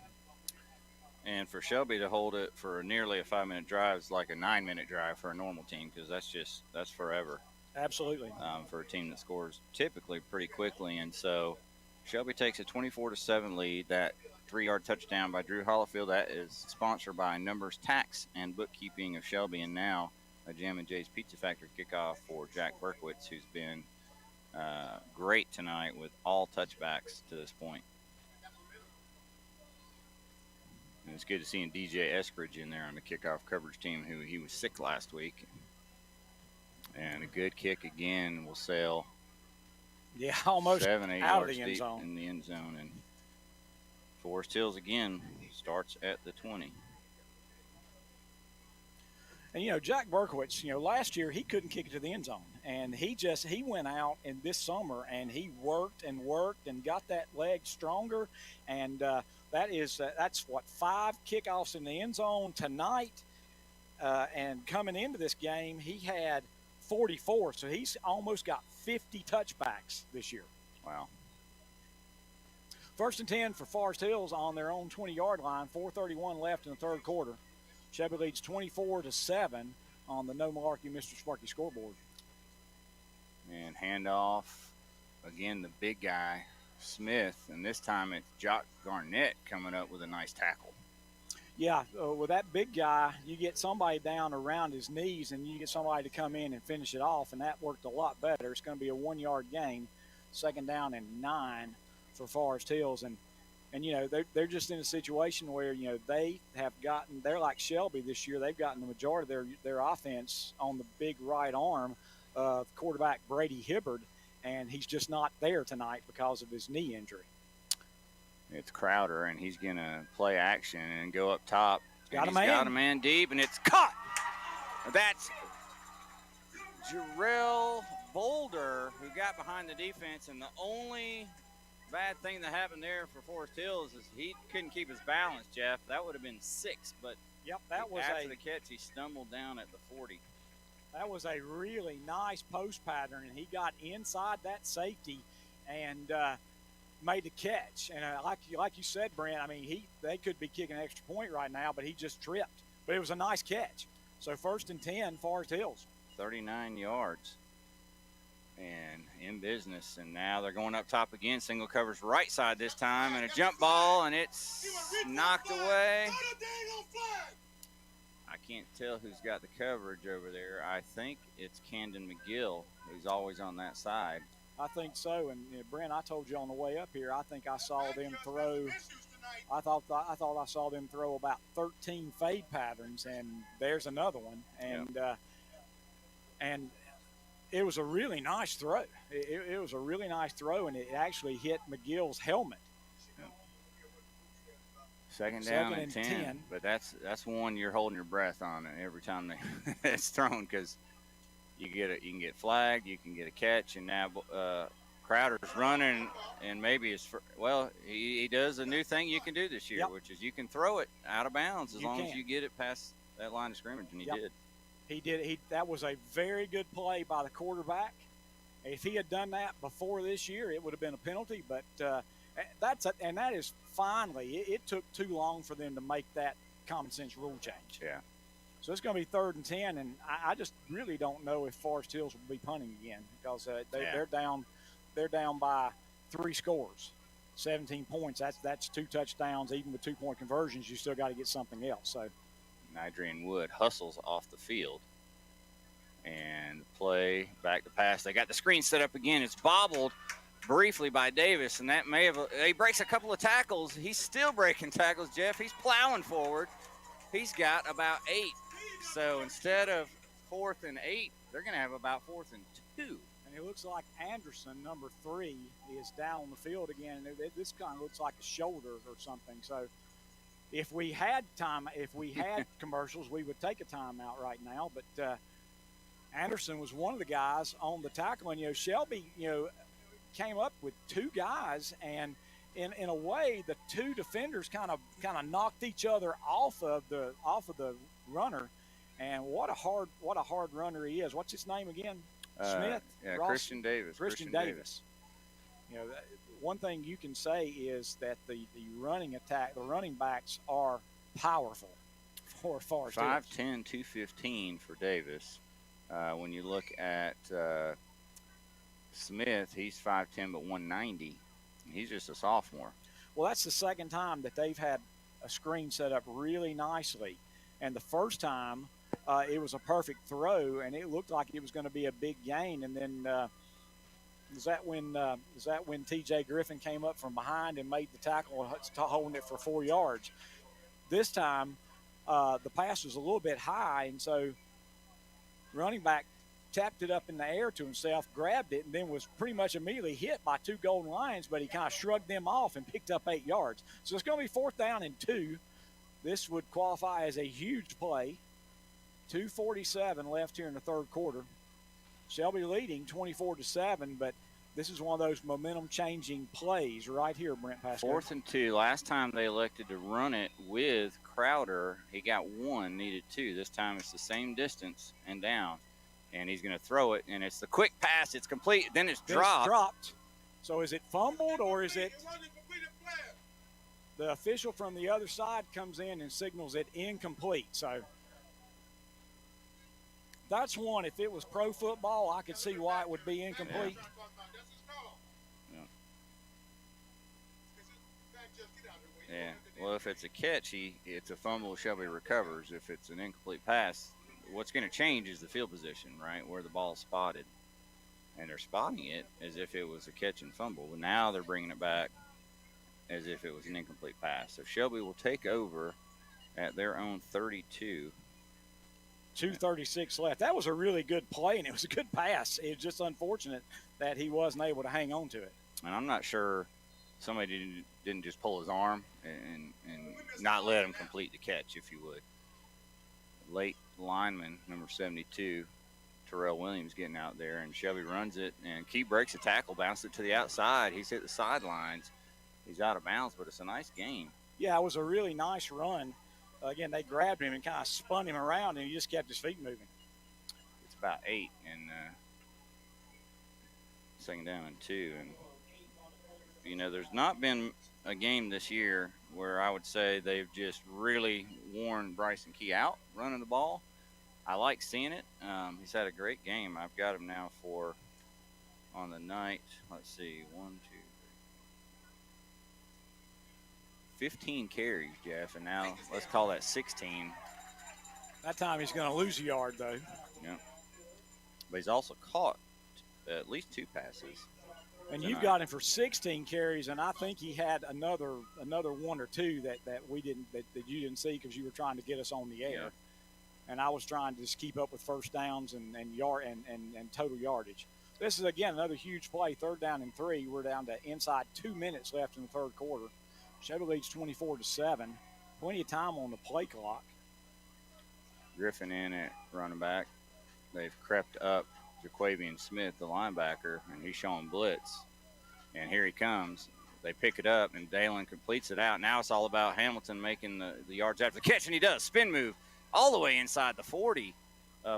S2: And for Shelby to hold it for nearly a 5-minute drive is like a 9-minute drive for a normal team, because that's forever.
S1: Absolutely.
S2: For a team that scores typically pretty quickly. And so Shelby takes a 24-7 lead. That 3-yard touchdown by Drew Hollifield, that is sponsored by Numbers Tax and Bookkeeping of Shelby. And now a Jam and Jay's Pizza Factory kickoff for Jack Berkowitz, who's been great tonight with all touchbacks to this point. And it's good to see DJ Eskridge in there on the kickoff coverage team, who he was sick last week. And a good kick again will sail.
S1: Yeah, almost
S2: 7-8
S1: out of
S2: yards
S1: the end
S2: deep
S1: zone.
S2: in the end zone. And Forest Hills again starts at the 20.
S1: And, Jack Berkowitz, last year he couldn't kick it to the end zone. And he went out in this summer and he worked and got that leg stronger. And that's 5 kickoffs in the end zone tonight. And coming into this game, he had 44. So he's almost got 50 touchbacks this year.
S2: Wow.
S1: 1st and 10 for Forest Hills on their own 20-yard line. 4:31 left in the third quarter. Shelby leads 24-7 on the No Malarkey Mr. Sparky scoreboard.
S2: And handoff, again, the big guy, Smith, and this time it's Jock Garnett coming up with a nice tackle.
S1: Yeah, with that big guy, you get somebody down around his knees and you get somebody to come in and finish it off, and that worked a lot better. It's going to be a 1-yard gain, 2nd down and 9 for Forest Hills. And they're just in a situation where, they're like Shelby this year. They've gotten the majority of their offense on the big right arm of quarterback Brady Hibbard, and he's just not there tonight because of his knee injury.
S2: It's Crowder, and he's going to play action and go up top.
S1: Got
S2: a man deep, and it's caught. That's Jarrell Boulder, who got behind the defense, and the only bad thing that happened there for Forest Hills is he couldn't keep his balance, Jeff. That would have been 6, but after the catch, he stumbled down at the 40.
S1: That was a really nice post pattern, and he got inside that safety and made the catch. And like you said, Brent, they could be kicking an extra point right now, but he just tripped. But it was a nice catch. So 1st and 10, Forest Hills.
S2: 39 yards. And in business, and now they're going up top again. Single covers right side this time, and a jump ball, and it's knocked away. I can't tell who's got the coverage over there. I think it's Camden McGill, who's always on that side.
S1: I think so. And Brent, I told you on the way up here, I think I saw them throw. I thought I saw them throw about 13 fade patterns, and there's another one. And and it was a really nice throw. It was a really nice throw, and it actually hit McGill's helmet.
S2: Second down and 10. But that's one you're holding your breath on every time it's thrown, because you can get flagged, you can get a catch, and now Crowder's running, and maybe he does a new thing you can do this year, which is you can throw it out of bounds as long as you get it past that line of scrimmage, and he did.
S1: He did. That was a very good play by the quarterback. If he had done that before this year, it would have been a penalty. But that is finally. It took too long for them to make that common sense rule change.
S2: Yeah.
S1: So it's going to be 3rd and 10, and I just really don't know if Forest Hills will be punting again because they're down. They're down by 3 scores, 17 points. That's 2 touchdowns. Even with 2-point conversions, you still got to get something else. So,
S2: Adrian Wood hustles off the field, and play back to pass. They got the screen set up again. It's bobbled briefly by Davis, and that may have. He breaks a couple of tackles. He's still breaking tackles, Jeff. He's plowing forward. He's got about 8. So instead of 4th and 8, they're going to have about 4th and 2.
S1: And it looks like Anderson, number 3, is down on the field again. And this kind of looks like a shoulder or something. So if we had commercials, we would take a timeout right now. But Anderson was one of the guys on the tackle. And, Shelby, came up with 2 guys, and in a way, the 2 defenders kind of knocked each other off of the runner. And what a hard runner he is. What's his name again? Smith?
S2: Yeah,
S1: Ross?
S2: Christian Davis.
S1: Christian Davis. One thing you can say is that the running attack, the running backs are powerful for Forest Hills.
S2: 5'10", 215 for Davis. When you look at Smith, he's 5'10", but 190. He's just a sophomore.
S1: Well, that's the second time that they've had a screen set up really nicely. And the first time, it was a perfect throw, and it looked like it was going to be a big gain. And then is that when T.J. Griffin came up from behind and made the tackle, holding it for 4 yards? This time, the pass was a little bit high, and so running back tapped it up in the air to himself, grabbed it, and then was pretty much immediately hit by 2 Golden Lions, but he kind of shrugged them off and picked up 8 yards. So it's going to be 4th down and 2. This would qualify as a huge play. 2:47 left here in the 3rd quarter. Shelby leading 24-7, but this is one of those momentum-changing plays right here, Brent Pascal.
S2: 4th and 2. Last time they elected to run it with Crowder, he got 1, needed 2. This time it's the same distance and down, and he's going to throw it, and it's the quick pass. It's complete. Then it's dropped.
S1: So is it fumbled or is it? The official from the other side comes in and signals it incomplete. So that's one. If it was pro football, I could see why it would be incomplete.
S2: Yeah. Well, if it's a catch, it's a fumble. Shelby recovers. If it's an incomplete pass, what's going to change is the field position, right, where the ball is spotted. And they're spotting it as if it was a catch and fumble. But now they're bringing it back as if it was an incomplete pass. So Shelby will take over at their own 32.
S1: 2:36 left. That was a really good play, and it was a good pass. It was just unfortunate that he wasn't able to hang on to it.
S2: And I'm not sure somebody didn't just pull his arm and not let him complete the catch, if you would. Late lineman, number 72, Terrell Williams, getting out there, and Shelby runs it, and Key breaks a tackle, bounces it to the outside. He's hit the sidelines. He's out of bounds, but it's a nice game.
S1: Yeah, it was a really nice run. Again, they grabbed him and kind of spun him around, and he just kept his feet moving.
S2: It's about 8, and second down and 2. And, there's not been a game this year where I would say they've just really worn Bryson Key out running the ball. I like seeing it. He's had a great game. I've got him now for on the night. Let's see, 1, 2, 15 carries, Jeff, and now let's call that 16.
S1: That time he's going to lose a yard, though.
S2: Yeah. But he's also caught at least 2 passes.
S1: And you've got him for 16 carries, and I think he had another 1 or 2 that we didn't that you didn't see because you were trying to get us on the air.
S2: Yeah.
S1: And I was trying to just keep up with first downs and total yardage. This is, again, another huge play, 3rd down and 3. We're down to inside 2 minutes left in the 3rd quarter. Shelby leads 24-7. Plenty of time on the play clock.
S2: Griffin in at running back. They've crept up Jaquavian Smith, the linebacker, and he's showing blitz. And here he comes. They pick it up, and Dalen completes it out. Now it's all about Hamilton making the yards after the catch, and he does. Spin move all the way inside the 40,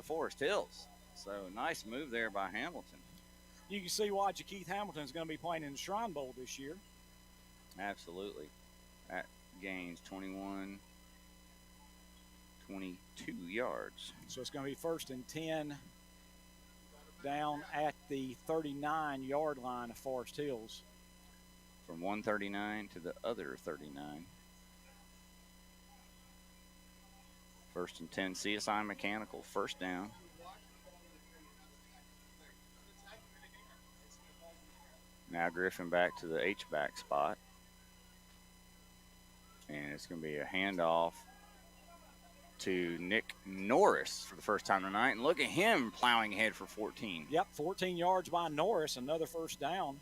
S2: Forest Hills. So nice move there by Hamilton.
S1: You can see why Jakeith Hamilton's going to be playing in the Shrine Bowl this year.
S2: Absolutely. That gains 21. 22 yards.
S1: So it's going to be 1st and 10 down at the 39-yard line of Forest Hills.
S2: From 139 to the other 39. 1st and 10, CSI Mechanical, 1st down. Now Griffin back to the H-back spot. And it's going to be a handoff to Nick Norris for the first time tonight. And look at him plowing ahead for 14.
S1: Yep, 14 yards by Norris, another 1st down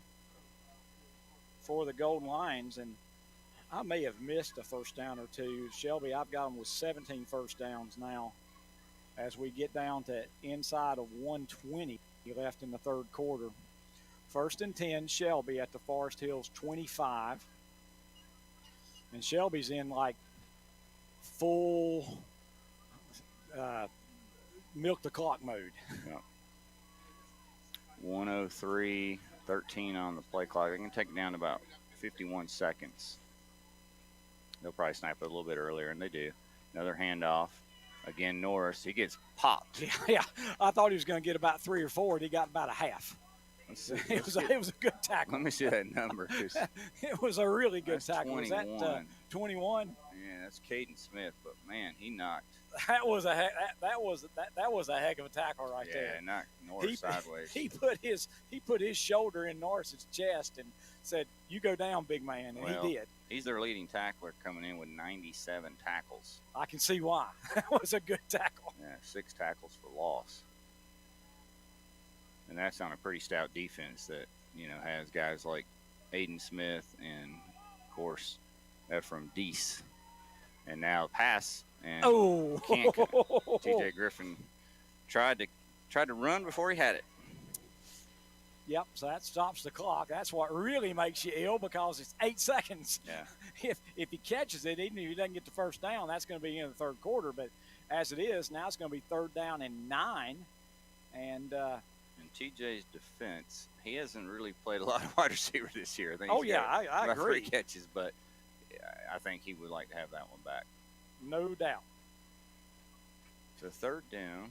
S1: for the Golden Lions. And I may have missed a 1st down or two. Shelby, I've got them with 17 1st downs now as we get down to inside of 120 left in the 3rd quarter. 1st and 10, Shelby at the Forest Hills 25. And Shelby's in like full milk the clock mode.
S2: Yep. 103-13 on the play clock. They can take it down to about 51 seconds. They'll probably snap it a little bit earlier, and they do. Another handoff. Again, Norris. He gets popped.
S1: Yeah. I thought he was going to get about 3 or 4, and he got about a half. It was a good tackle.
S2: Let me see that number.
S1: It was a really good tackle.
S2: 21.
S1: Was that 21?
S2: Yeah, that's Caden Smith, but man, he knocked.
S1: That was a heck of a tackle right there.
S2: Yeah, knocked Norris sideways.
S1: He put his shoulder in Norris's chest and said, "You go down, big man," and he did.
S2: He's their leading tackler, coming in with 97 tackles.
S1: I can see why. That was a good tackle.
S2: Yeah, 6 tackles for loss. And that's on a pretty stout defense that, has guys like Aiden Smith and, of course, Ephraim Deese. And now pass. And can't. T.J. Griffin tried to run before he had it.
S1: Yep, so that stops the clock. That's what really makes you ill because it's 8 seconds.
S2: Yeah.
S1: If he catches it, even if he doesn't get the 1st down, that's going to be in the 3rd quarter. But as it is, now it's going to be 3rd down and 9. And
S2: in TJ's defense, he hasn't really played a lot of wide receiver this year. I think
S1: I agree.
S2: 3 catches, but I think he would like to have that one back.
S1: No doubt.
S2: So 3rd down,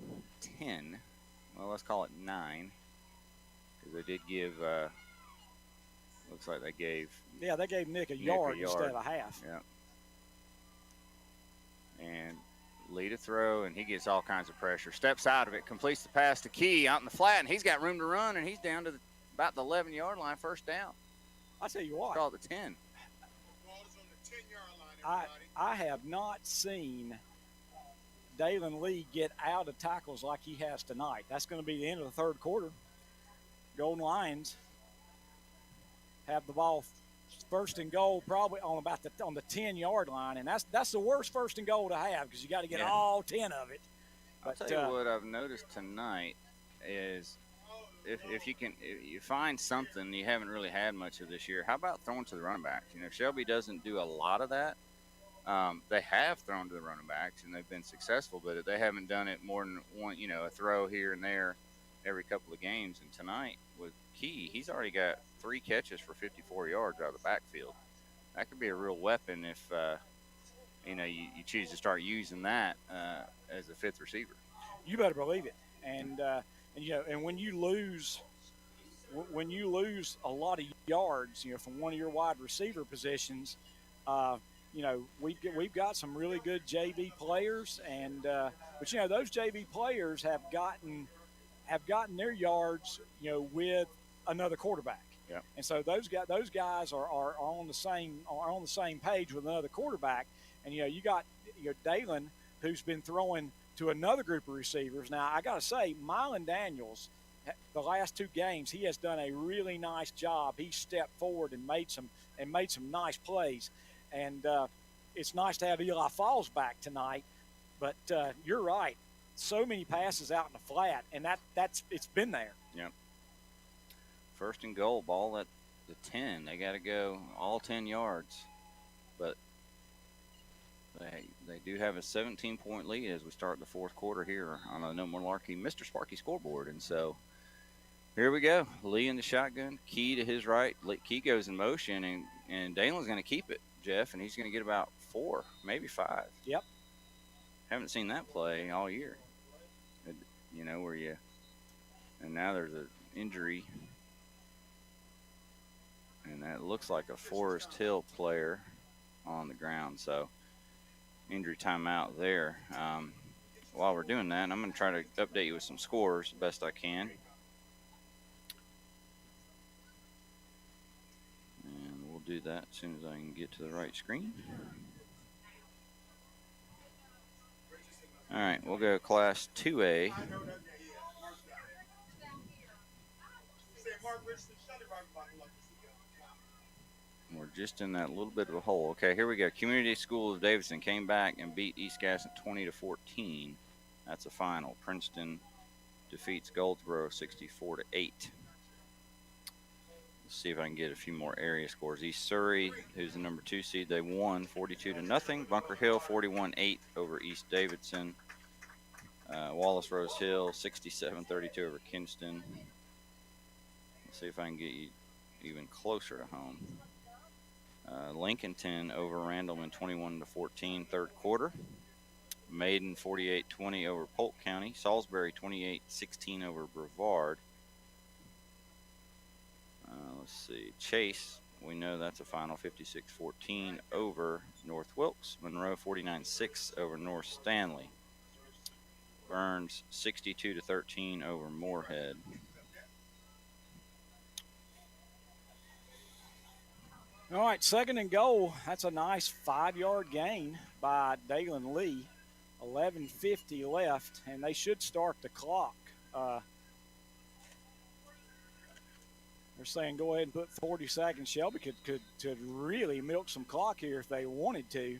S2: 10. Well, let's call it 9. Because they did give, looks like they gave.
S1: Yeah, they gave Nick a yard instead of a half.
S2: Yeah. And lead a throw, and he gets all kinds of pressure. Steps out of it, completes the pass to Key out in the flat, and he's got room to run, and he's down to about the 11-yard line, 1st down.
S1: I'll tell you what.
S2: Call it the 10.
S1: I have not seen Dalen Lee get out of tackles like he has tonight. That's going to be the end of the 3rd quarter. Golden Lions have the ball 1st and goal, probably on the 10-yard line, and that's the worst 1st and goal to have because you got to get all 10 of it.
S2: But I'll tell you what I've noticed tonight is if you find something you haven't really had much of this year, how about throwing to the running backs? Shelby doesn't do a lot of that. They have thrown to the running backs and they've been successful, but they haven't done it more than one, a throw here and there every couple of games. And tonight with Key, he's already got 3 catches for 54 yards out of the backfield. That could be a real weapon if you choose to start using that as a 5th receiver.
S1: You better believe it. And when you lose a lot of yards, from one of your wide receiver positions, we've got some really good JV players, and but those JV players have gotten their yards, with another quarterback.
S2: Yeah.
S1: And so those guys are on the same page with another quarterback, and you got Dalen, who's been throwing to another group of receivers. Now I got to say, Mylan Daniels, the last 2 games, he has done a really nice job. He stepped forward and made some nice plays, and it's nice to have Eli Falls back tonight. But you're right, so many passes out in the flat, and it's been there.
S2: Yeah. 1st and goal, ball at the 10. They got to go all 10 yards, but they do have a 17-point lead as we start the 4th quarter here on the No More Larky Mr. Sparky scoreboard. And so here we go. Lee in the shotgun, Key to his right. Key goes in motion, and Dalen's going to keep it, Jeff, and he's going to get about 4, maybe 5.
S1: Yep.
S2: Haven't seen that play all year. You know, where you, and now there's an injury, and that looks like a Forest Hill player on the ground. So injury timeout there. While we're doing that, I'm going to try to update you with some scores the best I can. And we'll do that as soon as I can get to the right screen. All right, we'll go Class 2A. We're just in that little bit of a hole. Okay, here we go. Community School of Davidson came back and beat East Gaston 20-14. That's a final. Princeton defeats Goldsboro 64-8. Let's see if I can get a few more area scores. East Surrey, who's the number 2 seed, they won 42-0. Bunker Hill 41-8 over East Davidson. Wallace Rose Hill 67-32 over Kinston. Let's see if I can get you even closer to home. Lincolnton over Randleman 21-14 third quarter. Maiden 48-20 over Polk County. Salisbury 28-16 over Brevard. Let's see. Chase, we know that's a final, 56-14 over North Wilkes. Monroe 49-6 over North Stanley. Burns 62-13 over Moorhead.
S1: All right, 2nd and goal. That's a nice 5-yard gain by Dalen Lee. 11:50 left, and they should start the clock. They're saying go ahead and put 40 seconds. Shelby could really milk some clock here if they wanted to,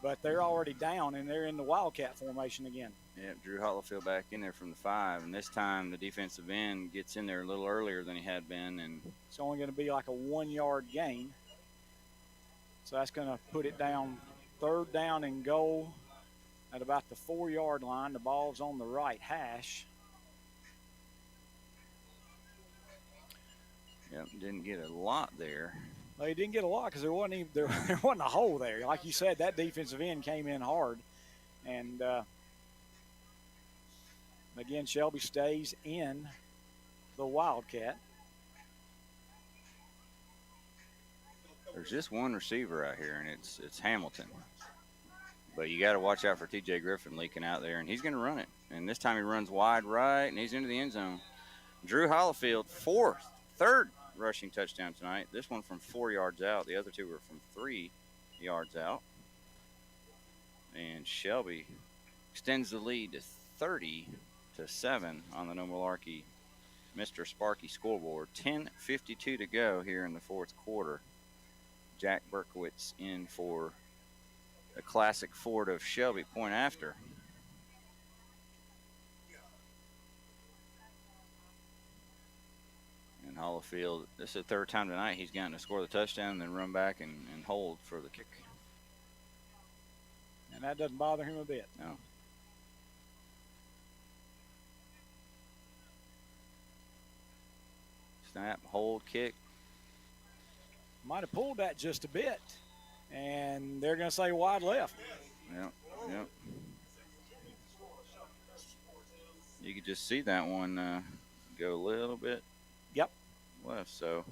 S1: but they're already down, and they're in the Wildcat formation again.
S2: Yeah, Drew Hollifield back in there from the 5, and this time the defensive end gets in there a little earlier than he had been. And
S1: it's only going to be like a 1-yard gain. So that's going to put it down 3rd down and goal at about the 4-yard line. The ball's on the right hash.
S2: Yep, didn't get a lot there.
S1: Well, he didn't get a lot because there wasn't a hole there. Like you said, that defensive end came in hard. And again, Shelby stays in the Wildcat.
S2: There's just one receiver out here, and it's Hamilton. But you got to watch out for T.J. Griffin leaking out there, and he's going to run it. And this time he runs wide right, and he's into the end zone. Drew Hollifield, 3rd rushing touchdown tonight. This one from 4 yards out. The other 2 were from 3 yards out. And Shelby extends the lead to 30-7 on the No Malarkey Mr. Sparky scoreboard. 10:52 to go here in the 4th quarter. Jack Berkowitz in for a classic Ford of Shelby point after. And Hollifield, this is the 3rd time tonight he's gotten to score the touchdown and then run back and hold for the kick.
S1: And that doesn't bother him a bit.
S2: No. Snap, hold, kick.
S1: Might have pulled that just a bit. And they're going to say wide left.
S2: Yep. You could just see that one go a little bit left. So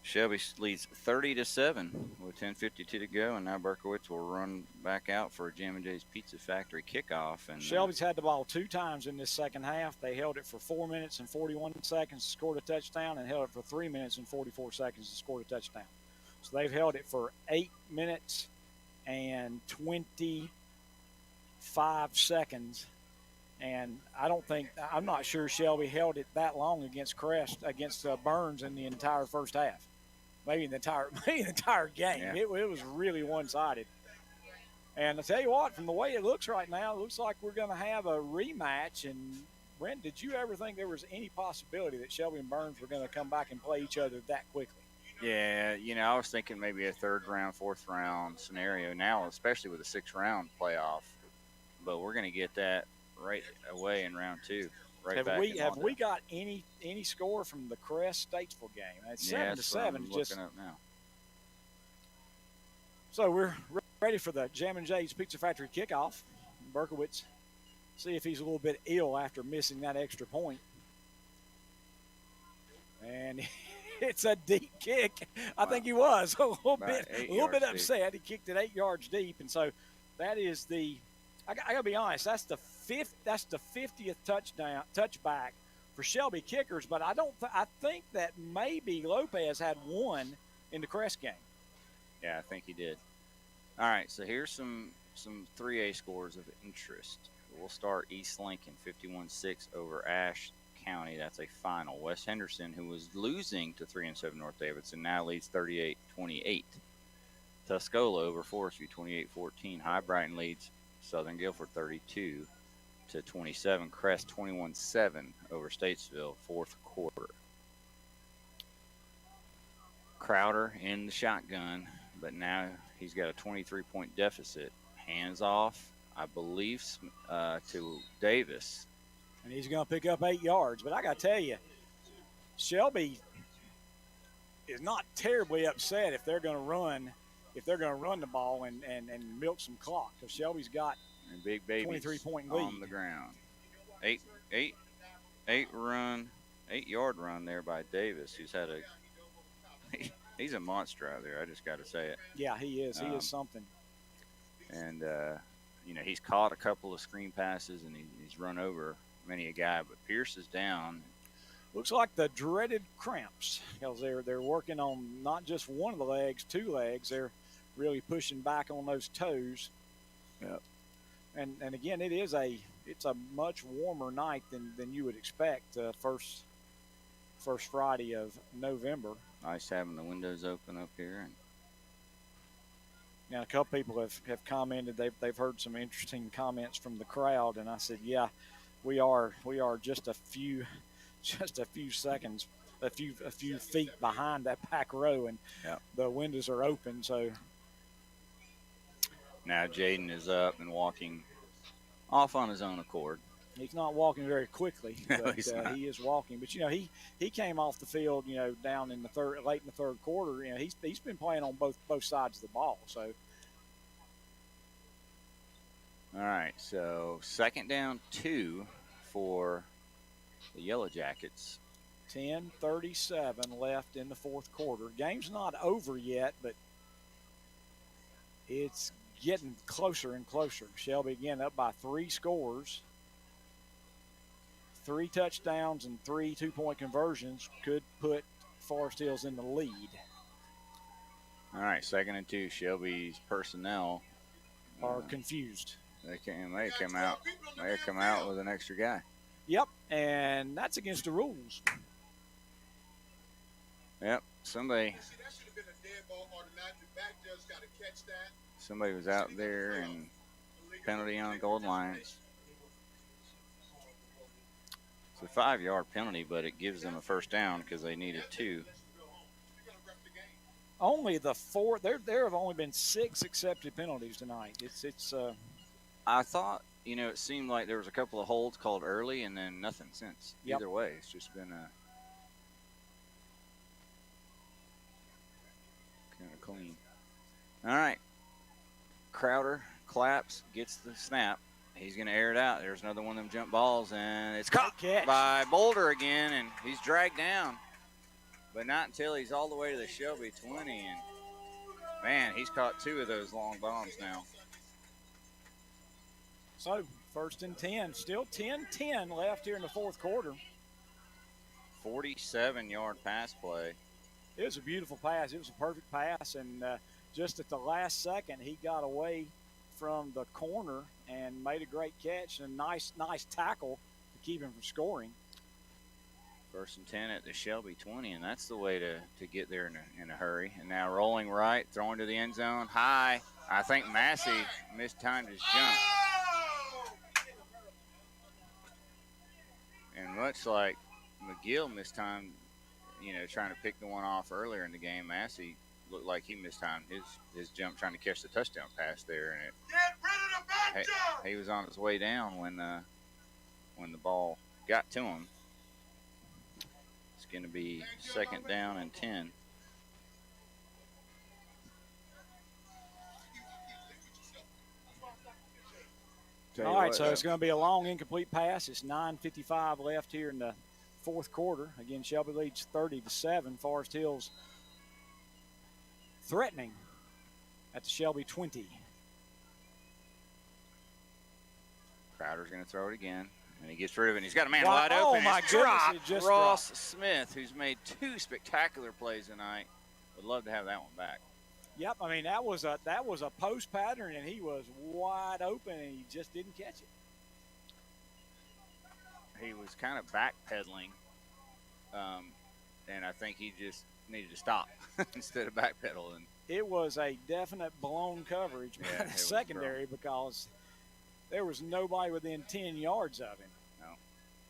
S2: Shelby leads 30-7 with 10:52 to go, and now Berkowitz will run back out for a Jam and J's Pizza Factory kickoff. And
S1: Shelby's had the ball 2 times in this 2nd half. They held it for 4 minutes and 41 seconds, scored a touchdown, and held it for 3 minutes and 44 seconds and scored a touchdown. So they've held it for 8 minutes and 25 seconds. And I'm not sure Shelby held it that long against Burns in the entire 1st half. Maybe the entire game.
S2: Yeah.
S1: It was really one-sided. And I tell you what, from the way it looks right now, it looks like we're going to have a rematch. And Brent, did you ever think there was any possibility that Shelby and Burns were going to come back and play each other that quickly?
S2: Yeah, I was thinking maybe a 3rd round, 4th round scenario now, especially with a 6th round playoff. But we're going to get that right away in round 2. Have
S1: we got any score from the Crest Statesville game? It's 7-7.
S2: Looking up now.
S1: So we're ready for the Jam and Jay's Pizza Factory kickoff. Berkowitz, see if he's a little bit ill after missing that extra point. And it's a deep kick. I think he was a little bit upset. He kicked it 8 yards deep, and so that is the. I got to be honest. That's the 50th touchback for Shelby kickers. But I think that maybe Lopez had one in the Crest game.
S2: Yeah, I think he did. All right, so here's some 3A scores of interest. We'll start East Lincoln 51-6 over Ashe County. That's a final. West Henderson, who was losing to 3-7 North Davidson, now leads 38-28. Tuscola over Forest View 28-14. High Brighton leads Southern Guilford 32-27. Crest 21-7 over Statesville, fourth quarter. Crowder in the shotgun, but now he's got a 23-point deficit. Hands off, I believe, to Davis.
S1: And he's going to pick up 8 yards. But I got to tell you, Shelby is not terribly upset if they're going to run the ball and milk some clock, because Shelby's got
S2: and big babies
S1: 23-point lead
S2: on the ground. 8-yard run there by Davis, who's had he's a monster out there. I just got to say it.
S1: Yeah, he is. He is something.
S2: And he's caught a couple of screen passes and he's run over many a guy, but Pierce is down.
S1: Looks like the dreaded cramps, because they're working on not just one of the legs, 2 legs. They're really pushing back on those toes.
S2: Yep.
S1: And again, it's a much warmer night than you would expect. First Friday of November.
S2: Nice having the windows open up here. And
S1: now a couple people have commented they've heard some interesting comments from the crowd, and I said, yeah, we are just a few seconds, a few feet behind that back row, and the windows are open. So
S2: now Jaden is up and walking off on his own accord.
S1: He's not walking very quickly, but
S2: No,
S1: he is walking. But he came off the field, down in late in the third quarter. He's been playing on both sides of the ball. So,
S2: all right. So 2nd down 2 for the Yellow Jackets.
S1: 10:37 left in the fourth quarter. Game's not over yet, but it's getting closer and closer. Shelby again up by 3 scores. 3 touchdowns and 3 2-point conversions could put Forest Hills in the lead.
S2: All right, 2nd and 2. Shelby's personnel
S1: are confused.
S2: They may come out with an extra guy.
S1: Yep, and that's against the rules.
S2: Yep, somebody was out there and penalty on goal lines. It's a 5-yard penalty, but it gives them a first down because they needed 2.
S1: Only the 4. There have only been 6 accepted penalties tonight. It's.
S2: I thought it seemed like there was a couple of holds called early and then nothing since.
S1: Yep.
S2: Either way, it's just been kind of clean. All right, Crowder claps, gets the snap. He's going to air it out. There's another one of them jump balls, and it's caught by Boulder again, and he's dragged down. But not until he's all the way to the Shelby 20. And, man, he's caught 2 of those long bombs now.
S1: So, 1st and 10. Still 10-10 left here in the fourth quarter.
S2: 47-yard pass play.
S1: It was a beautiful pass. It was a perfect pass, and just at the last second, he got away from the corner and made a great catch and a nice tackle to keep him from scoring.
S2: 1st and 10 at the Shelby 20, and that's the way to get there in a hurry. And now rolling right, throwing to the end zone, high. I think Massey mistimed his jump. And much like McGill mistimed, trying to pick the one off earlier in the game, Massey looked like he mistimed his jump trying to catch the touchdown pass there, and he was on his way down when the ball got to him. It's going to be 2nd down and 10.
S1: All right, so it's going to be a long incomplete pass. It's 9:55 left here in the fourth quarter. Again, Shelby leads 30-7. Forest Hills threatening at the Shelby 20.
S2: Crowder's going to throw it again, and he gets rid of it. And he's got a man
S1: Wow.
S2: wide open.
S1: Oh, my goodness, it just
S2: Ross
S1: dropped.
S2: Smith, who's made 2 spectacular plays tonight. Would love to have that one back.
S1: Yep, I mean that was a post pattern, and he was wide open, and he just didn't catch it.
S2: He was kind of backpedaling, and I think he just needed to stop instead of backpedaling.
S1: It was a definite blown coverage by the secondary because there was nobody within 10 yards of him.
S2: No.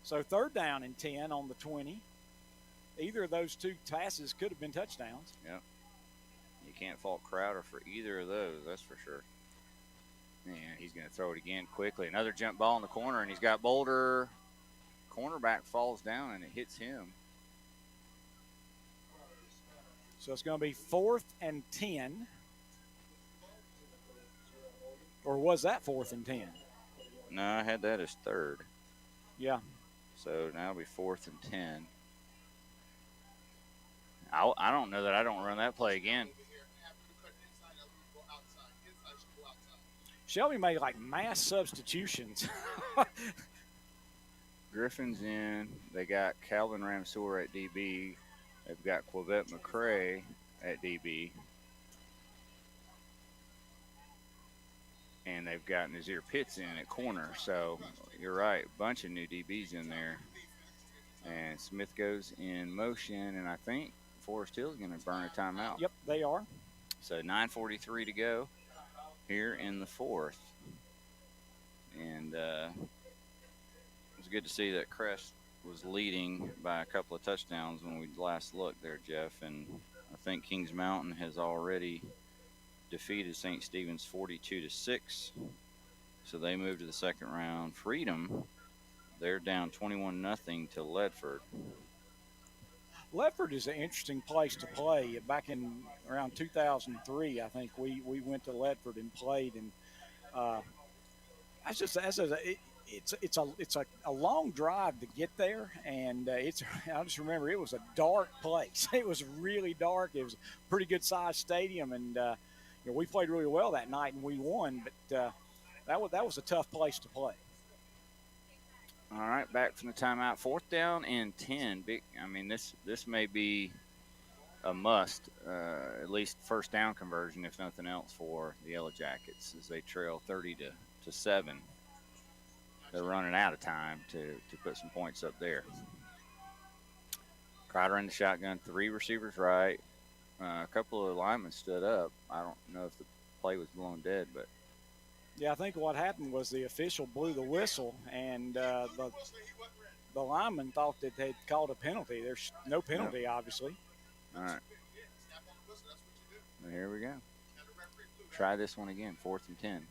S1: So 3rd down and 10 on the 20. Either of those 2 passes could have been touchdowns.
S2: Yep. You can't fault Crowder for either of those, that's for sure. And he's going to throw it again quickly. Another jump ball in the corner, and he's got Boulder. Cornerback falls down, and it hits him.
S1: So it's going to be 4th and 10. Or was that 4th and 10?
S2: No, I had that as 3rd.
S1: Yeah.
S2: So now it'll be 4th and 10. I don't know that I don't run that play again.
S1: Shelby made like mass substitutions.
S2: Griffin's in. They got Calvin Ramsour at DB. They've got Quivette McCray at DB. And they've got Nazir Pitts in at corner. So you're right, a bunch of new DBs in there. And Smith goes in motion, and I think Forest Hill is going to burn a timeout.
S1: Yep, they are.
S2: So 9:43 to go here in the 4th. And it was good to see that Crest was leading by a couple of touchdowns when we last looked there, Jeff. And I think Kings Mountain has already defeated St. Stephen's 42-6. So they moved to the 2nd round. Freedom, they're down 21-0 to Ledford.
S1: Ledford is an interesting place to play. Back in around 2003, I think we went to Ledford and played, and it's a long drive to get there, and I just remember it was a dark place. It was really dark. It was a pretty good sized stadium, and we played really well that night and we won. But that was a tough place to play.
S2: All right, back from the timeout. 4th down and 10. This may be a must, at least first down conversion, if nothing else, for the Yellow Jackets as they trail 30-7. They're running out of time to put some points up there. Crowder in the shotgun, 3 receivers right. A couple of linemen stood up. I don't know if the play was blown dead, but.
S1: Yeah, I think what happened was the official blew the whistle, and the lineman thought that they'd called a penalty. There's no penalty, obviously.
S2: All right. Well, here we go. Try this one again, 4th and 10.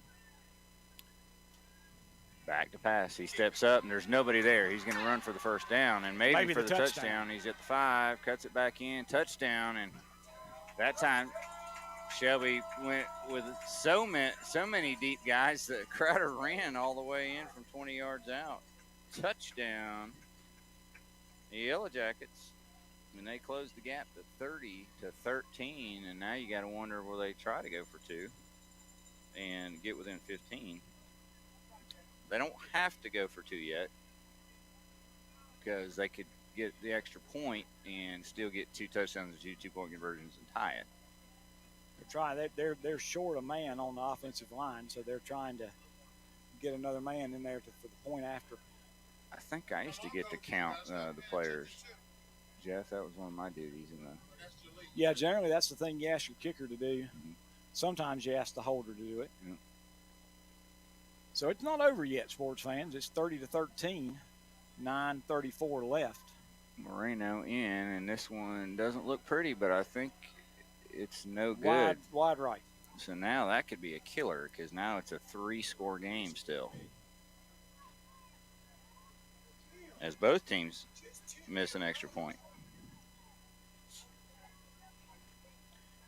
S2: Back to pass. He steps up, and there's nobody there. He's going to run for the first down, and maybe for the touchdown. He's at the 5, cuts it back in, touchdown, and that time Shelby went with so many deep guys that Crowder ran all the way in from 20 yards out. Touchdown, the Yellow Jackets. And they closed the gap to 30-13, and now you got to wonder, will they try to go for 2 and get within 15? They don't have to go for 2 yet because they could get the extra point and still get 2 touchdowns and 2 two-point conversions and tie it.
S1: They're short a man on the offensive line, so they're trying to get another man in there for the point after.
S2: I think I used to get to count the players. Jeff, that was one of my duties in the.
S1: Yeah, generally that's the thing you ask your kicker to do. Mm-hmm. Sometimes you ask the holder to do it.
S2: Yeah.
S1: So it's not over yet, sports fans. It's 30-13, 9:34 left.
S2: Moreno in, and this one doesn't look pretty, but I think it's no good.
S1: Wide right.
S2: So now that could be a killer because now it's a 3-score game still. As both teams miss an extra point.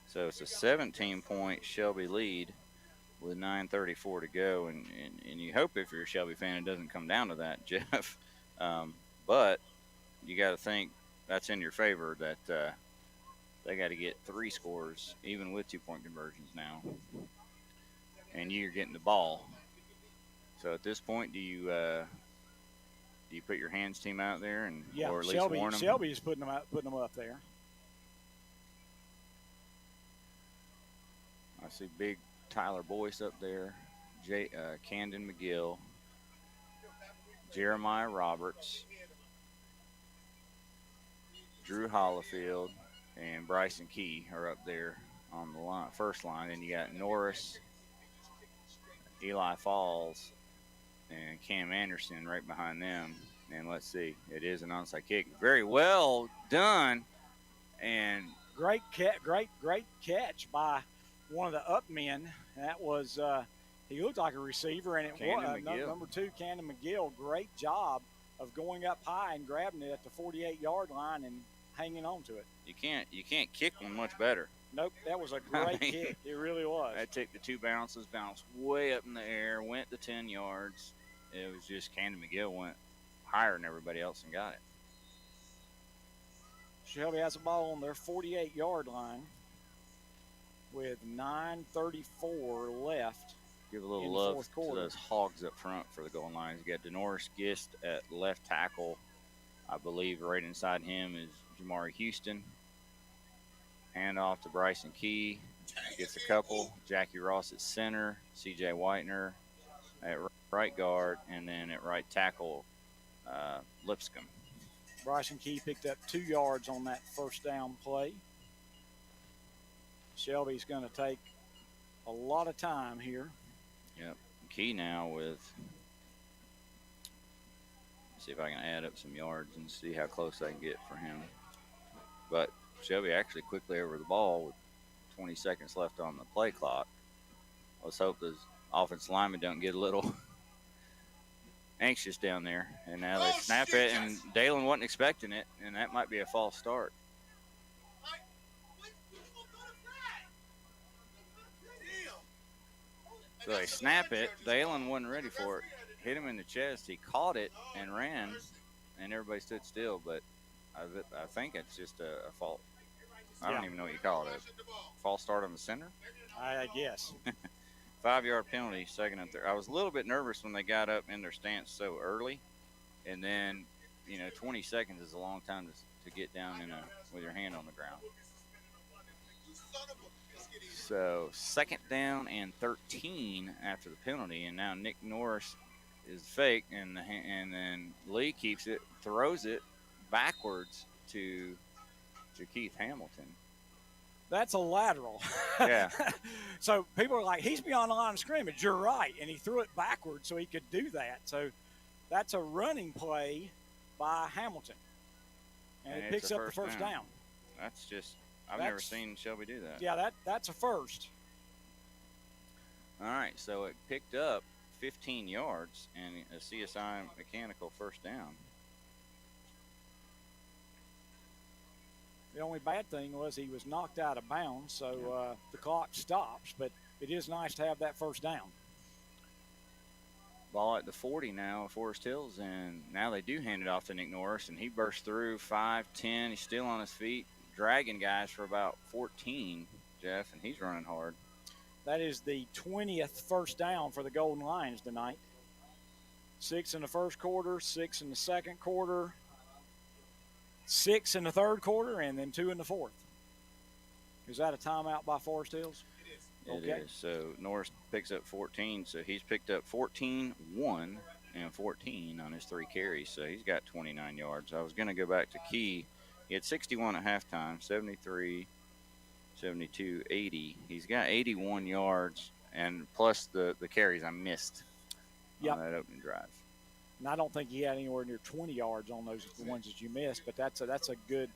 S2: So it's a 17-point Shelby lead with 9:34 to go, and you hope if you're a Shelby fan it doesn't come down to that, Jeff. But you got to think that's in your favor that they got to get 3 scores, even with 2-point conversions now, and you're getting the ball. So at this point, do you put your hands team out there and or at least warn them?
S1: Shelby's putting them up there.
S2: I see big Tyler Boyce up there, Camden McGill, Jeremiah Roberts, Drew Hollifield, and Bryson Key are up there on the first line. And you got Norris, Eli Falls, and Cam Anderson right behind them. And let's see, it is an onside kick. Very well done. And
S1: great catch by one of the up men. That was he looked like a receiver, and it was number 2, Camden McGill. Great job of going up high and grabbing it at the 48-yard line and hanging on to it.
S2: You can't kick one much better.
S1: Nope, that was a great kick. It really was.
S2: That took the 2 bounces, bounced way up in the air, went to 10 yards. It was just Camden McGill went higher than everybody else and got it.
S1: Shelby has a ball on their 48-yard line with 9:34 left.
S2: Give a little love to those hogs up front for the goal lines. You got Denoris Gist at left tackle. I believe right inside him is Jamari Houston. Hand off to Bryson Key. Gets a couple. Jackie Ross at center. C.J. Whitener at right guard. And then at right tackle, Lipscomb.
S1: Bryson Key picked up 2 yards on that first down play. Shelby's going to take a lot of time here.
S2: Yep. Key now with, see if I can add up some yards and see how close I can get for him. But Shelby actually quickly over the ball with 20 seconds left on the play clock. Let's hope those offensive linemen don't get a little anxious down there. And now they snap it, and Dalen wasn't expecting it, and that might be a false start. So they snap it. Dalen wasn't ready for it. Hit him in the chest. He caught it and ran, and everybody stood still. But I think it's just a fault. I don't even know what you call it. A false start on the center?
S1: I guess.
S2: 5-yard penalty, 2nd and 3rd. I was a little bit nervous when they got up in their stance so early. And then, 20 seconds is a long time to get down with your hand on the ground. So 2nd down and 13 after the penalty, and now Nick Norris is fake, and then Lee keeps it, throws it backwards to Keith Hamilton.
S1: That's a lateral.
S2: Yeah.
S1: So people are like, he's beyond the line of scrimmage. You're right, and he threw it backwards so he could do that. So that's a running play by Hamilton, and it picks up the first down.
S2: That's just. I've never seen Shelby do that.
S1: Yeah, that's a first.
S2: All right, so it picked up 15 yards and a CSI mechanical first down.
S1: The only bad thing was he was knocked out of bounds, so the clock stops, but it is nice to have that first down.
S2: Ball at the 40 now of Forest Hills, and now they do hand it off to Nick Norris, and he bursts through 5'10". He's still on his feet, dragging guys for about 14, Jeff, and he's running hard.
S1: That is the 20th first down for the Golden Lions tonight. 6 in the first quarter, 6 in the second quarter, 6 in the third quarter, and then 2 in the fourth. Is that a timeout by Forest Hills?
S2: It is. So Norris picks up 14, so he's picked up 14, 1, and 14 on his 3 carries, so he's got 29 yards. I was going to go back to Key. He had 61 at halftime, 73, 72, 80. He's got 81 yards, and plus the carries I missed on that opening drive.
S1: And I don't think he had anywhere near 20 yards on those ones that you missed, but that's a good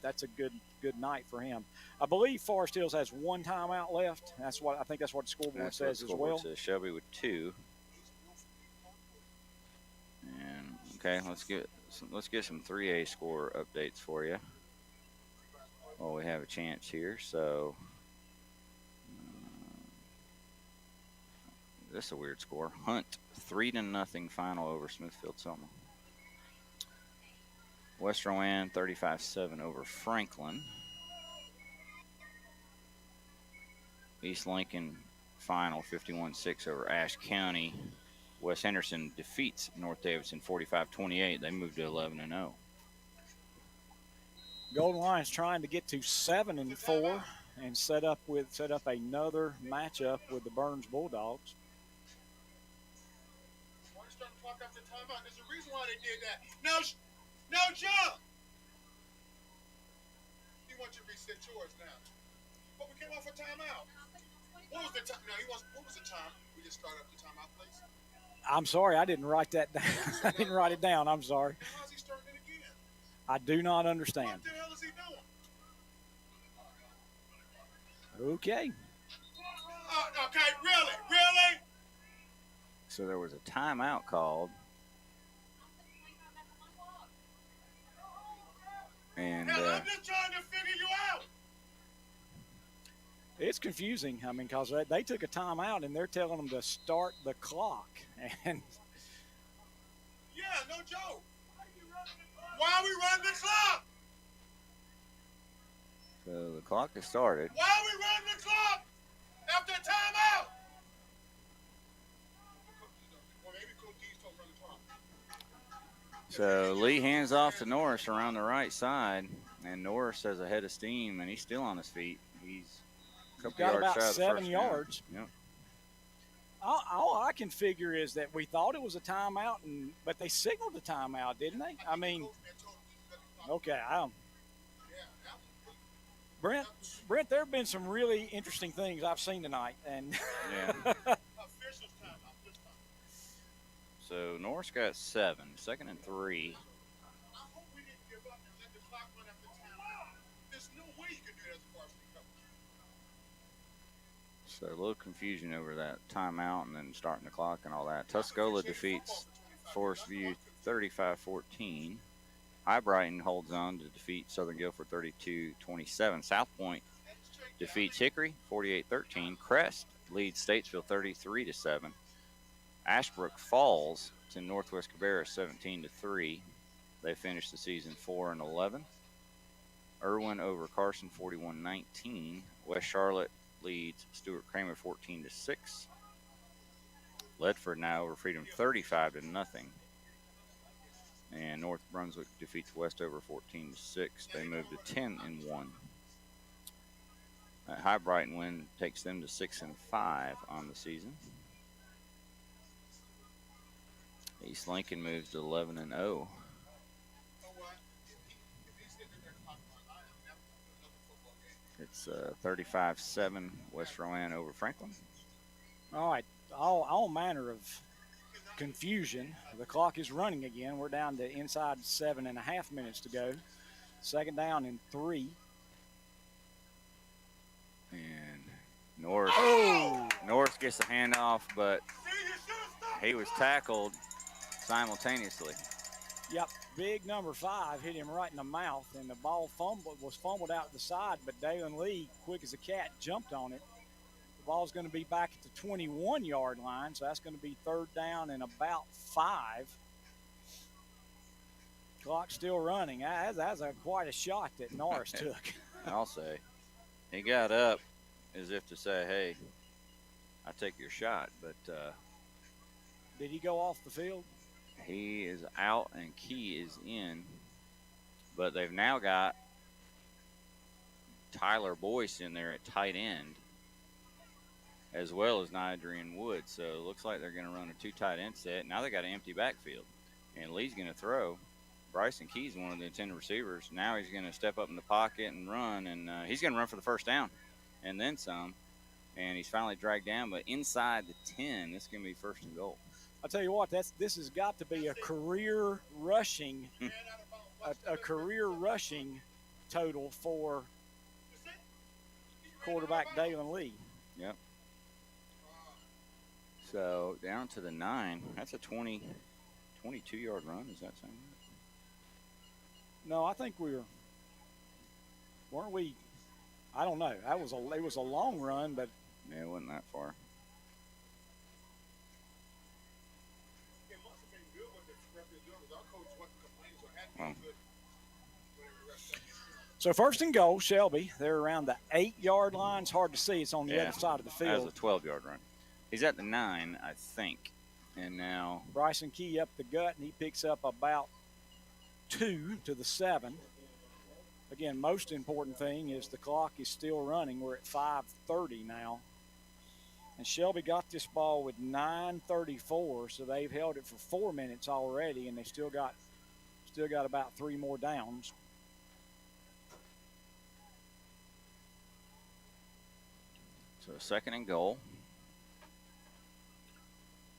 S1: night for him. I believe Forest Hills has 1 timeout left. I think that's what the scoreboard says as well.
S2: Says Shelby with 2. And okay, let's get some 3A score updates for you. Well, we have a chance here, so this is a weird score. Hunt 3-0 final over Smithfield Selma. West Rowan 35-7 over Franklin. East Lincoln final 51-6 over Ashe County. West Henderson defeats North Davidson 45-28. They moved to 11-0.
S1: Golden Lions trying to get to 7-4 and set up another matchup with the Burns Bulldogs.
S3: Why are you starting to clock after timeout? There's a reason why they did that. No jump! He wants you to reset yours now. But we came off a timeout. What was the time? No, what was the time? We just started up the timeout, please.
S1: I'm sorry, I didn't write that down. I didn't write it down. I'm sorry.
S3: How's he starting it again?
S1: I do not understand.
S3: What the hell is he doing?
S1: Okay.
S3: Okay, really?
S2: So there was a timeout called. And
S3: Hell, I'm just trying to figure you out.
S1: It's confusing. I mean, because they took a timeout and they're telling them to start the clock. And
S3: yeah, no joke. Why are we running the clock?
S2: so the clock has started.
S3: Why are we running the clock after a timeout? Well, maybe Coach D's told run the clock.
S2: So Lee hands off to Norris around the right side, and Norris has a head of steam, and he's still on his feet. He's a couple
S1: got
S2: yards
S1: about
S2: shy of the
S1: 7
S2: first
S1: yards.
S2: down. Yep.
S1: All I can figure is that we thought it was a timeout, but they signaled a timeout, didn't they? I mean, okay. Brent, there have been some really interesting things I've seen tonight, and
S2: Yeah. So Norris got 7, 2nd and 3.
S3: I hope we didn't give up and let the clock run after timeout. There's no way you can do that as a varsity coach.
S2: So a little confusion over that timeout and then starting the clock and all that. Tuscola defeats Forest View 35-14. High Brighton holds on to defeat Southern Guilford 32-27. South Point defeats Hickory 48-13. Crest leads Statesville 33-7. Ashbrook falls to Northwest Cabarrus 17-3. They finished the season 4-11. Irwin over Carson 41-19. West Charlotte leads Stuart Kramer 14-6. Ledford now over Freedom 35-0. And North Brunswick defeats Westover 14-6. They move to 10-1. That High Brighton win takes them to 6-5 on the season. East Lincoln moves to 11-0. It's 35-7 West Rowan over Franklin.
S1: all right, all manner of confusion. The clock is running again. We're down to inside 7.5 minutes to go. 2nd down and 3.
S2: And Norris gets the handoff, but he was tackled simultaneously.
S1: Yep, big number 5 hit him right in the mouth, and the ball was fumbled out the side, but Dalen Lee, quick as a cat, jumped on it. The ball's going to be back at the 21-yard line, so that's going to be 3rd down and about 5. Clock still running. That's quite a shot that Norris took.
S2: I'll say. He got up as if to say, hey, I take your shot, but
S1: Did he go off the field?
S2: he is out and Key is in. But they've now got Tyler Boyce in there at tight end, as well as Nigerian Wood. So it looks like they're going to run a 2 tight end set. Now they got an empty backfield, and Lee's going to throw. Bryson Key's one of the intended receivers. Now he's going to step up in the pocket and run, and he's going to run for the 1st down and then some. And he's finally dragged down, but inside the 10, this is going to be 1st and goal.
S1: I'll tell you what, this has got to be a career rushing total for quarterback Dalen Lee.
S2: Yep. So down to the 9. That's a 22-yard run. Does that sound right?
S1: No, I think weren't we? I don't know. It was a long run, but
S2: Yeah, it wasn't that far. Well,
S1: So first and goal, Shelby. They're around the 8-yard line. It's hard to see. It's on the
S2: yeah,
S1: other side of the
S2: that was
S1: field.
S2: a 12-yard run. He's at the 9, I think. And now
S1: Bryson Key up the gut, and he picks up about 2 to the 7. Again, most important thing is the clock is still running. We're at 5:30 now. And Shelby got this ball with 9:34, so they've held it for 4 minutes already, and they still got about 3 more downs.
S2: So second and goal.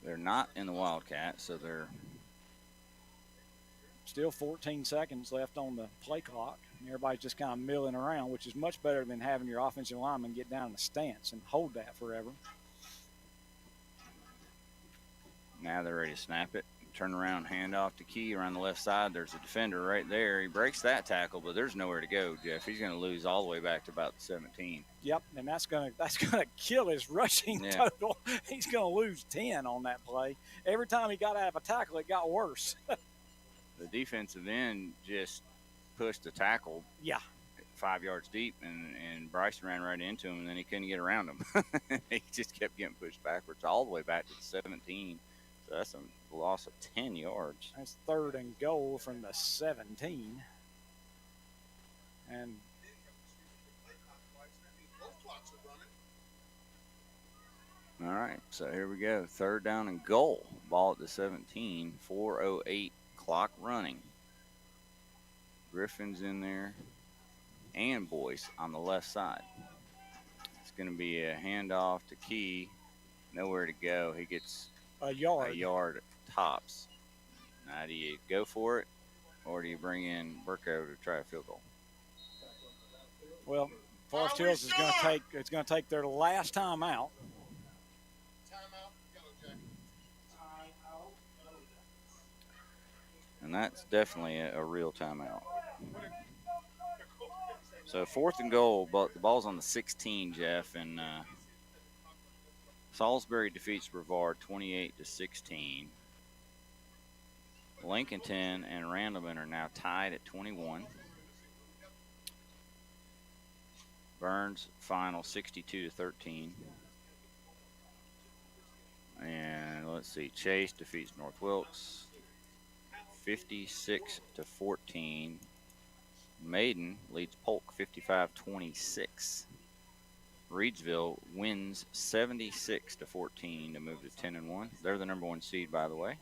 S2: They're not in the Wildcat, so they're
S1: still 14 seconds left on the play clock. And everybody's just kind of milling around, which is much better than having your offensive lineman get down in a stance and hold that forever.
S2: now they're ready to snap it. Turn around, hand off to Key around the left side. There's a defender right there. He breaks that tackle, but there's nowhere to go, Jeff. He's going to lose all the way back to about the 17.
S1: Yep, and that's gonna kill his rushing total. He's gonna lose 10 on that play. Every time he got out of a tackle, it got worse.
S2: The defensive end just pushed the tackle.
S1: Yeah.
S2: 5 yards deep, and Bryson ran right into him, and then he couldn't get around him. He just kept getting pushed backwards all the way back to the 17. So that's a loss of 10 yards.
S1: That's third and goal from the 17. And
S2: all right, so here we go. Third down and goal. Ball at the 17. 4:08 clock running. Griffin's in there. And Boyce on the left side. It's going to be a handoff to Key. Nowhere to go. He gets
S1: a yard
S2: at tops. Now, do you go for it, or do you bring in Burko to try a field goal?
S1: Well, Forest Hills is going to take their last time out.
S2: And that's definitely a real timeout. So fourth and goal, but the ball's on the 16, Jeff, and Salisbury defeats Brevard 28-16. Lincolnton and Randleman are now tied at 21. Burns final 62-13. And let's see, Chase defeats North Wilkes 56-14. Maiden leads Polk 55-26. Reedsville wins 76-14 to move to 10-1. They're the number 1 seed, by the way.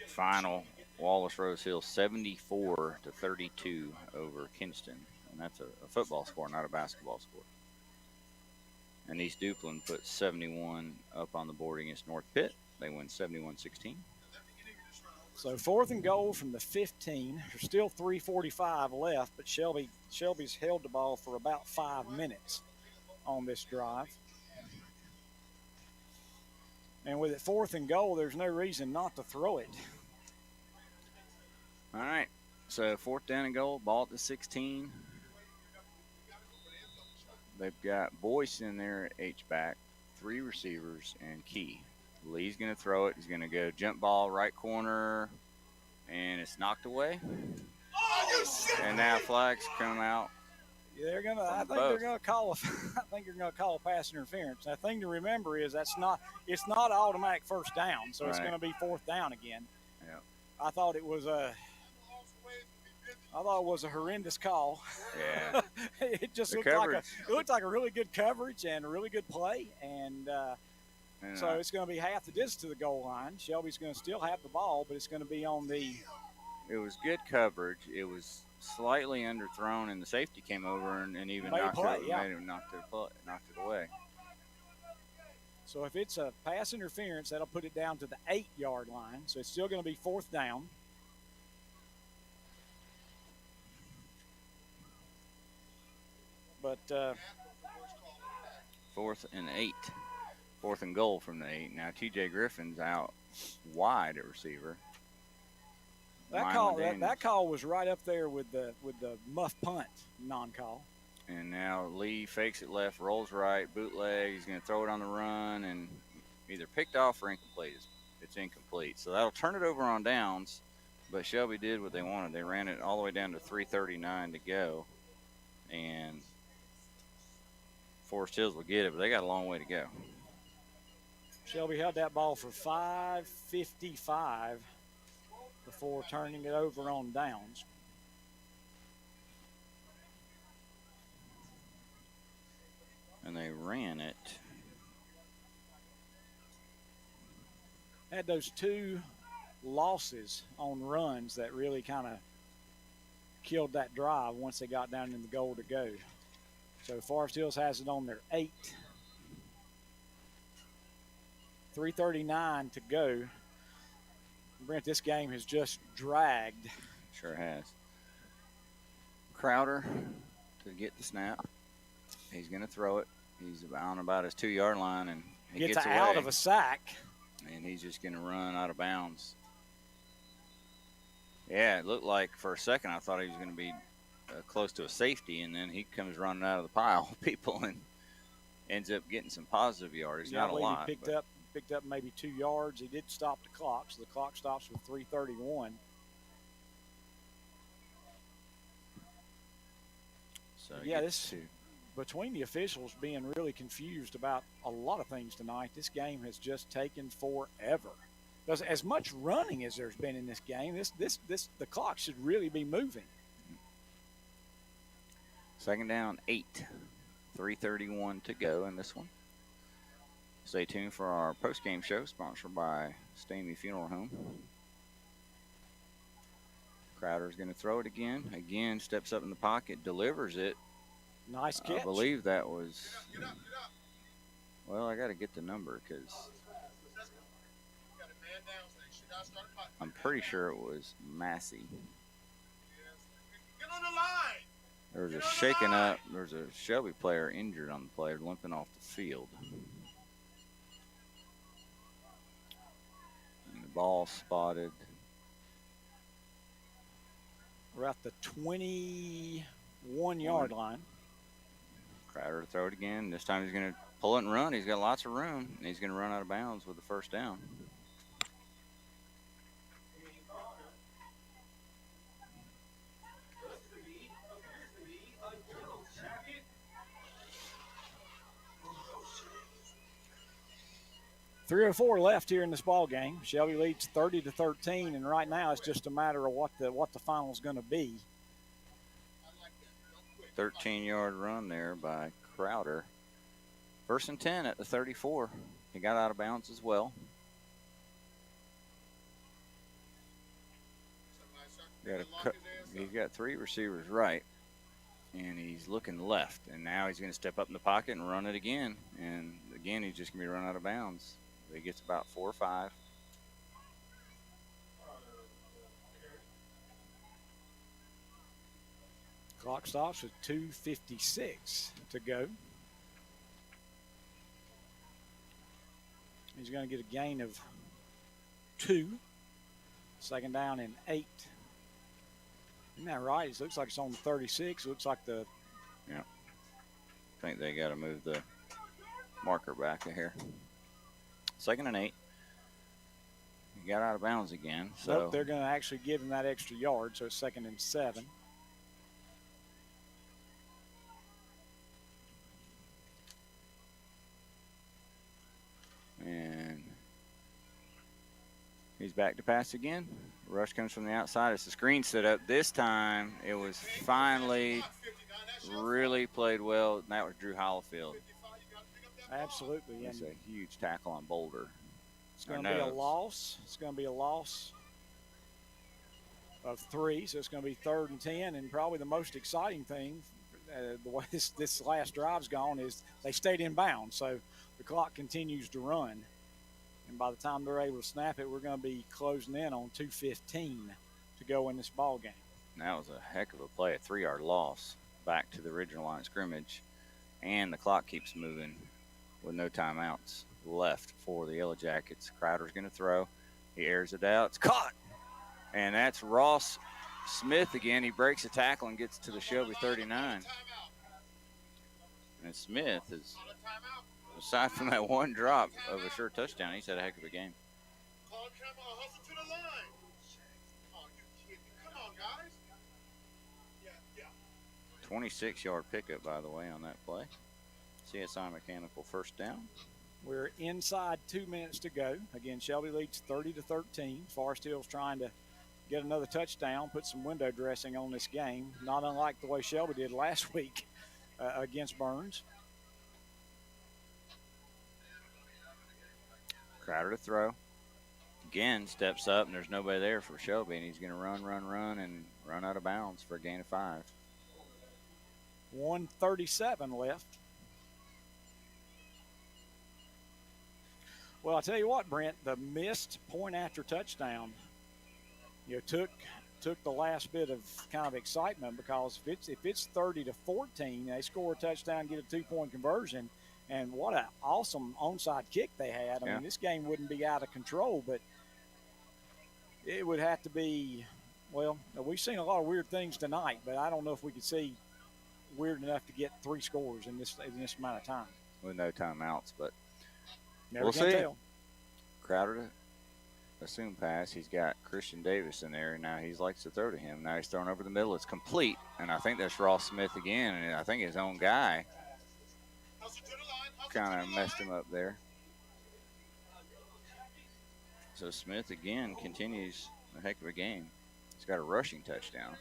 S2: Final Wallace Rose Hill 74-32 over Kinston, and that's a football score, not a basketball score. And East Duplin put 71 up on the board against North Pitt. They win 71-16.
S1: So fourth and goal from the 15. There's still 3:45 left, but Shelby's held the ball for about 5 minutes on this drive. And with it fourth and goal, there's no reason not to throw it.
S2: All right. So fourth down and goal, ball at the 16. They've got Boyce in there at H-back, 3 receivers, and Key. Lee's going to throw it. He's going to go jump ball, right corner, and it's knocked away. And now flags come out.
S1: I think they're going to call a pass interference. The thing to remember is it's not automatic first down, so it's going to be fourth down again.
S2: Yeah.
S1: I thought it was a horrendous call.
S2: Yeah.
S1: It just looked like a really good coverage and a really good play, and so it's going to be half the distance to the goal line. Shelby's going to still have the ball, but it's going to be on the.
S2: It was good coverage. It was slightly underthrown, and the safety came over and even knocked it away.
S1: So if it's a pass interference, that'll put it down to the 8-yard line. So it's still going to be fourth down. But
S2: 4th and 8. 4th and goal from the 8. Now T.J. Griffin's out wide at receiver.
S1: That call was right up there with the muff punt non-call.
S2: And now Lee fakes it left, rolls right, bootleg. He's going to throw it on the run, and either picked off or incomplete It's incomplete. So that'll turn it over on downs, but Shelby did what they wanted. They ran it all the way down to 3:39 to go, and Forest Hills will get it, but they got a long way to go.
S1: Shelby held that ball for 5:55 before turning it over on downs.
S2: And they ran it.
S1: Had those 2 losses on runs that really kind of killed that drive once they got down in the goal to go. So Forest Hills has it on their 8. 3:39 to go. Brent, this game has just dragged.
S2: Sure has. Crowder to get the snap. He's going to throw it. He's on about his 2-yard line, and he gets away.
S1: Out of a sack.
S2: And he's just going to run out of bounds. Yeah, it looked like for a second I thought he was going to be close to a safety, and then he comes running out of the pile of people and ends up getting some positive yardage. Not a lot.
S1: He picked up maybe 2 yards. He did stop the clock, so the clock stops with 3:31.
S2: So
S1: yeah, between the officials being really confused about a lot of things tonight, this game has just taken forever. Because as much running as there's been in this game, the clock should really be moving.
S2: Second down, 8. 3:31 to go in this one. Stay tuned for our post-game show, sponsored by Stamey Funeral Home. Crowder's going to throw it again. Again, steps up in the pocket, delivers it.
S1: Nice catch.
S2: I believe that was. Well, I got to get the number because I'm pretty sure it was Massey.
S3: Get on the line.
S2: There was a shaking up. There's a Shelby player injured on the play, limping off the field. And the ball spotted.
S1: We're at the 21-yard line.
S2: Crowder to throw it again. This time he's going to pull it and run. He's got lots of room, and he's going to run out of bounds with the first down.
S1: .304 left here in this ball game. Shelby leads 30-13, and right now it's just a matter of what the final is going to be.
S2: 13-yard run there by Crowder. 1st and 10 at the 34. He got out of bounds as well. He's got 3 receivers right, and he's looking left. And now he's going to step up in the pocket and run it again. And again, he's just going to be run out of bounds. He gets about 4 or 5.
S1: Clock stops with 2:56 to go. He's going to get a gain of 2. Second down and 8. Isn't that right? It looks like it's on the 36. It looks like the.
S2: Yeah. I think they got to move the marker back here. 2nd and 8. He got out of bounds again. So
S1: nope, they're going to actually give him that extra yard, so it's 2nd and 7.
S2: And he's back to pass again. Rush comes from the outside. It's the screen set up. This time it was finally really played well. And that was Drew Hollifield.
S1: Absolutely.
S2: It's a huge tackle on Boulder.
S1: It's going to be a loss. It's going to be a loss of 3, so it's going to be 3rd and 10. And probably the most exciting thing, the way this last drive's gone, is they stayed in bounds. So the clock continues to run. And by the time they're able to snap it, we're going to be closing in on 2:15 to go in this ball game.
S2: And that was a heck of a play, a 3-yard loss back to the original line of scrimmage. And the clock keeps moving with no timeouts left for the Yellow Jackets. Crowder's going to throw. He airs it out. It's caught. And that's Ross Smith again. He breaks a tackle and gets to the Shelby 39. And Smith is, aside from that one drop of a sure touchdown, he's had a heck of a game.
S3: Call camera, hustle to the line. Oh, you kidding me? Come on, guys. Yeah.
S2: 26-yard pickup, by the way, on that play. CSI Mechanical first down.
S1: We're inside 2 minutes to go. Again, Shelby leads 30-13. Forest Hill's trying to get another touchdown, put some window dressing on this game, not unlike the way Shelby did last week against Burns.
S2: Crowder to throw. Again, steps up, and there's nobody there for Shelby, and he's going to run, and run out of bounds for a gain of 5.
S1: 1:37 left. Well, I'll tell you what, Brent, the missed point after touchdown, took the last bit of kind of excitement, because if it's 30-14, they score a touchdown, get a 2-point conversion, and what an awesome onside kick they had. I mean, this game wouldn't be out of control, but it would have to be, well, we've seen a lot of weird things tonight, but I don't know if we could see weird enough to get 3 scores in this amount of time.
S2: With no timeouts, but
S1: Never
S2: we'll
S1: can
S2: see.
S1: tell.
S2: Crowder to assume pass. He's got Christian Davis in there, and now he likes to throw to him. Now he's throwing over the middle. It's complete, and I think that's Ross Smith again, and I think his own guy kind of messed him up there. So Smith again continues a heck of a game. He's got a rushing touchdown.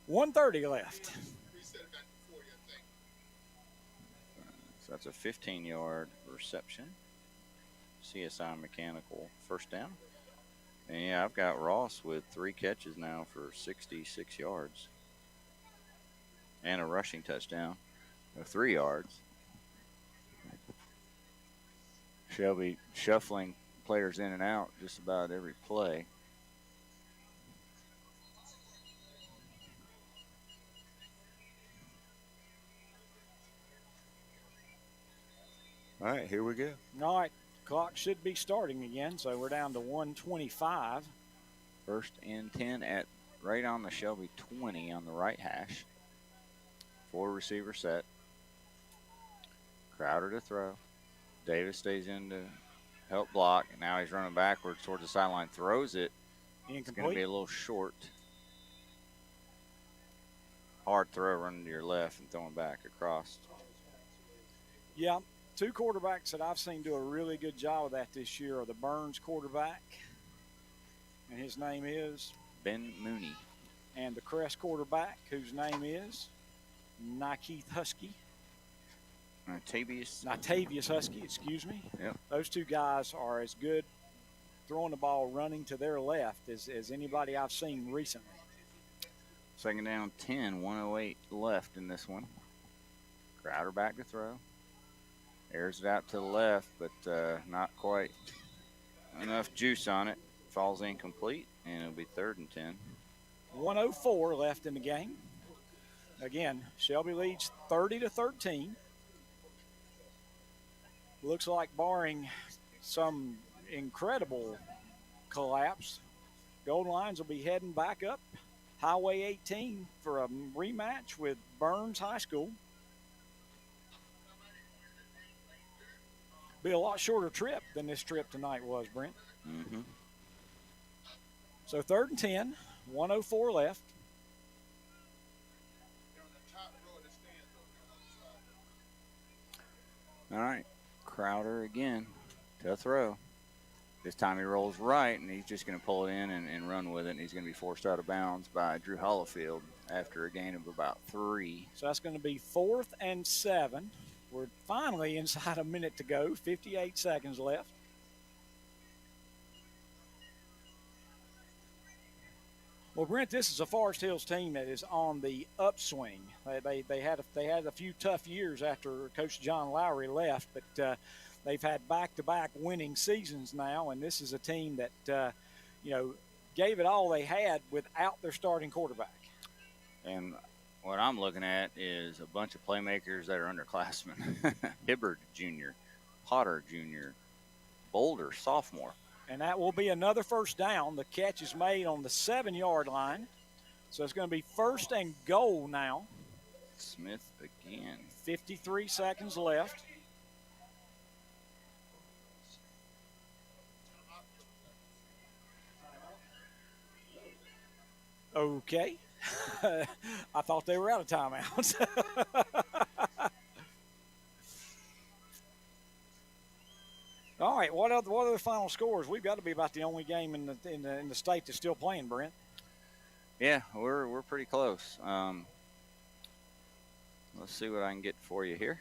S1: $1:30 left.
S2: So that's a 15-yard reception. CSI Mechanical first down. And yeah, I've got Ross with 3 catches now for 66 yards. And a rushing touchdown of 3 yards. Shelby shuffling players in and out just about every play. All right, here we go.
S1: All right, clock should be starting again, so we're down to 1:25.
S2: First and 10 at right on the Shelby 20 on the right hash. 4 receiver set. Crowder to throw. Davis stays in to help block, and now he's running backwards towards the sideline. Throws it. It's going to be a little short. Hard throw running to your left and throwing back across.
S1: Yeah, 2 quarterbacks that I've seen do a really good job of that this year are the Burns quarterback, and his name is
S2: Ben Mooney.
S1: And the Crest quarterback, whose name is Nikeith Husky. Natavius Husky, excuse me.
S2: Yep.
S1: Those 2 guys are as good throwing the ball running to their left as anybody I've seen recently.
S2: Second down 10, 1:08 left in this one. Crowder back to throw. Airs it out to the left, but not quite enough juice on it. Falls incomplete, and it'll be 3rd and 10.
S1: 1:04 left in the game. Again, Shelby leads 30-13. Looks like, barring some incredible collapse, Golden Lions will be heading back up Highway 18 for a rematch with Burns High School. Be a lot shorter trip than this trip tonight was, Brent.
S2: Mm-hmm.
S1: So 3rd and 10, 1:04 left.
S2: All right, Crowder again to throw. This time he rolls right, and he's just going to pull it in and run with it, and he's going to be forced out of bounds by Drew Hollifield after a gain of about 3.
S1: So that's going to be 4th and 7. We're finally inside a minute to go, 58 seconds left. Well, Brent, this is a Forest Hills team that is on the upswing. They had a few tough years after Coach John Lowry left, but they've had back-to-back winning seasons now, and this is a team that gave it all they had without their starting quarterback.
S2: And what I'm looking at is a bunch of playmakers that are underclassmen. Hibbard Jr., Potter Jr., Boulder sophomore.
S1: And that will be another first down. The catch is made on the 7-yard line. So it's going to be 1st and goal now
S2: Smith again.
S1: 53 seconds left. Okay. I thought they were out of timeouts. All right. What are the final scores? We've got to be about the only game in the state that's still playing, Brent.
S2: Yeah, we're pretty close. Let's see what I can get for you here.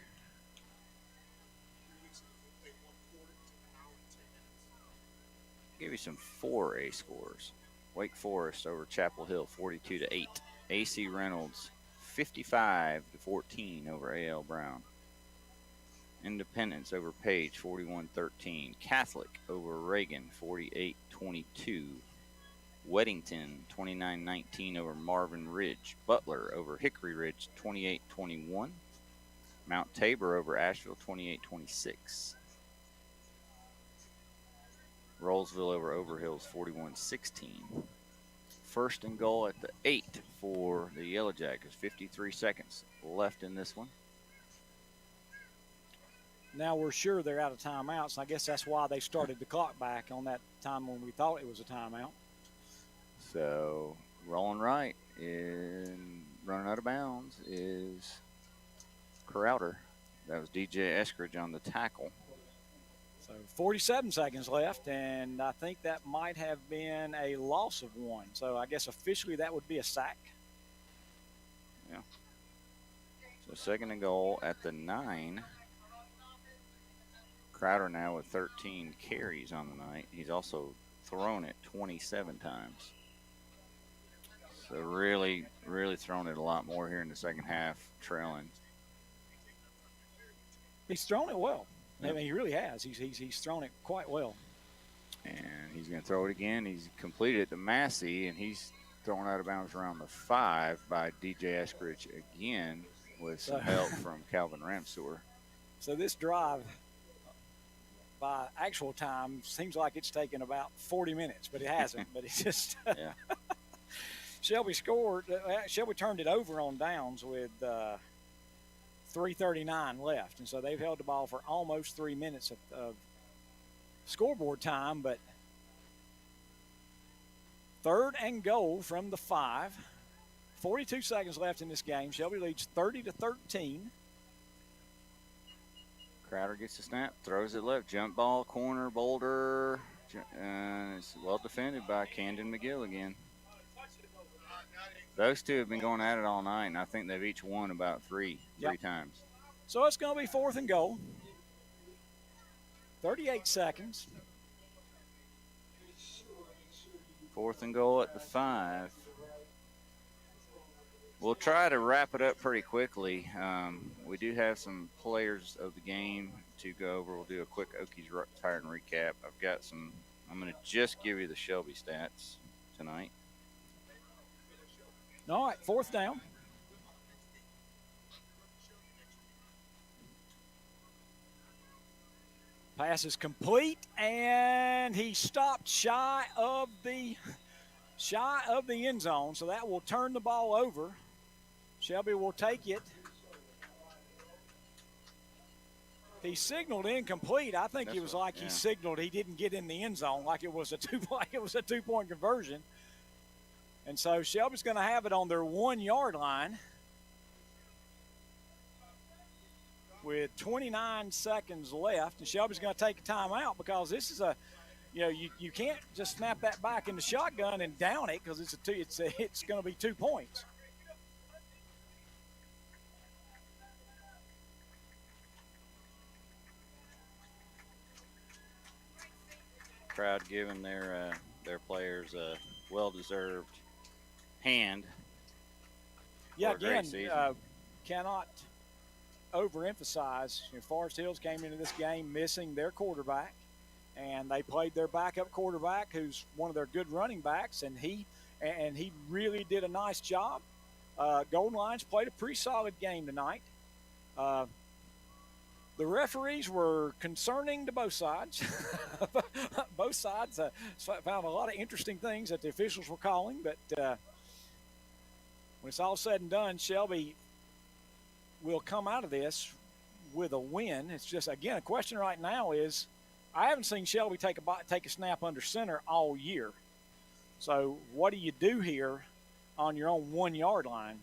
S2: Give you some 4A scores. Wake Forest over Chapel Hill, 42-8. AC Reynolds, 55-14 over AL Brown. Independence over Page, 41-13. Catholic over Reagan, 48-22. Weddington, 29-19 over Marvin Ridge. Butler over Hickory Ridge, 28-21. Mount Tabor over Asheville, 28-26. Rollsville over Overhills, 41-16. First and goal at the 8 for the Yellow Jackets. 53 seconds left in this one.
S1: Now we're sure they're out of timeouts. I guess that's why they started the clock back on that time when we thought it was a timeout.
S2: So rolling right and running out of bounds is Crowder. That was DJ Eskridge on the tackle.
S1: So 47 seconds left, and I think that might have been a loss of one. So I guess officially that would be a sack.
S2: Yeah. So second and goal at the 9. Crowder now with 13 carries on the night. He's also thrown it 27 times. So really thrown it a lot more here in the second half, trailing.
S1: He's thrown it well.
S2: Yep.
S1: I mean, he really has. He's thrown it quite well.
S2: And he's going to throw it again. He's completed it to Massey, and he's thrown out of bounds around the 5 by DJ Eskridge again with some help from Calvin Ramseur.
S1: So this drive, by actual time, seems like it's taken about 40 minutes, but it hasn't. But it's just
S2: yeah.
S1: Shelby scored. Shelby turned it over on downs with 3:39 left, and so they've held the ball for almost 3 minutes of scoreboard time. But third and goal from the 5. 42 seconds left in this game. Shelby leads 30-13.
S2: Crowder gets the snap, throws it left, jump ball, corner, Boulder. It's well defended by Camden McGill again. Those two have been going at it all night, and I think they've each won about three times.
S1: So it's going to be fourth and goal. 38 seconds.
S2: Fourth and goal at the 5. We'll try to wrap it up pretty quickly. We do have some players of the game to go over. We'll do a quick Okies Titan recap. I'm going to just give you the Shelby stats tonight.
S1: All right, fourth down. Pass is complete, and he stopped shy of the end zone, so that will turn the ball over. Shelby will take it. He signaled incomplete. I think it was like he signaled he didn't get in the end zone, like it was a 2-point conversion. And so Shelby's going to have it on their 1 yard line with 29 seconds left. And Shelby's going to take a timeout because this is you can't just snap that back in the shotgun and down it because it's going to be 2 points.
S2: Crowd giving their players a well-deserved hand.
S1: Yeah, again, cannot overemphasize. Forest Hills came into this game missing their quarterback, and they played their backup quarterback, who's one of their good running backs, and he really did a nice job. Golden Lions played a pretty solid game tonight. The referees were concerning to both sides. Both sides found a lot of interesting things that the officials were calling, but when it's all said and done, Shelby will come out of this with a win. It's just, again, a question right now is I haven't seen Shelby take a snap under center all year. So what do you do here on your own 1 yard line?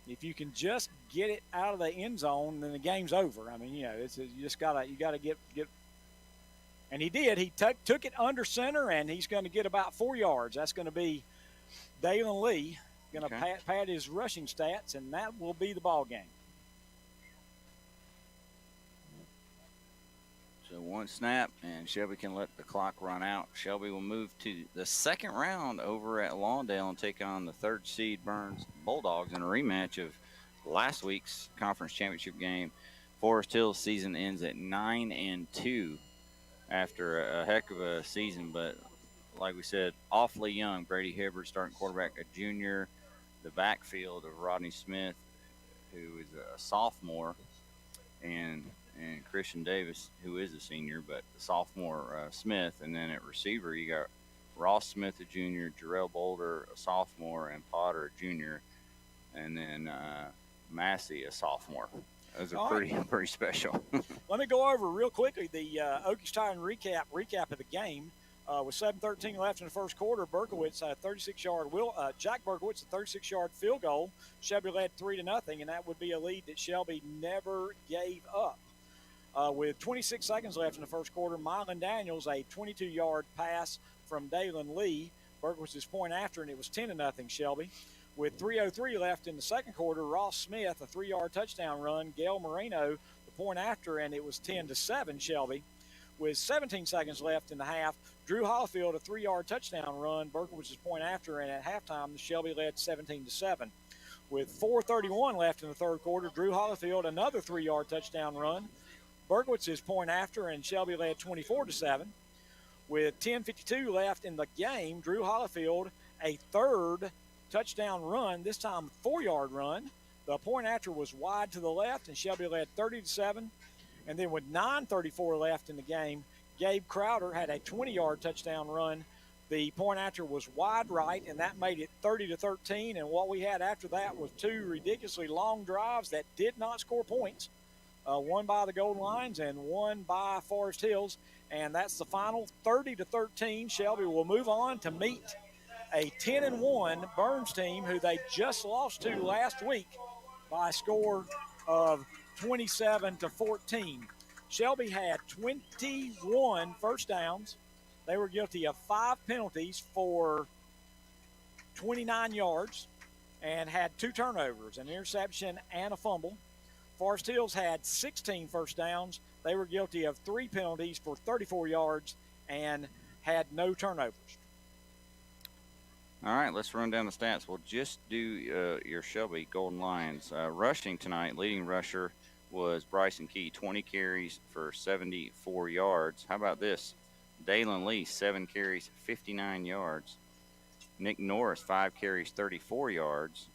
S1: If you can just get it out of the end zone, then the game's over. I mean, you just gotta get. And he did. He took it under center, and he's going to get about 4 yards. That's going to be Dalen Lee going to pad his rushing stats, and that will be the ball game.
S2: So one snap, and Shelby can let the clock run out. Shelby will move to the second round over at Lawndale and take on the third seed Burns Bulldogs in a rematch of last week's conference championship game. Forest Hill's season ends at 9-2 after a heck of a season, but like we said, awfully young. Brady Hibbert starting quarterback, a junior. The backfield of Rodney Smith, who is a sophomore, and Christian Davis, who is a senior, but the sophomore Smith. And then at receiver, you got Ross Smith, a junior, Jarrell Boulder, a sophomore, and Potter, a junior, and then Massey, a sophomore. Those are pretty special.
S1: Let me go over real quickly the Okies Titan recap of the game. With 7:13 left in the first quarter, Berkowitz a 36-yard Jack Berkowitz a 36-yard field goal. Shelby led 3-0, and that would be a lead that Shelby never gave up. With 26 seconds left in the first quarter, Mylan Daniels a 22-yard pass from Dalen Lee. Berkowitz's point after, and it was 10-0 Shelby. With 3:03 left in the second quarter, Ross Smith a 3-yard touchdown run. Gail Moreno the point after, and it was 10-7 Shelby. With 17 seconds left in the half, Drew Hollifield a 3-yard touchdown run. Berkowitz's point after, and at halftime, the Shelby led 17-7. With 4:31 left in the third quarter, Drew Hollifield another 3-yard touchdown run. Berkowitz's point after, and Shelby led 24-7. With 10:52 left in the game, Drew Hollifield a third touchdown run, this time 4-yard run. The point after was wide to the left, and Shelby led 30-7. And then with 9:34 left in the game, Gabe Crowder had a 20-yard touchdown run. The point after was wide right, and that made it 30-13. And what we had after that was two ridiculously long drives that did not score points. One by the Golden Lions and one by Forest Hills. And that's the final, 30-13. Shelby will move on to meet a 10-1 Burns team who they just lost to last week by a score of 27-14. Shelby had 21 first downs. They were guilty of 5 penalties for 29 yards and had 2 turnovers, an interception and a fumble. Forest Hills had 16 first downs. They were guilty of 3 penalties for 34 yards and had no turnovers.
S2: All right, let's run down the stats. We'll just do your Shelby Golden Lions. Rushing tonight, leading rusher was Bryson Key, 20 carries for 74 yards. How about this? Dalen Lee, 7 carries, 59 yards. Nick Norris, 5 carries, 34 yards.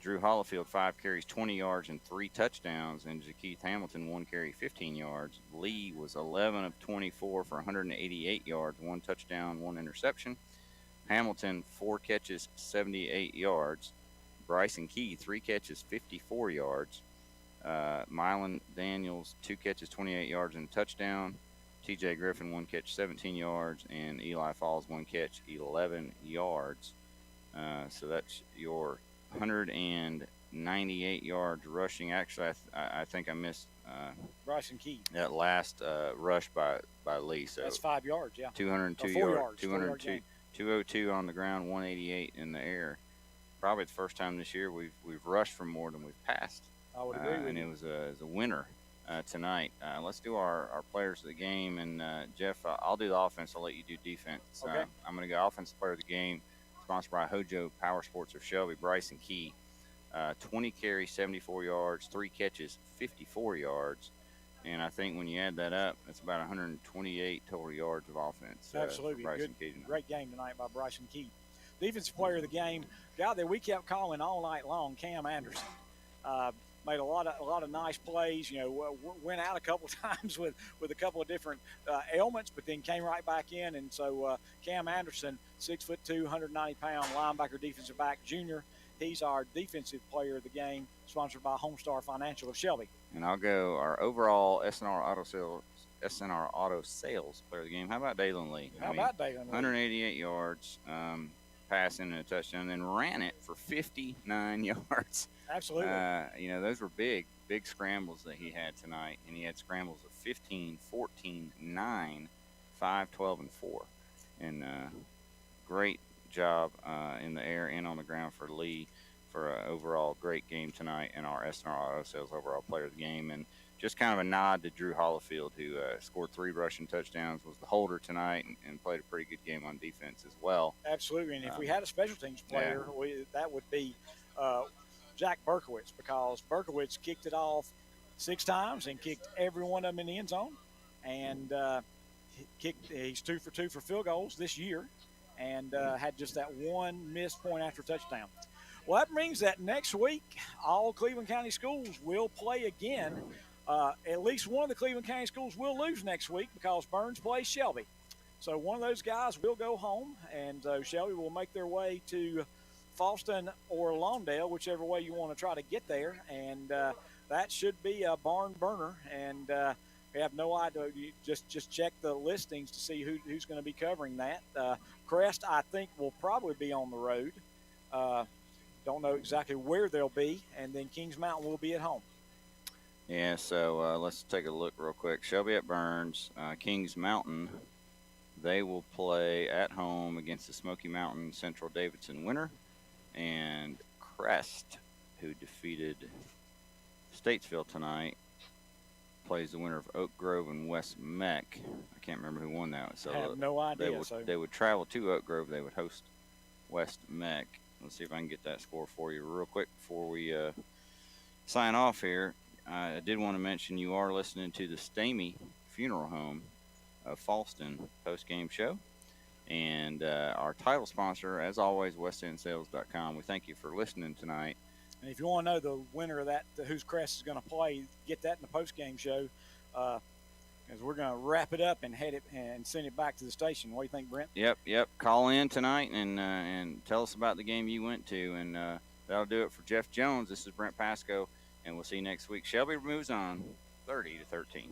S2: Drew Hollifield, 5 carries, 20 yards, and 3 touchdowns. And Jakeith Hamilton, 1 carry, 15 yards. Lee was 11 of 24 for 188 yards, 1 touchdown, 1 interception. Hamilton, 4 catches, 78 yards. Bryson Key, 3 catches, 54 yards. Mylan Daniels, 2 catches, 28 yards, and a touchdown. TJ Griffin, 1 catch, 17 yards. And Eli Falls, 1 catch, 11 yards. So that's your 198 yards rushing. Actually, I think I missed
S1: Bryson Key.
S2: That last rush by Lee. So
S1: that's 5 yards, yeah.
S2: 202 yards. 202 on the ground, 188 in the air. Probably the first time this year we've rushed for more than we've passed.
S1: I would agree with
S2: and
S1: you.
S2: it was a winner tonight. Let's do our players of the game. And Jeff, I'll do the offense. I'll let you do defense.
S1: Okay.
S2: I'm going to go offensive player of the game, sponsored by Hojo Power Sports of Shelby. Bryson Key, 20 carries, 74 yards, 3 catches, 54 yards. And I think when you add that up, it's about 128 total yards of offense.
S1: Absolutely. Great game tonight by Bryson Key. Defensive player of the game, guy that we kept calling all night long, Cam Anderson. made a lot of nice plays. Went out a couple of times with a couple of different ailments, but then came right back in. And so Cam Anderson, 6'2", 190-pound linebacker, defensive back, junior. He's our defensive player of the game, sponsored by Homestar Financial of Shelby.
S2: And I'll go our overall SNR Auto Sales player of the game. How about Dalen Lee?
S1: How about Dalen Lee?
S2: 188 yards, passing and a touchdown, and then ran it for 59 yards.
S1: Absolutely.
S2: Those were big scrambles that he had tonight, and he had scrambles of 15, 14, 9, 5, 12, and 4. And great job in the air and on the ground for Lee for an overall great game tonight, and our SNR Auto Sales overall player of the game. And just kind of a nod to Drew Hollifield, who scored 3 rushing touchdowns, was the holder tonight, and played a pretty good game on defense as well.
S1: Absolutely. And if we had a special teams player, that would be Jack Berkowitz, because Berkowitz kicked it off 6 times and kicked every one of them in the end zone. And he's 2 for 2 for field goals this year, and had just that one missed point after touchdown. Well, that means that next week, all Cleveland County schools will play again. At least one of the Cleveland County schools will lose next week because Burns plays Shelby. So one of those guys will go home, and Shelby will make their way to Falston or Lawndale, whichever way you want to try to get there. And that should be a barn burner. And we have no idea. You just check the listings to see who's going to be covering that. Crest, I think, will probably be on the road. Don't know exactly where they'll be. And then Kings Mountain will be at home.
S2: Yeah, so let's take a look real quick. Shelby at Burns, Kings Mountain, they will play at home against the Smoky Mountain Central Davidson winner. And Crest, who defeated Statesville tonight, plays the winner of Oak Grove and West Meck. I can't remember who won that. So
S1: I have no idea.
S2: They would travel to Oak Grove. They would host West Meck. Let's see if I can get that score for you real quick before we sign off here. I did want to mention you are listening to the Stamey Funeral Home of Falston post-game show. And our title sponsor, as always, WestEndSales.com. We thank you for listening tonight.
S1: And if you want to know the winner of that, whose Crest is going to play, get that in the post-game show, because we're going to wrap it up and head it and send it back to the station. What do you think, Brent?
S2: Yep. Call in tonight and tell us about the game you went to. And that'll do it for Jeff Jones. This is Brent Pasco, and we'll see you next week. Shelby moves on 30-13.